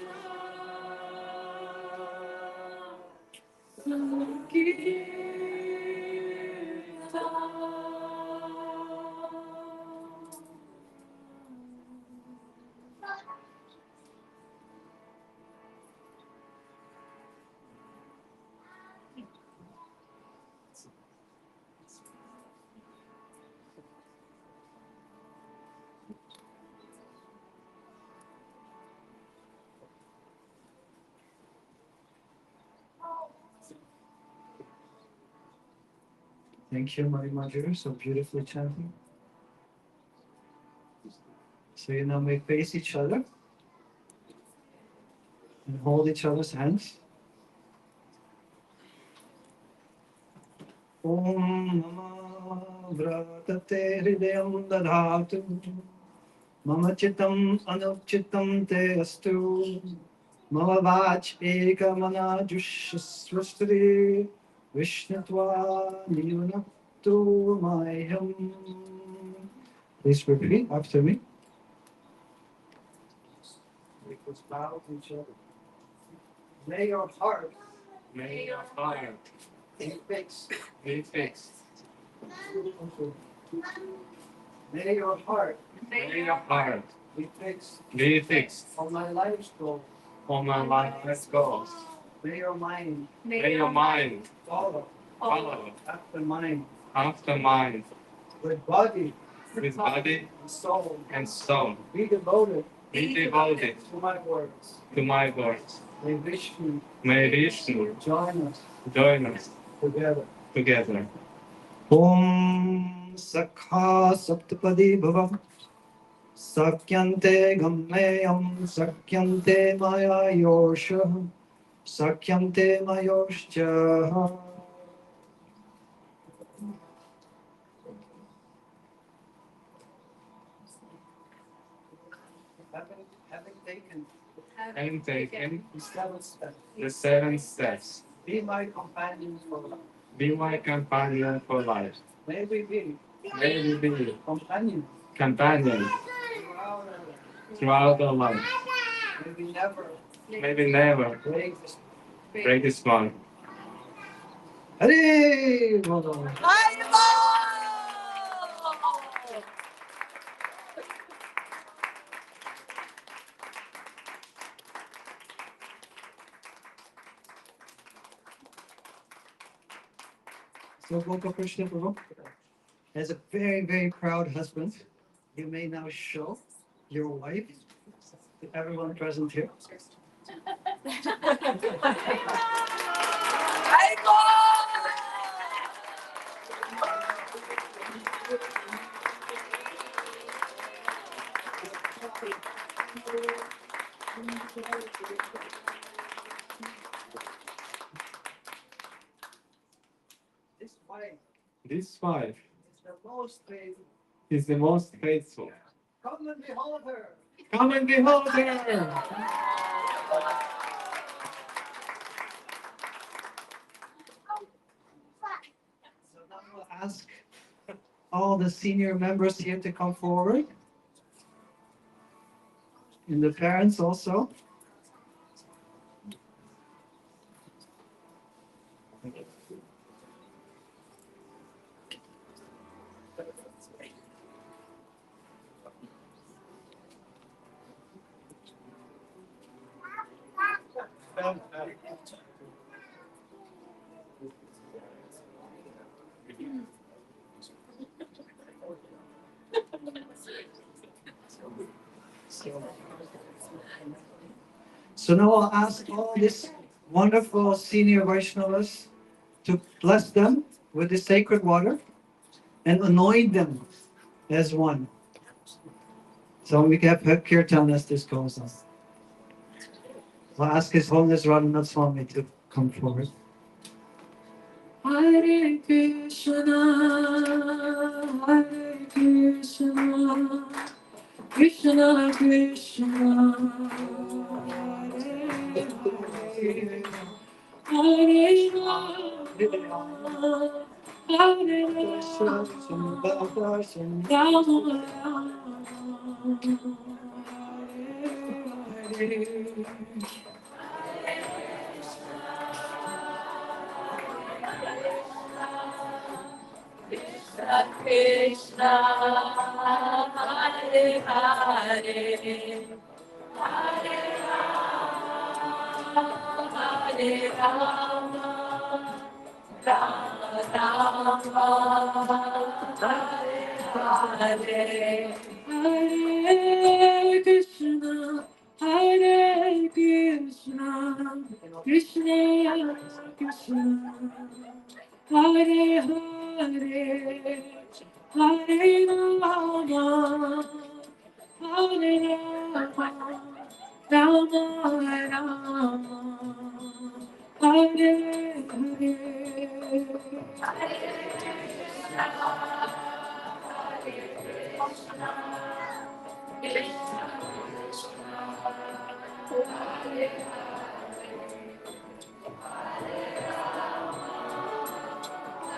Thank you, Mari Madhuri, so beautifully chanting. So you now may face each other and hold each other's hands. Om Mama Vratate Hridayam Dadhatu Mama Chitam Anuchitam Te Astu Mama Vach Ekamana Jushaswastri Vishnatva Niyunatu Mayam. Please repeat after me. We could bow to each other. May your heart be fixed. Be fixed. May your heart May your heart be fixed be fixed on my life's goal. on my life's goals. May your mind May your mind follow follow after mine. after mine, With body with body and soul and soul. be devoted Be devoted to my words. to my words. May Vishnu May Vishnu join us join us together. together. Om Sakha Saptapadi Bhavam Sakyante Gammeyam Sakyante Maya Yosha Sakyante Mayoshcha. Having taken And taken the 7 steps, the 7 steps. be my companion for life. Be my companion for life. May we be May we be companions companions throughout our life. throughout our life. May we never May we never break this. break this bond. Hare Bolo. So Gopal Krishna Prabhu, as a very, very proud husband, you may now show your wife everyone present here. This wife This wife is the most faithful. is the most faithful. Come and behold her. Come and behold her. So now we'll ask all the senior members here to come forward. And the parents also. So now I'll ask all these wonderful senior Vaishnavas to bless them with the sacred water and anoint them as one. So we can have kirtan as this goes on. I'll ask His Holiness Radhanath Swami to come forward. Hare Krishna, Hare Krishna, Krishna Krishna, Hare Hare, Hare Rama, Hare Rama, Hare Hare. Krishna, Hare Hare, Hare Rama, Rama Rama, Hare Hare Krishna, Hare Krishna, Krishna Krishna, Hare Hare, Hare Rama, Hare Rama, Rama Rama, Hare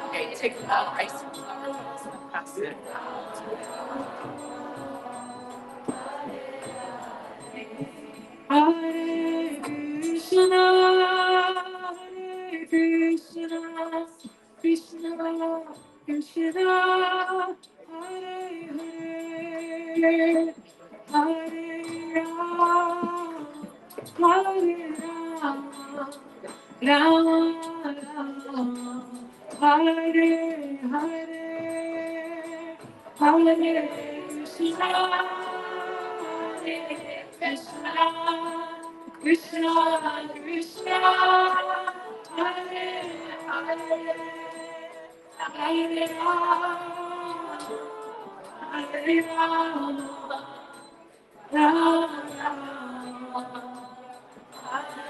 Okay, take ice pass it. Hare Krishna, Hare Krishna, Krishna Krishna, Hare Hare, Hare Rama, Hare Rama, Rama Rama, Hare Hare, Hare Krishna, Hare Krishna, Krishna Krishna, Hare Hare, Hare Rama, Hare Rama, Rama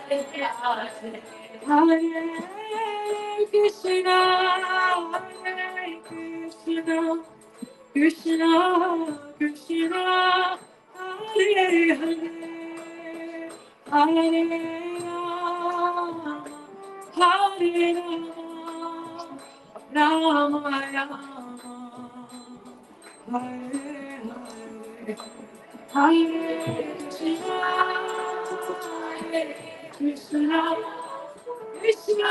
Hare Hare, Hare Krishna, Hare Krishna, Krishna Krishna, Hare Hare, Hare Rama, Hare Rama, Rama Rama, Hare Hare. Hare Krishna, Hare Krishna, Krishna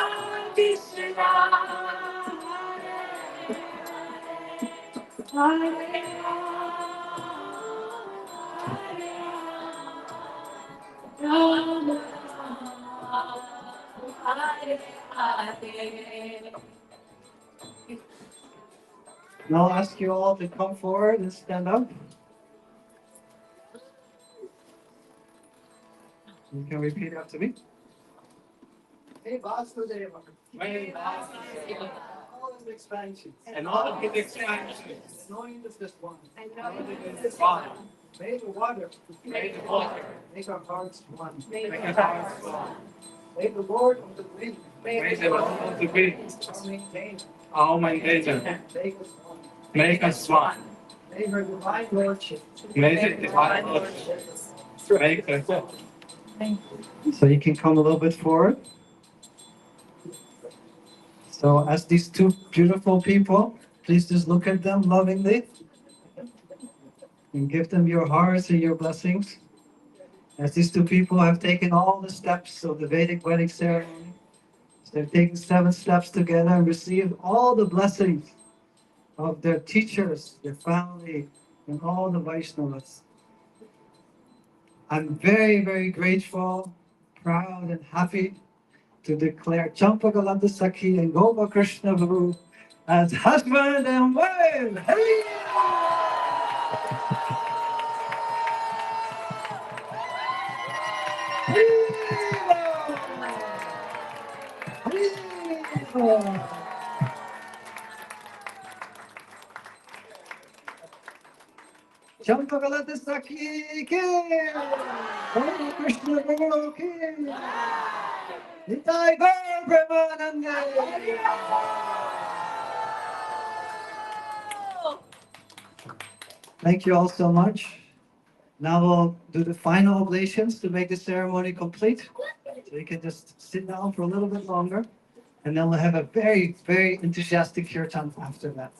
Krishna, Hare Rama, Hare Hare. Now I'll ask you all to come forward and stand up. You can repeat after me. Hey, Vasudeva. Hey, Vasudeva. All of the expansions. And all of his expansions. Knowing this is one. I know This is one. May the water. May the water. Make our hearts one. Make Make our our hearts hearts one. May the Lord of the wind. May the Lord of the winds, Our maintainer. our maintainer, Make us one. make us one. May her divine lordship. May the divine lordship make us one. So you can come a little bit forward. So as these two beautiful people, please just look at them lovingly and give them your hearts and your blessings. As these two people have taken all the steps of the Vedic wedding ceremony, so they've taken 7 steps together and received all the blessings of their teachers, their family, and all the Vaishnavas. I'm very, very grateful, proud, and happy to declare Champakalata Sakhi and Gopal Krishna Guru as husband and wife. Hey! Champakalata Sakhi ki, Gopal Krishna Guru ki, Nitai Gaur Premanande. Thank you all so much. Now we'll do the final oblations to make the ceremony complete. So you can just sit down for a little bit longer, and then we'll have a very, very enthusiastic kirtan after that.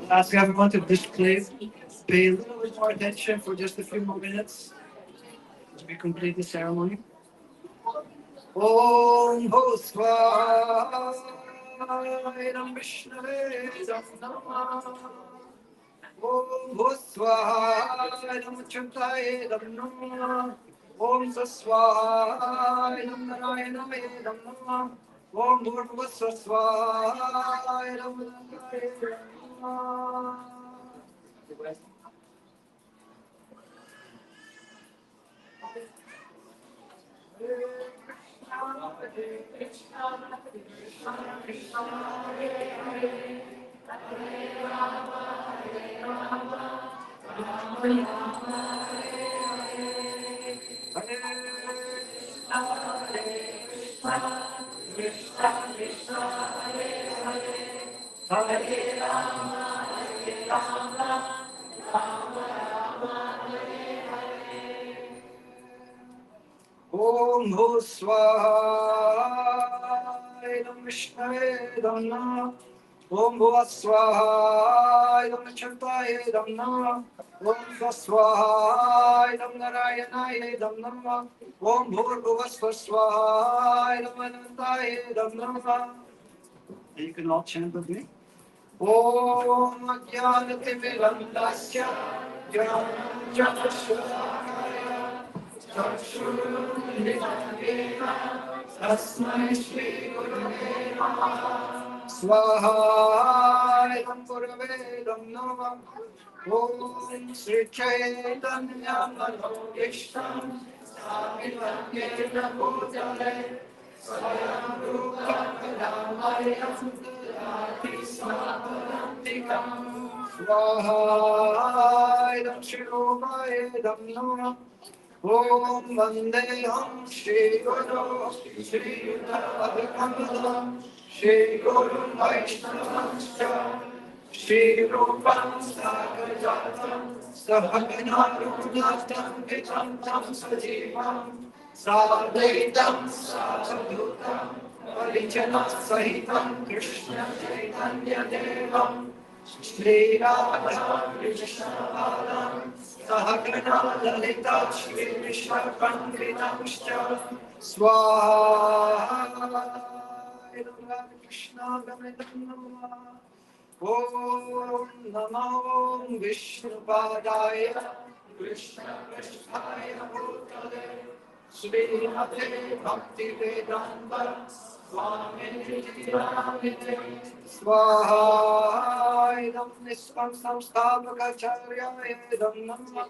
Ask everyone to display, pay a little bit more attention for just a few more minutes as we complete the ceremony. Om Bhusvaya Nam Vishnave Namah. Om Bhusvaya Nam Chantaye Namah. Om Sasvaya Nam Narayanaye Namah. Om Bhurvasvaya Nam Narayanaye Namah. Om Bhusvaya Nam Vishnave Namah. Om Bhusvaya Nam Chantaye Namah. Om Sasvaya Nam Narayanaye Namah. Om Bhurvasvaya Nam Anantaye Namah. You can all chant with me. Om Ajnanatimirandasya Jnanam Janashalakaya Chakshurunmilitanena Tasmai Shri Gurave Namaha Swahayam Gurave Namah. Om Sri Chaitanya Manobishtam Samilam Yena Bhutale Swayam Rupa Kadamayam Dati Swaparantikam Swahayam Idam Shri Rupaya Idam Namah. Om Vandeham Shri Guru Shri Yudhakamalam Shri Guru Vaishnavamscha Shri Rupam Sagrajatam Sahagana Runatam Vitam Tam Sajivam Sadaitam Sadhutam Parijana Sahitam Krishna Chaitanya Devam Shri Radha Krishna Balam Sahagana Lalita Shri Vishnu Panditaṁ Swaha Krishna Gamidam Om Namo Vishnu Padaya Krishna Krishnaya Bhutale Shri Mate Bhakti Vedanta Swami Ramite Swaha Idam Niskam Samstapakacharya Idam Namah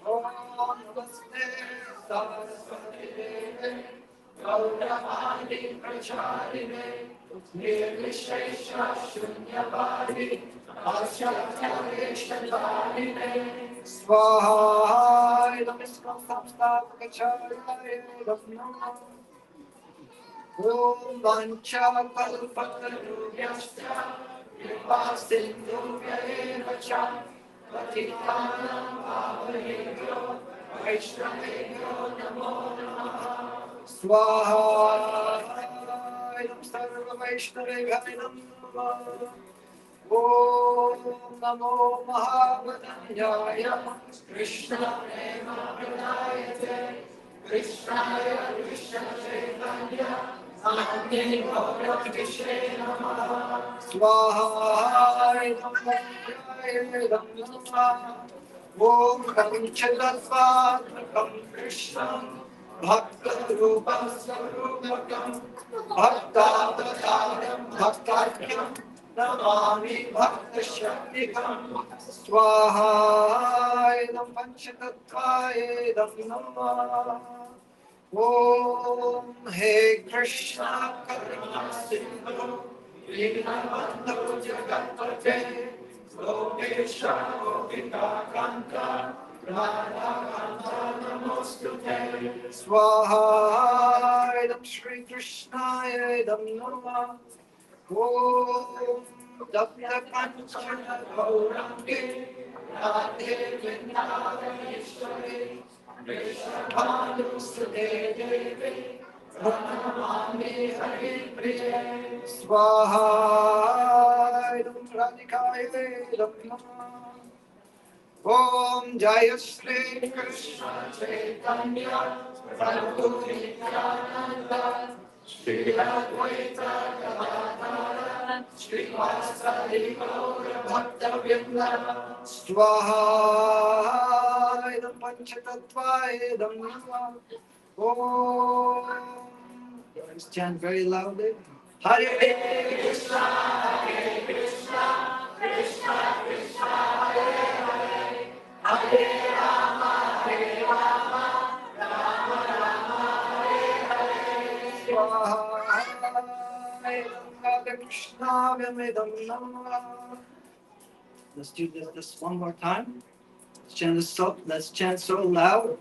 Om Namaste Saraswati Deve Gauravani Pracharine Nirvishesha Shunyavadi Asyatarishtarine Swaha Idam Niskam Samstapakacharya Idam Namah Om Vancha Kalpatarubhyascha Kripa Sindhubhya Eva Cha Patitanam Pavanebhyo Vaishnavebhyo Namo Namaha Swaha Idam Sarva Vaishnavebhyo Namaha Om Namo Mahavadanyaya Krishna Prema Pradayate Krishnaya Krishna Chaitanya Namaste Gaura Krishna Namaha Swaha Idam Vaishnavaya Idam Namaha Om Panchalatvatmakam Krishnam Bhakta Rupam Sarupakam Bhaktavataram Bhaktakyam Namami Bhakta Shaktikam Swaha Idam Panchatattvaye Idam Namah Om He Krishna Karuna Sindhu Dinabandhu Jagatpate Gopesha Gopika Kanta Radha Kanta Namostute Swaha Idam Shri Krishna Idam Namah Om Dabda Kanchana Gaurangi Radhe Vrindavaneshwari Vrishabhanu Sute Devi Pranamami Hari Priye Swaha Idam Radhikaya Idam Namah Om Jaya Shri Krishna Chaitanya Prabhu Nityananda Shri Advaita Gadadhara Shri Vasari Gaura Bhakta Vrinda Swaha Idam Panchatattva Idam Namah Om let's chant very loudly Hare Krishna Hare Krishna Krishna Krishna Hare Hare Hare Rama Hare Rama Rama Rama Hare Hare Swaha Radha Krishna Vyamidam Namah Let's do this one more time. Let's chant so loud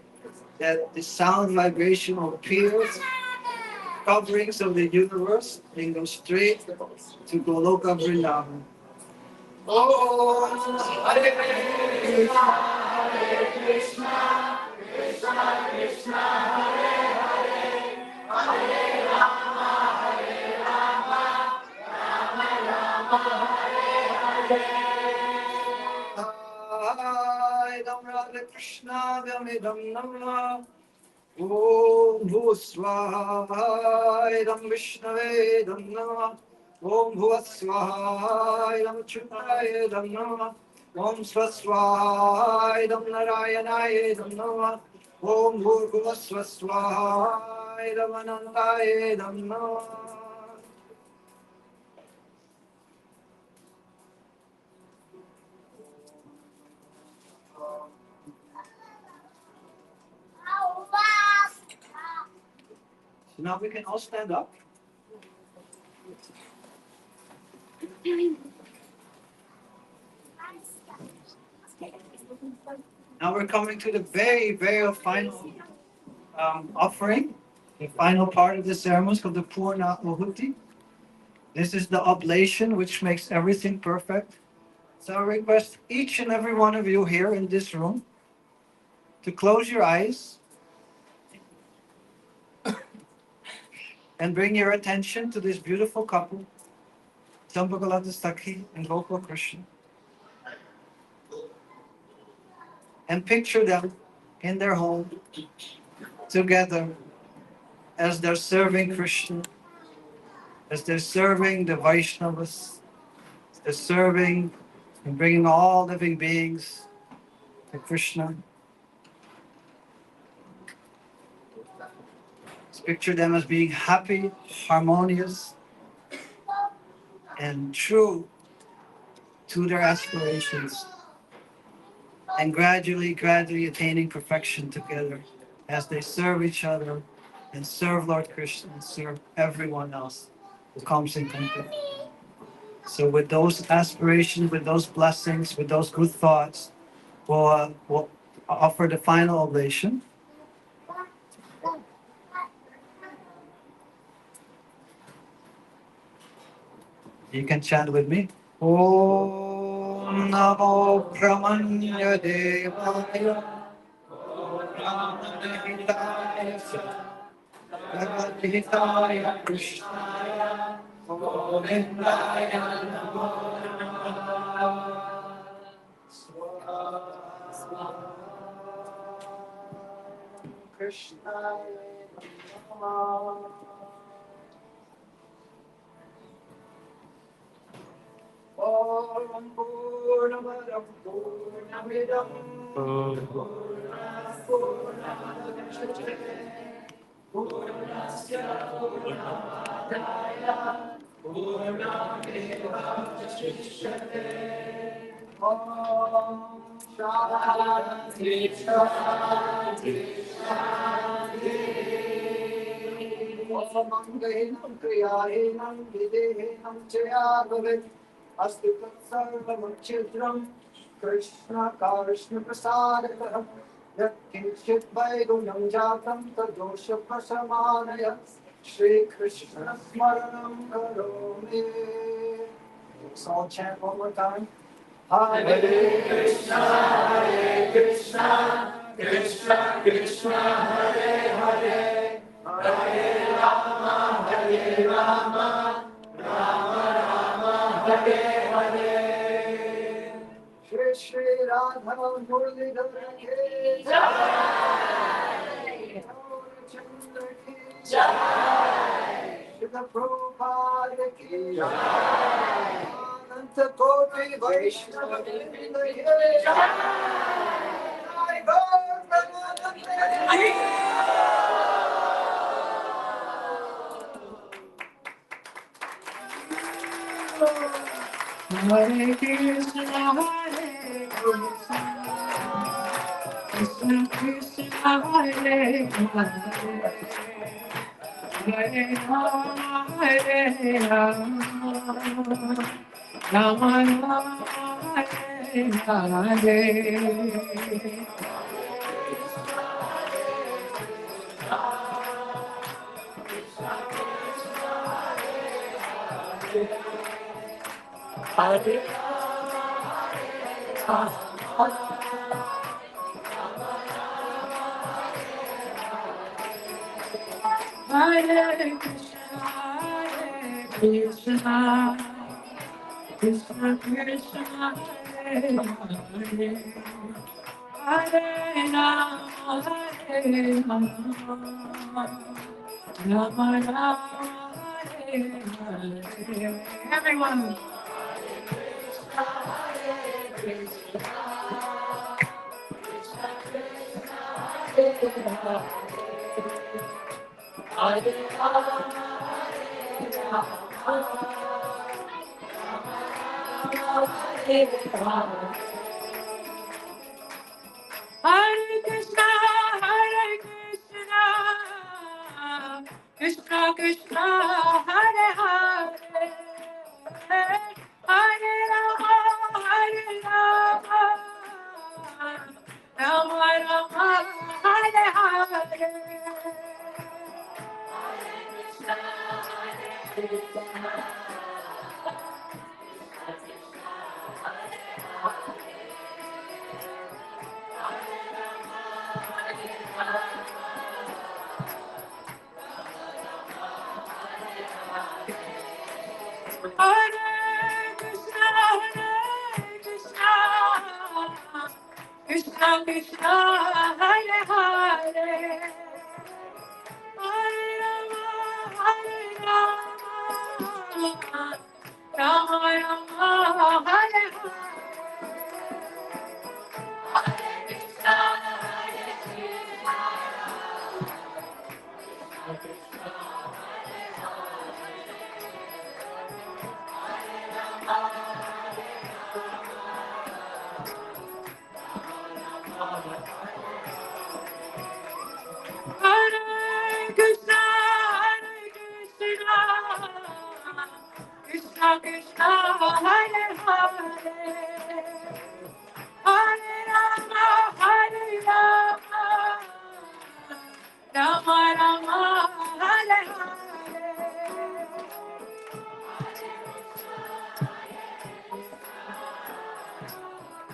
that the sound vibration of peers, coverings of the universe, and go straight to Goloka Vrindavan. Om Hare Krishna, Hare Krishna, Krishna Krishna, Hare Hare, Hare Rama, Hare Rama, Rama Rama, Hare Hare. Idam Radha Krishna Vyamidam Namah Om Bhuswaha Idam Vishnave Idam Namah Om Bhuvaswaha Idam Chutaye Idam Namah Om Swaswaha Idam Narayanaye Idam Namah Om Bhurvaswaswaha Idam Anantaye Idam Namah So now we can all stand up. Now we're coming to the very, very final offering, the final part of the ceremony called the Purna Ahuti. This is the oblation which makes everything perfect. So I request each and every one of you here in this room to close your eyes and bring your attention to this beautiful couple, Champakalata Sakhi and Gopal Krishna, and picture them in their home together as they're serving Krishna, as they're serving the Vaishnavas, as they're serving and bringing all living beings to Krishna. Just picture them as being happy, harmonious, and true to their aspirations, and gradually attaining perfection together as they serve each other and serve Lord Krishna and serve everyone else who comes in contact. So with those aspirations, with those blessings, with those good thoughts, we'll offer the final oblation. You can chant with me. Om Namo Brahmanya Devaya Brahmanahitaya Bhagavadhitaya Krishnaya Govindaya Namo Krishnaya Namo. Om Purnamada Purnamidam Purnat Purnamudachyate Purnasya Purnamadaya Purnamevachishyate. Om Shanti Shanti Shanti. Om Mangalam Kriyahinam Videhinam Chayagavet Astu Sarvamachidram Krishna Karishna Prasadakam Yat Kinchit Vaigunam Jatam Tadosha Prasamanaya Shri Krishna Smaranam Karomi. Let's all chant one more time. Hare Krishna, Hare Krishna, Krishna Krishna, Hare Hare, Hare Rama, Hare Rama, Rama Rama, Hare Hare. Shri Shri Radha Murlidhara ki Jai, Gaura Chandra ki Jai, Srila Prabhupada ki Jai, Ananta Koti Vaishnava Vrinda ki Jai, Jai Gaur Hare Krishna, Hare Krishna, Krishna Krishna, Hare Hare, Hare Rama, Hare Rama, Rama Rama, Hare Hare. Hare Krishna, Krishna Krishna, Hare Hare, Hare Rama, Hare Rama, Rama Rama, Hare Hare. Everyone. Hare Krishna, Hare Krishna, Krishna Krishna, Hare Hare, Hare Rama, Hare Rama, Rama Krishna Krishna Hare Hare Hare Rama Rama Rama Hare Hare Krishna Krishna Krishna Hare Hare Hare Rama Rama Rama Hare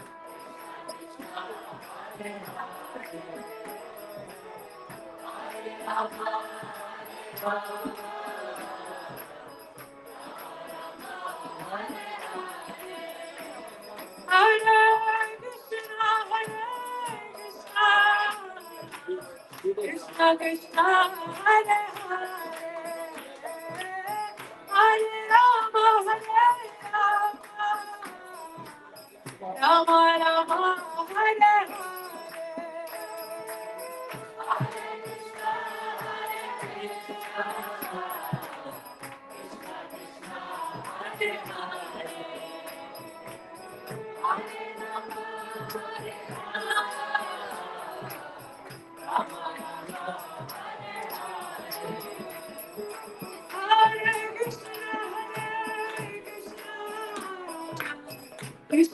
Hare Krishna Krishna Hare Hare Hare Rama Rama Rama Hare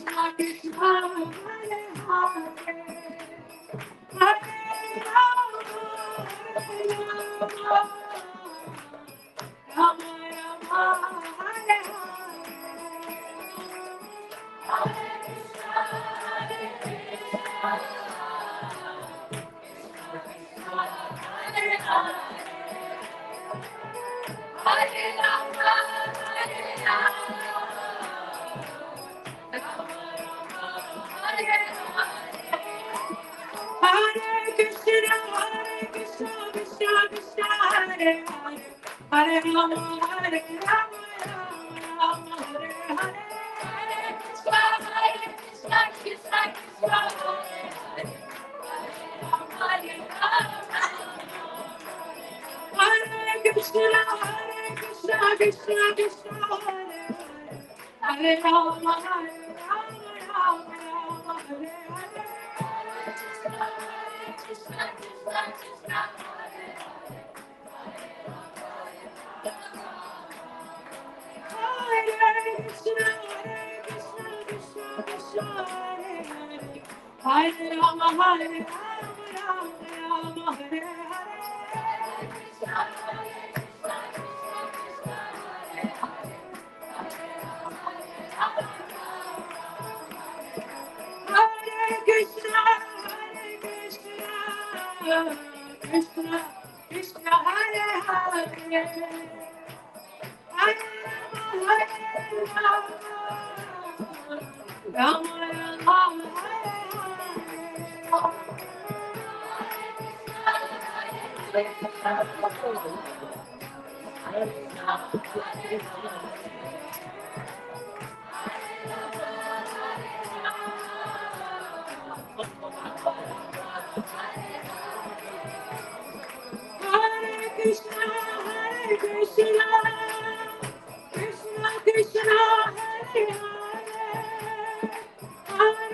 Krishna Krishna Hare Hare Hare Rama Rama Rama Hare Hare Krishna Krishna Krishna Hare Hare Hare Rama Rama Hare Hare Krishna Krishna Krishna Hare Hare Krishna Krishna Krishna Hare Rama Rama Hare Hare Rama Hare Rama Hare Hare Krishna Krishna Krishna Hare Hare Hare Rama Rama Hare Krishna Krishna Krishna Hare Hare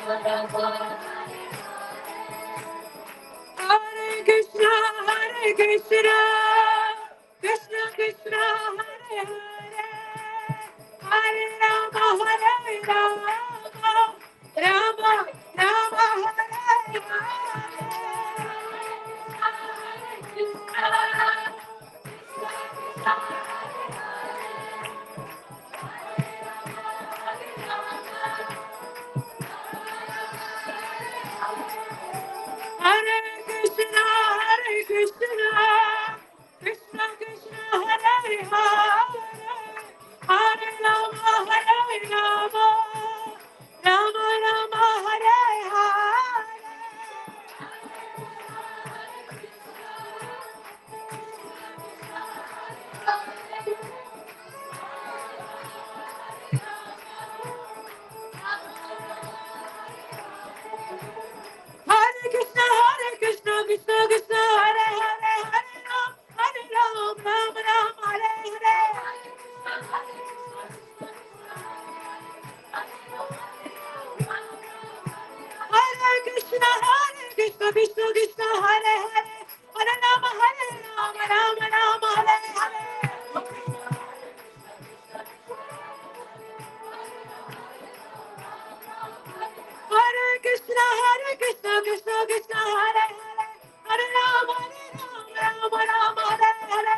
Rama Rama Hare Krishna, Hare Krishna, Krishna Krishna, Hare Hare, Hare Rama, Hare Rama, Rama Rama, Hare Hare Krishna, Hare Krishna, Krishna Krishna, Hare Hare, Hare Rama, Hare Rama, Rama Rama, Hare Hare Krishna, Krishna Krishna, Hare Hare, Hare Ram, Ram Ram, Hare Hare. Hare Krishna, Krishna Krishna, Hare Hare, Hare Ram, Ram Ram, Hare Hare. Hare Krishna, Krishna Krishna, Hare Hare, Hare Ram, Ram Ram, Hare Hare.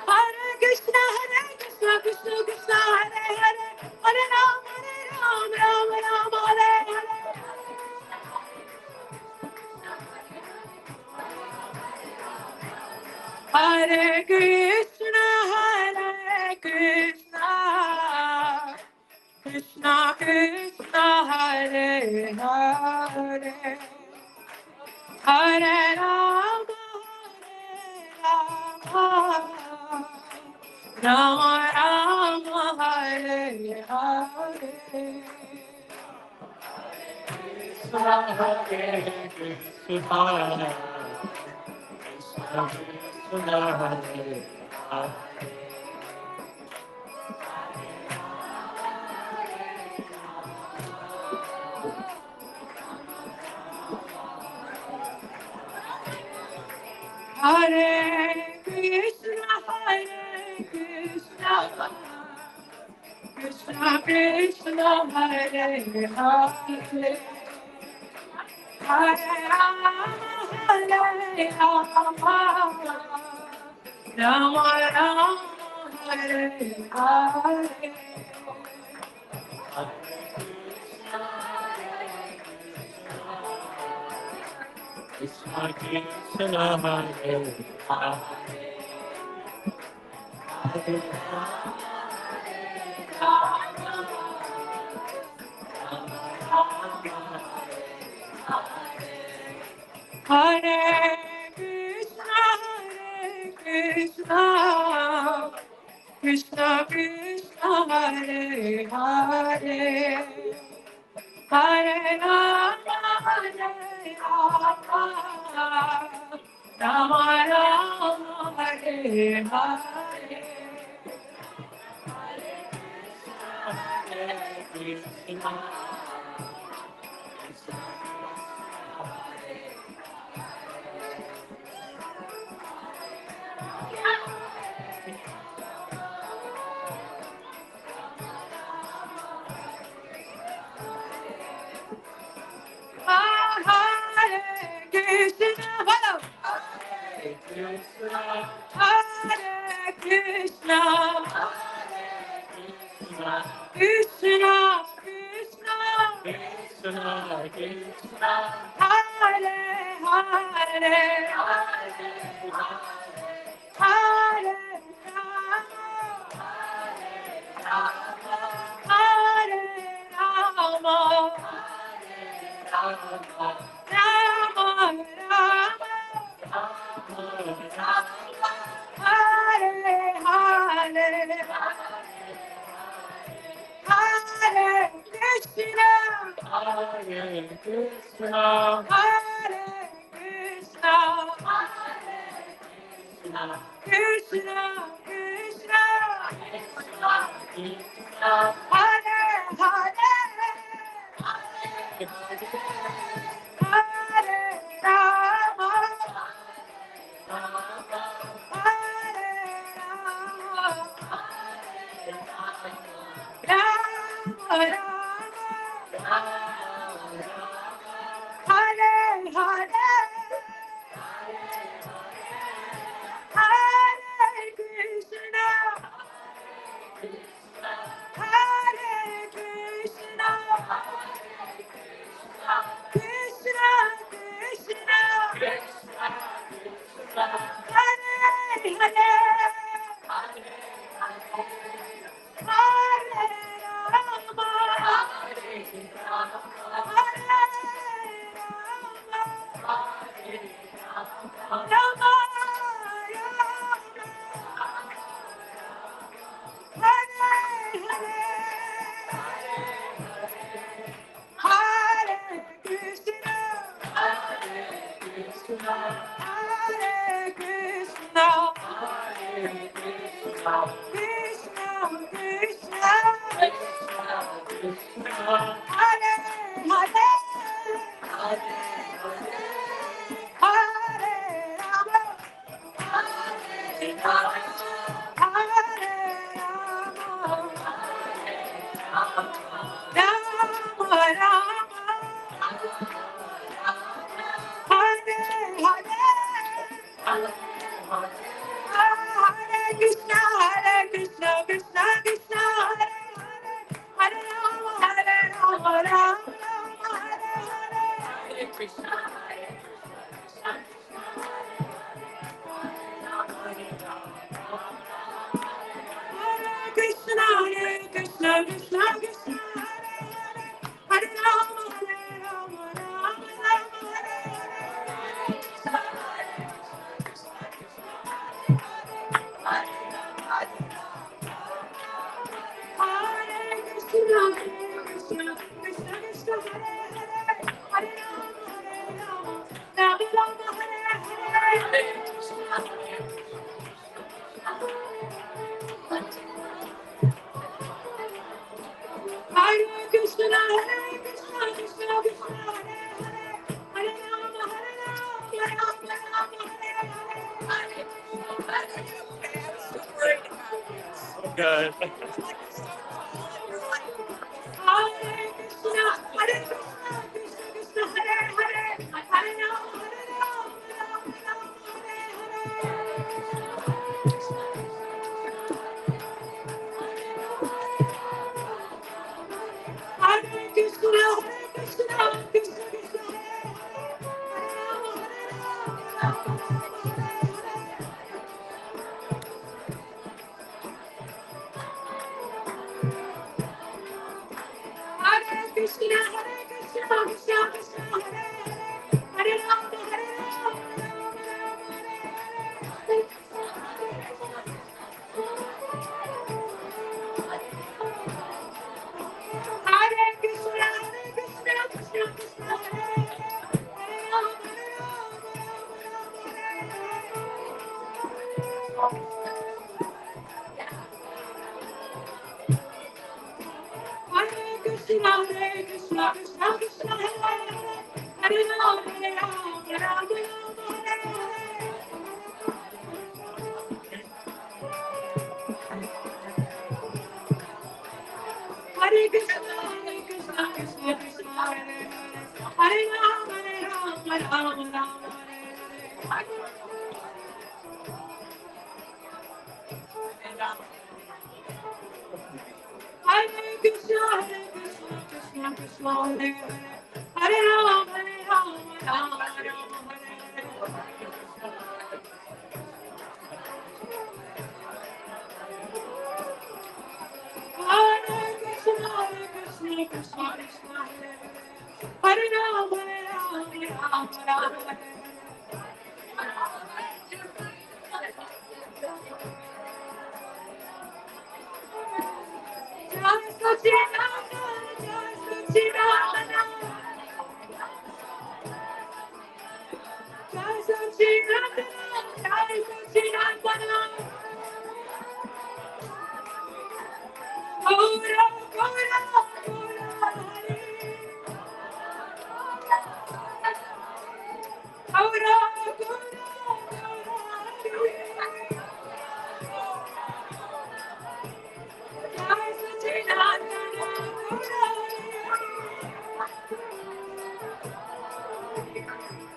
Hare Krishna, Krishna Krishna, Hare Hare, Hare Ram, Ram Ram, Hare Hare. Hare Krishna, Krishna Krishna, Hare Hare, Hare Rama, Rama Rama, Hare Hare. Hare Krishna, Krishna Krishna, Hare Hare, Hare Rama, Rama Rama, Hare Hare. Krishna Krishna, Hare Hare Krishna, Krishna Krishna, Hare Hare, Hare Rama, Rama Rama, Hare Hare. Hare Krishna, follow. Hare Krishna, Krishna Krishna, Krishna, Hare Hare, Hare Hare Rama, Rama Rama, Hare Hare, Hare Krishna, Krishna Krishna, Krishna Krishna, Hare Hare,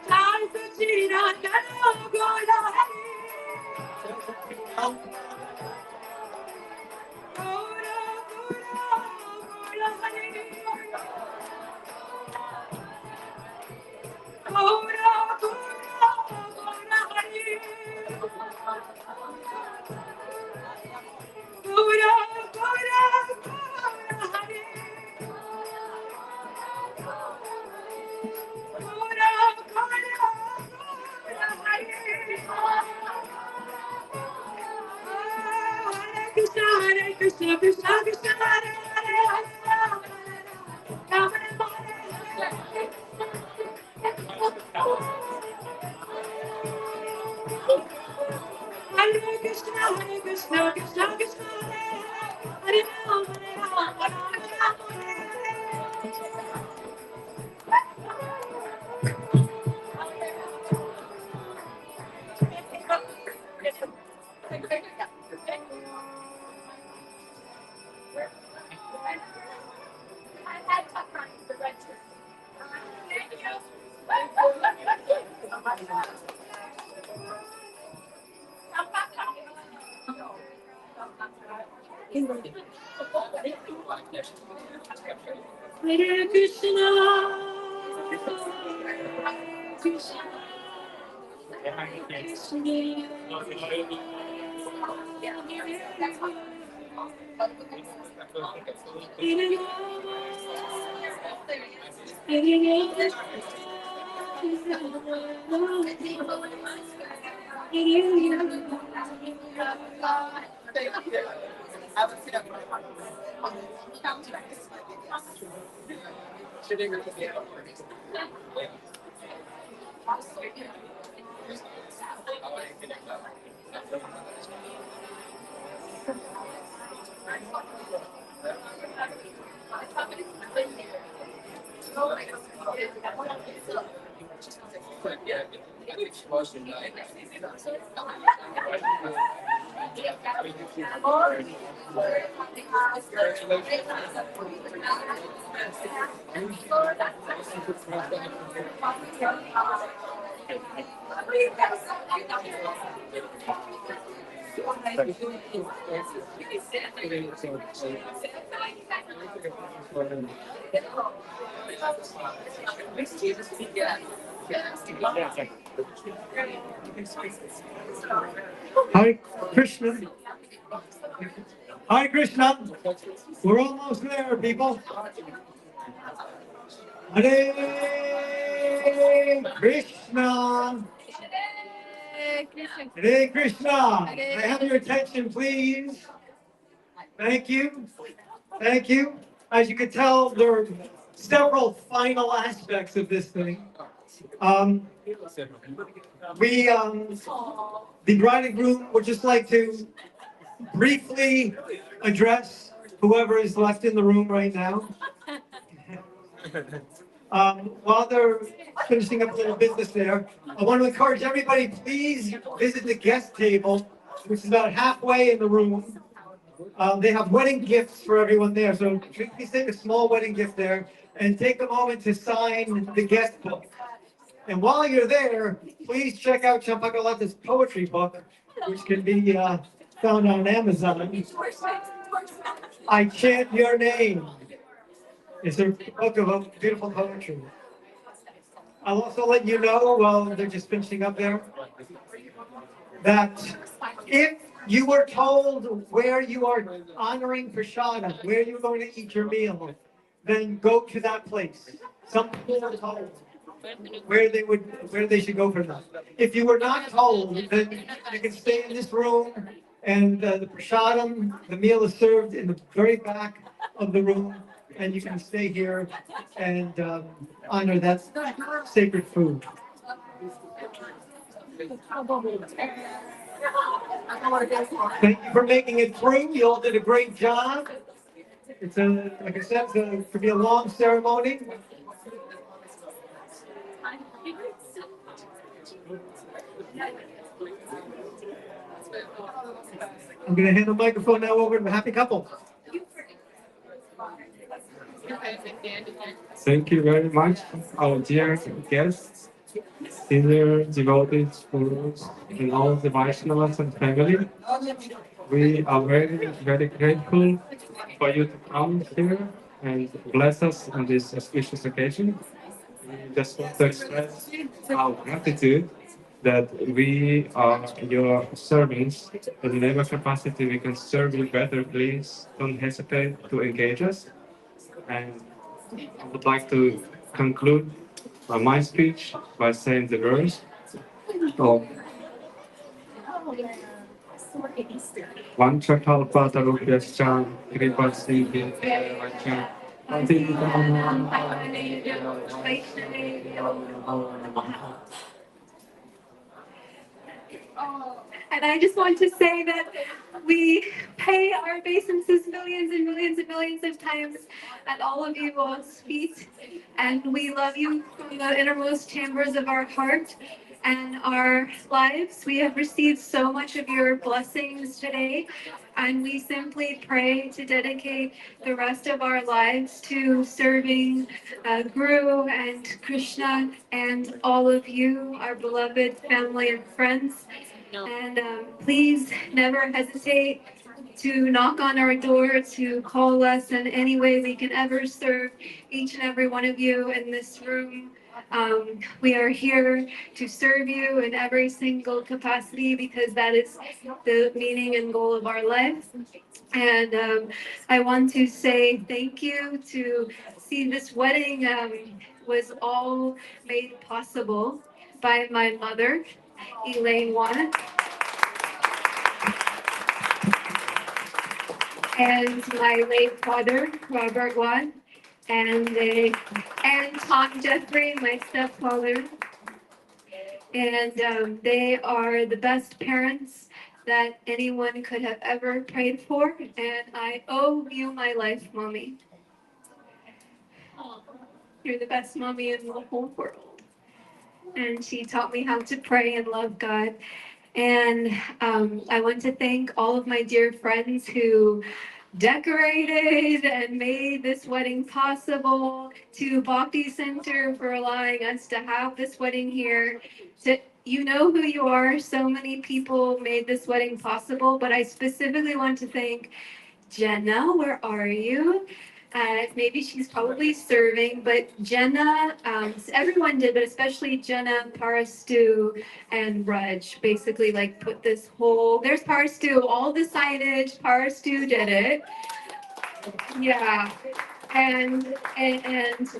Jai Sachi Nandana Gola Hari. Gola Gola Gola Hari. Gola Gola Gola Hari. Gola Gola Gola Hari. Gola Gola Gola Hari. Hare Krishna, Krishna Krishna, Hare Hare, Rama Rama, Hare Krishna, Krishna Krishna, Hare Rama, Rama Rama, Hare Krishna, Krishna Hare Krishna. Hare Krishna. We're almost there, people. Hare Krishna. Hare Krishna. May I have your attention, please? Thank you. Thank you. As you can tell, there are several final aspects of this thing. We, the bride and groom, would just like to briefly address whoever is left in the room right now. While they're finishing up a little business there, I want to encourage everybody, please visit the guest table, which is about halfway in the room. They have wedding gifts for everyone there, so please take a small wedding gift there and take a moment to sign the guest book. And while you're there, please check out Champakalata's poetry book, which can be found on Amazon. I Chant Your Name. It's a book of beautiful poetry. I'll also let you know, while they're just finishing up there, that if you were told where you are honoring Prashada, where you're going to eat your meal, then go to that place. Some people are told where they should go for that. If you were not told, then you can stay in this room, and the Prashadam, the meal is served in the very back of the room, and you can stay here and honor that sacred food. Thank you for making it through. You all did a great job. It's like I said, it could be a long ceremony. I'm going to hand the microphone now over to the happy couple. Thank you very much, our dear guests. senior devotees, gurus, and all the Vaishnavas and family. We are very, very grateful for you to come here and bless us on this auspicious occasion. We just want to express our gratitude that we are your servants. In whatever capacity we can serve you better, please don't hesitate to engage us. And I would like to conclude my speech by saying the verse of Vanchakalpatarubhyascha Kripasinghivaivacha And I just want to say that we pay our obeisances millions and millions and millions of times at all of you all's feet. And we love you from the innermost chambers of our heart and our lives. We have received so much of your blessings today. And we simply pray to dedicate the rest of our lives to serving Guru and Krishna and all of you, our beloved family and friends. And please never hesitate to knock on our door, to call us in any way we can ever serve each and every one of you in this room. We are here to serve you in every single capacity because that is the meaning and goal of our life. And I want to say thank you to see this wedding was all made possible by my mother, Elaine Wan, and my late father, Robert Wan, and Tom Jeffrey, my stepfather. And they are the best parents that anyone could have ever prayed for. And I owe you my life, Mommy. You're the best mommy in the whole world. And she taught me how to pray and love God. And I want to thank all of my dear friends who decorated and made this wedding possible, to Bhakti Center for allowing us to have this wedding here. You know who you are. So many people made this wedding possible, but I specifically want to thank Jenna. Where are you? Maybe she's probably serving, but Jenna, everyone did, but especially Jenna, Parastu, and Raj basically like put this whole, there's Parastu, all the signage, Parastu did it. Yeah. And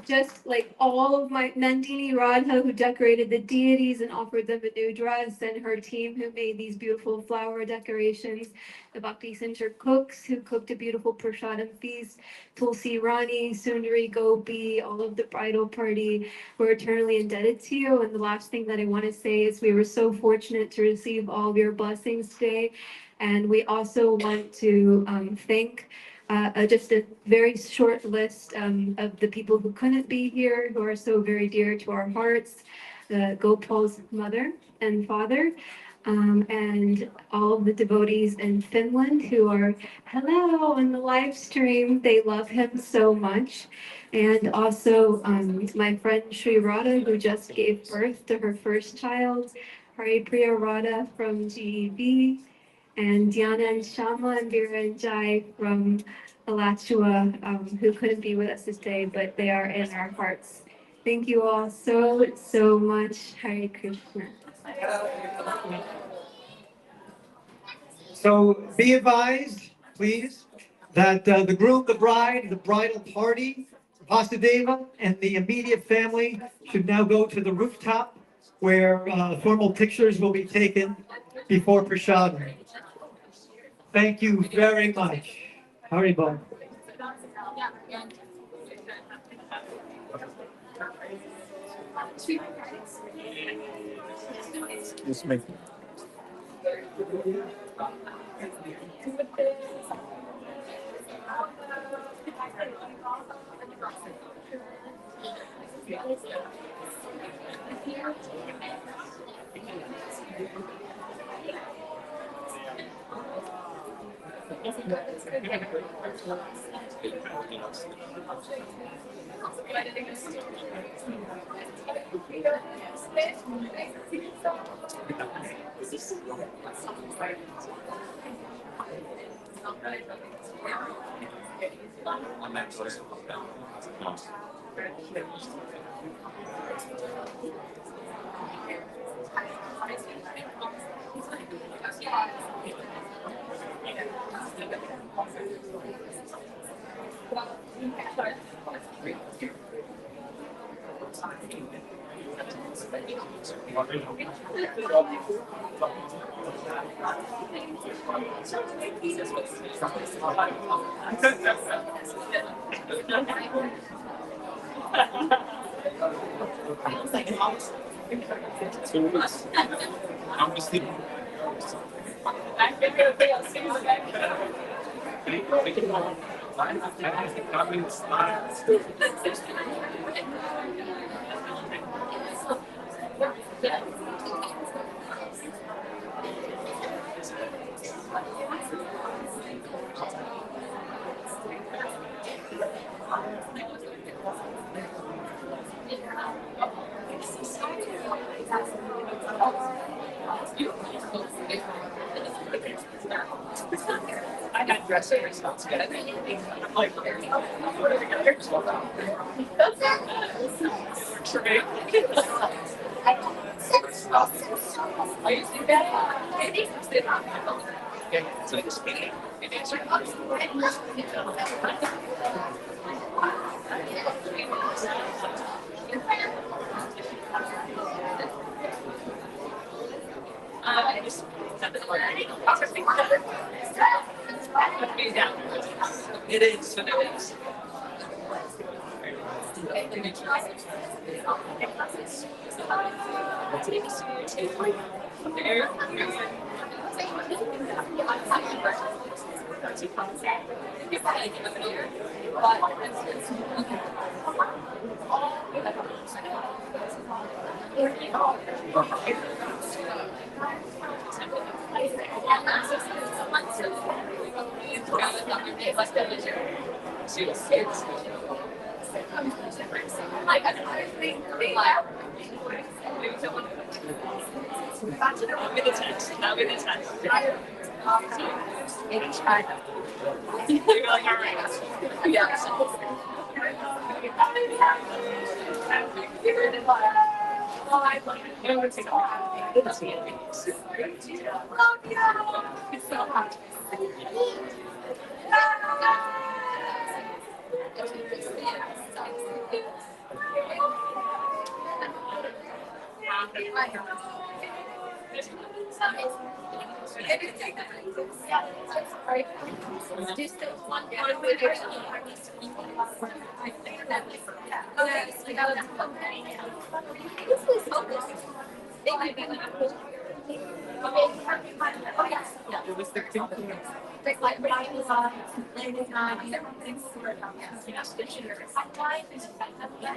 just like all of my Nandini Radha, who decorated the deities and offered them a new dress, and her team who made these beautiful flower decorations, the Bhakti Center cooks who cooked a beautiful prasadam feast, Tulsi Rani, Sundari Gopi, all of the bridal party. We're eternally indebted to you. And the last thing that I want to say is we were so fortunate to receive all of your blessings today. And we also want to thank just a very short list of the people who couldn't be here, who are so very dear to our hearts, Gopal's mother and father, and all of the devotees in Finland who are, hello, on the live stream. They love him so much. And also my friend Sri Radha, who just gave birth to her first child, Hari Priya Radha from GEV, and Diana and Shama and Vera and Jai from Alachua, who couldn't be with us today, but they are in our hearts. Thank you all so, so much. Hare Krishna. So be advised, please, that the groom, the bride, the bridal party, Vasudeva, and the immediate family should now go to the rooftop where formal pictures will be taken before prasadam. Thank you very much. Haribol. Just make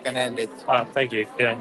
Gonna end it. Thank you. Yeah.